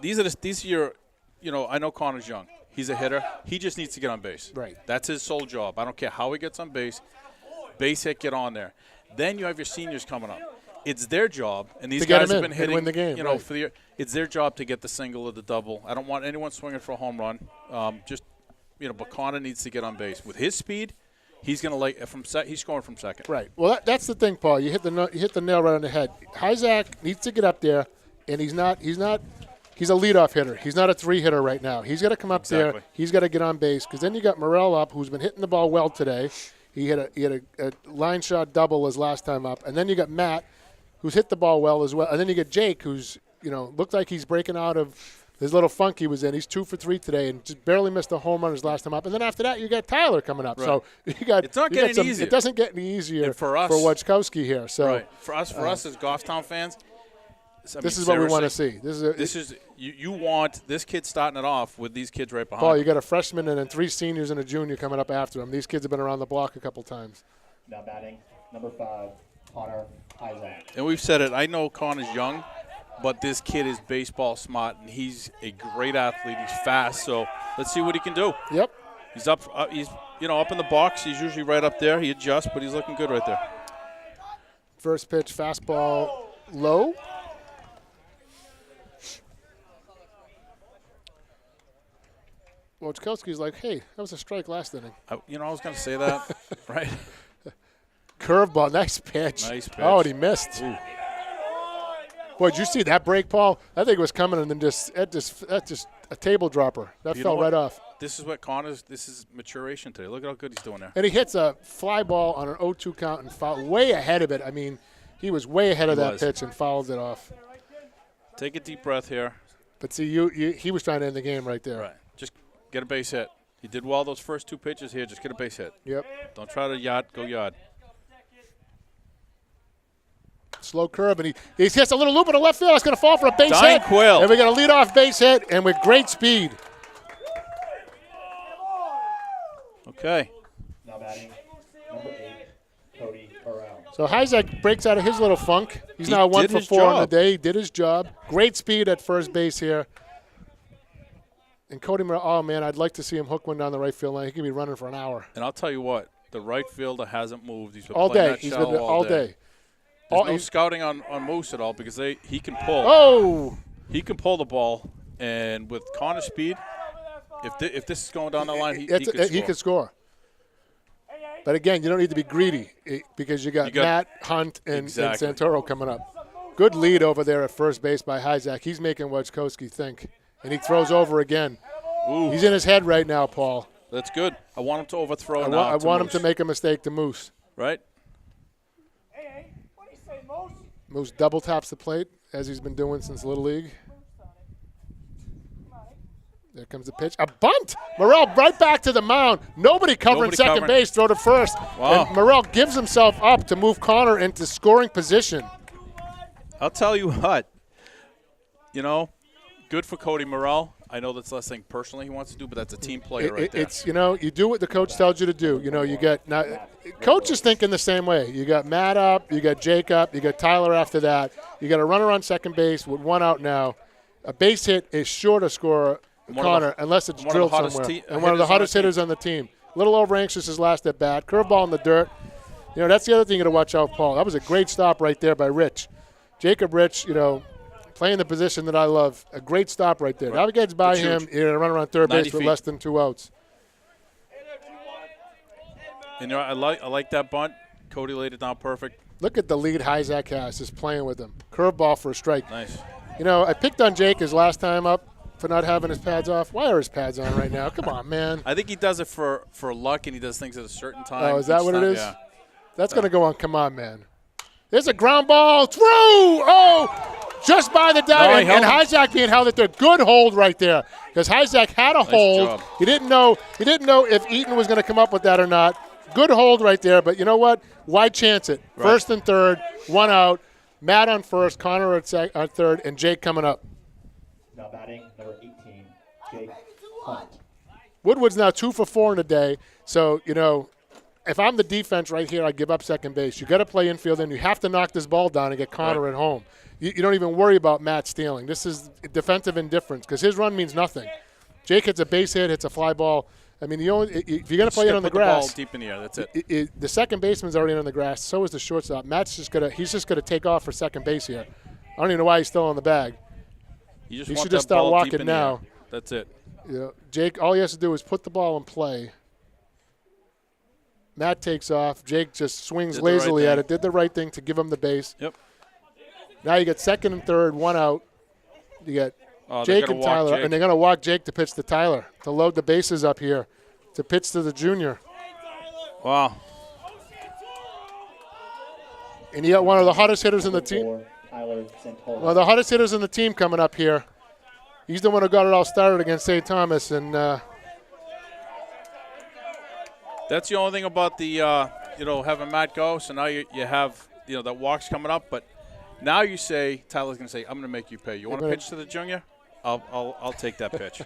These are your, I know Connor's young. He's a hitter. He just needs to get on base. Right. That's his sole job. I don't care how he gets on base. Base hit, get on there. Then you have your seniors coming up. It's their job, and these guys have been hitting. Win the game, right. For the year. It's their job to get the single or the double. I don't want anyone swinging for a home run. But Connor needs to get on base with his speed. He's going to he's scoring from second. Right. Well, that's the thing, Paul. You hit the nail right on the head. Hyzak needs to get up there, and he's a leadoff hitter. He's not a 3 hitter right now. He's got to come up there. He's got to get on base because then you got Morrell up, who's been hitting the ball well today. He had a line shot double his last time up, and then you got Matt, who's hit the ball well as well, and then you get Jake, who's looked like he's breaking out of his little funk he was in. He's 2 for 3 today, and just barely missed a home run his last time up. And then after that, you got Tyler coming up. Right. So it's not getting easier. It doesn't get any easier and for us, for Wachkowski here. So right. For us as Goffstown fans, this is what we want to see. You want this kid starting it off with these kids right behind. Paul, you got a freshman and then 3 seniors and a junior coming up after him. These kids have been around the block a couple times. Now batting number 5, Connor Hyzak. And we've said it. I know Connor's young, but this kid is baseball smart, and he's a great athlete. He's fast, so let's see what he can do. Yep. He's up. He's up in the box. He's usually right up there. He adjusts, but he's looking good right there. First pitch, fastball, low. Wachkowski's like, hey, that was a strike last inning. I was going to say that, right? Curveball, nice pitch. Nice pitch. Oh, and he missed. Ooh. Boy, did you see that break, Paul? I think it was coming, and then that's just a table dropper. That You know fell what? right off. This is what Connor's. This is maturation today. Look at how good he's doing there. And he hits a fly ball on an 0-2 count and foul way ahead of it. I mean, he was way ahead of that pitch and fouled it off. Take a deep breath here. But see, he was trying to end the game right there. Right. Just get a base hit. He did well those first 2 pitches here. Just get a base hit. Yep. Don't try to go yard. Slow curve, and he hits a little loop in the left field. It's going to fall for a base Dying hit. Quill. And we got a leadoff base hit, and with great speed. Okay. Now batting, number 8, Cody Burrell. So Hyzak breaks out of his little funk. He's He now 1 did for his 4 on the job. day. He did his job. Great speed at first base here. And Cody Morrell, oh, man, I'd like to see him hook one down the right field line. He could be running for an hour. And I'll tell you what, the right fielder hasn't moved. He's been All playing day. that He's shallow been all day. There's no scouting on Moose at all because he can pull. Oh! He can pull the ball, and with Connor's speed, if this is going down the line, he could score. But again, you don't need to be greedy because you got Matt, Hunt, and Santoro coming up. Good lead over there at first base by Hyzak. He's making Wojtkowski think. And he throws over again. Ooh. He's in his head right now, Paul. That's good. I want him to overthrow I now. want him to make a mistake to Moose. Right? Moose double taps the plate, as he's been doing since Little League. There comes the pitch. A bunt! Morrell right back to the mound. Nobody covering second base. Throw to first. Wow. And Morrell gives himself up to move Connor into scoring position. I'll tell you what. Good for Cody Morrell. I know that's less thing personally he wants to do, but that's a team player right there. It's, you do what the coach tells you to do. You got coach is thinking the same way. You got Matt up, you got Jake up, you got Tyler after that. You got a runner on second base with 1 out now. A base hit is sure to score Connor unless it's drilled somewhere. And one of the hottest hitters on the team. A little over anxious his last at bat. Curveball in the dirt. That's the other thing you got to watch out, Paul. That was a great stop right there by Rich. Jacob Rich, playing the position that I love. A great stop right there. Now he gets by him. You're going to run around third base with less than 2 outs. And I like that bunt. Cody laid it down perfect. Look at the lead Hyzak has, just playing with him. Curveball for a strike. Nice. I picked on Jake his last time up for not having his pads off. Why are his pads on right now? Come on, man. I think he does it for luck, and he does things at a certain time. Oh, is that what it is? Yeah. That's going to go on. Come on, man. There's a ground ball through. Oh! Just by the dive, and Hyzak being held at the good hold right there because Hyzak had a hold. Job. He didn't know if Eaton was going to come up with that or not. Good hold right there, but you know what? Why chance it? Right. First and third, 1 out. Matt on first, Connor at third, and Jake coming up. Now batting, number 18, Jake Hunt. Woodward's now 2 for 4 in a day, so if I'm the defense right here, I give up second base. You got to play infield, and you have to knock this ball down and get Connor at home. You don't even worry about Matt stealing. This is defensive indifference because his run means nothing. Jake hits a base hit, hits a fly ball. I mean, if you're going to play it on the grass, the ball deep in the air. That's it. The second baseman's already on the grass. So is the shortstop. Matt's just gonna take off for second base here. I don't even know why he's still on the bag. He should just start walking now. That's it. Jake, all he has to do is put the ball in play. Matt takes off. Jake just swings lazily at it. Did the right thing to give him the base. Yep. Now you get second and third, 1 out. You got Jake and Tyler, and they're going to walk Jake to pitch to Tyler to load the bases up here, to pitch to the junior. Wow. And you got one of the hottest hitters in the team. One of the hottest hitters in the team coming up here. He's the one who got it all started against St. Thomas, and that's the only thing about the having Matt go. So now you have that walk's coming up, but now you say Tyler's going to say, "I'm going to make you pay. You want to pitch to the junior? I'll take that pitch."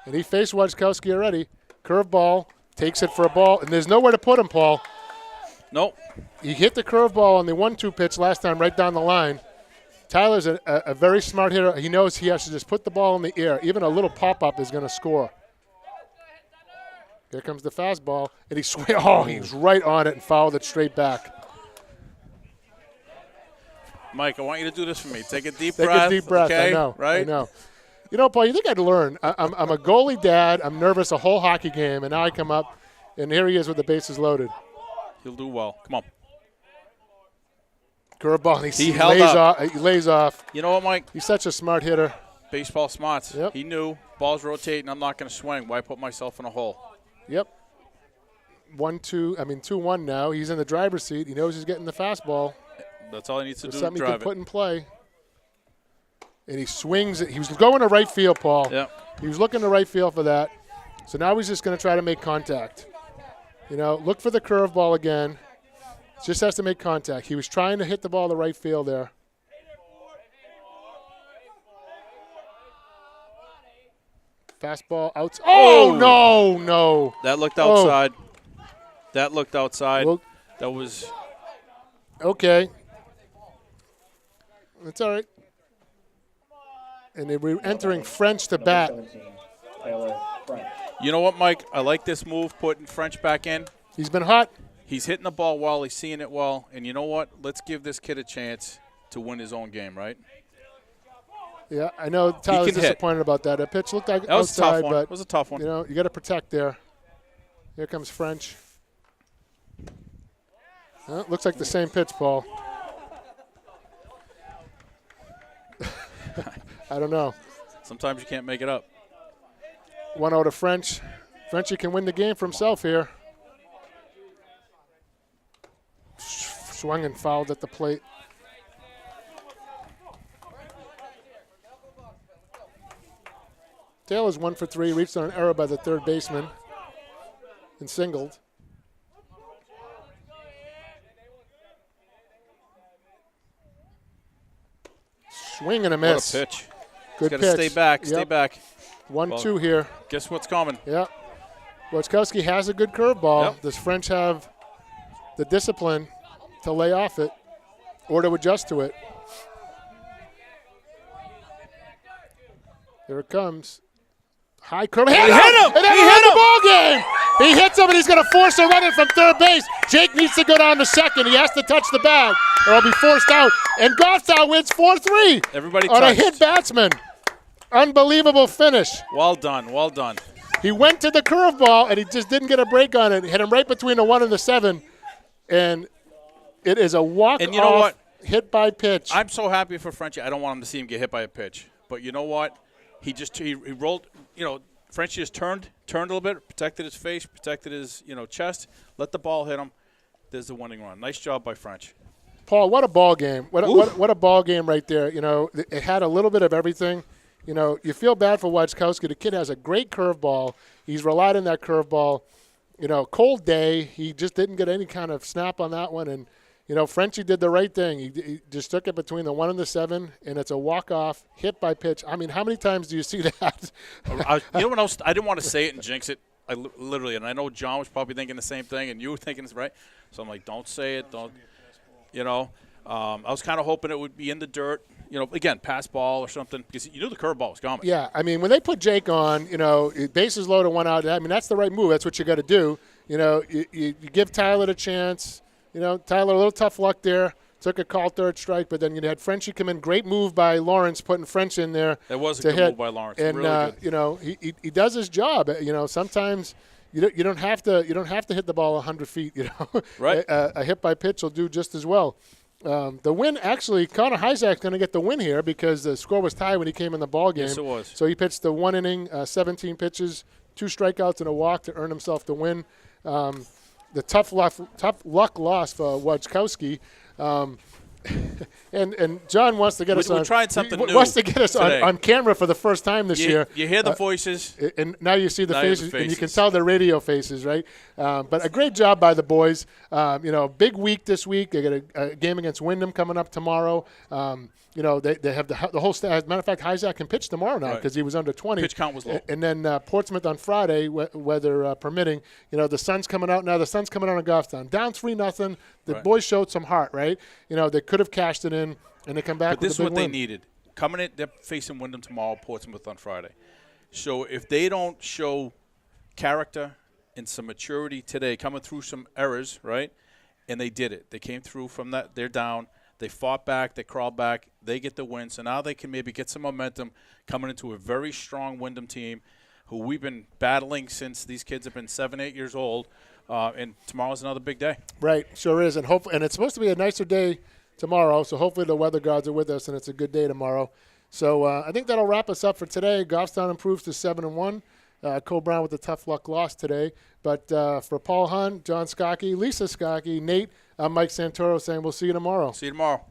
And he faced Wojtkowski already. Curveball, takes it for a ball, and there's nowhere to put him, Paul. Nope. He hit the curveball on the 1-2 pitch last time right down the line. Tyler's a very smart hitter. He knows he has to just put the ball in the air. Even a little pop-up is going to score. Here comes the fastball, and he's right on it and fouled it straight back. Mike, I want you to do this for me. Take a deep breath. Take a deep breath. Okay? I know. Right? I know. Paul, you think I'd learn? I'm a goalie dad. I'm nervous a whole hockey game, and now I come up, and here he is with the bases loaded. He'll do well. Come on. Curveball, and He held up. He lays off. You know what, Mike? He's such a smart hitter. Baseball smarts. Yep. He knew ball's rotating. I'm not going to swing. Why put myself in a hole? Yep. 2-1 now. He's in the driver's seat. He knows he's getting the fastball. That's all he needs to There's do to something he drive can put it. in play. And he swings it. He was going to right field, Paul. Yep. He was looking to right field for that. So now he's just going to try to make contact. Look for the curveball again. Just has to make contact. He was trying to hit the ball to right field there. Fastball out. Oh, no. That looked outside. That looked outside. Well, that was. Okay. That's all right. And they were entering French to bat. 17, Taylor French. You know what, Mike? I like this move, putting French back in. He's been hot. He's hitting the ball well. He's seeing it well. And you know what? Let's give this kid a chance to win his own game, right? Yeah, I know Tyler's can hit. Disappointed about that. That pitch looked like That was outside, a tough one. but It was a tough one. you got to protect there. Here comes French. Looks like the same pitch, Paul. I don't know. Sometimes you can't make it up. 1-0 to French. Frenchie can win the game for himself here. Swung and fouled at the plate. Taylor's 1 for 3, reached on an error by the third baseman and singled. Swing and a miss. What a pitch. Good Got pitch. to stay back. Yep. Stay back. 1-2 here. Guess what's coming? Yeah. Wojciechowski has a good curveball. Yep. Does French have the discipline to lay off it or to adjust to it? Here it comes. High curve. Hit him! him! And He he hit the him! ball game! He hits him, and he's going to force a run in from third base. Jake needs to go down to second. He has to touch the bag, or he'll be forced out. And Goffstown wins 4-3 Everybody on a touched. hit batsman. Unbelievable finish. Well done. Well done. He went to the curveball, and he just didn't get a break on it. Hit him right between the 1 and the 7, and it is a walk-off And you know what? hit by pitch. I'm so happy for Frenchie. I don't want him to see him get hit by a pitch. But you know what? He rolled, Frenchie just turned a little bit, protected his face, protected his, chest, let the ball hit him. There's the winning run. Nice job by French. Paul, what a ball game. What a ball game right there. It had a little bit of everything. You feel bad for Wojciechowski. The kid has a great curveball. He's relied on that curveball. Cold day. He just didn't get any kind of snap on that one. And, Frenchie did the right thing. He just took it between the 1 and the 7, and it's a walk-off hit by pitch. I mean, how many times do you see that? What else? I didn't want to say it and jinx it. I literally, and I know John was probably thinking the same thing, and you were thinking it's right. So I'm like, don't say it. Don't. I was kind of hoping it would be in the dirt. Again, pass ball or something, because you knew the curveball was coming. Yeah, I mean, when they put Jake on, bases loaded, 1 out. I mean, that's the right move. That's what you got to do. You give Tyler a chance. Tyler, a little tough luck there. Took a call third strike, but then you had Frenchie come in. Great move by Lawrence, putting French in there. It was a to good hit. move by Lawrence. And really good. he does his job. Sometimes you don't have to hit the ball 100 feet. Right. A hit by pitch will do just as well. The win, actually, Connor Hyzak's going to get the win here because the score was tied when he came in the ball game. Yes, it was. So he pitched the 1 inning, 17 pitches, 2 strikeouts and a walk to earn himself the win. The tough luck loss for Wojciechowski. And John wants to get us on. We're trying something new wants to get us today. on camera for the first time this year. You hear the voices. And now you see the Now you have faces, the and you can faces. tell they're radio faces, right? But a great job by the boys. Big week this week. They got a game against Wyndham coming up tomorrow. They have the whole staff. As a matter of fact, Hyzak can pitch tomorrow now Right. because he was under 20. Pitch count was low. And then Portsmouth on Friday, weather permitting. The sun's coming out now. The sun's coming out on Goffstown. Down 3-0. The Right. boys showed some heart, right? They could have cashed it in, and they come back But with this is a big what they win. needed. Coming in, they're facing Wyndham tomorrow, Portsmouth on Friday. So if they don't show character and some maturity today, coming through some errors, right? And they did it. They came through from that. They're down. They fought back. They crawled back. They get the win. So now they can maybe get some momentum coming into a very strong Wyndham team who we've been battling since these kids have been 7, 8 years old. And tomorrow's another big day. Right, sure is, and it's supposed to be a nicer day tomorrow. So hopefully the weather gods are with us and it's a good day tomorrow. So I think that'll wrap us up for today. Goffstown improves to 7-1. Cole Brown with a tough luck loss today. But for Paul Hunt, John Skokie, Lisa Skokie, Nate, I'm Mike Santoro saying we'll see you tomorrow. See you tomorrow.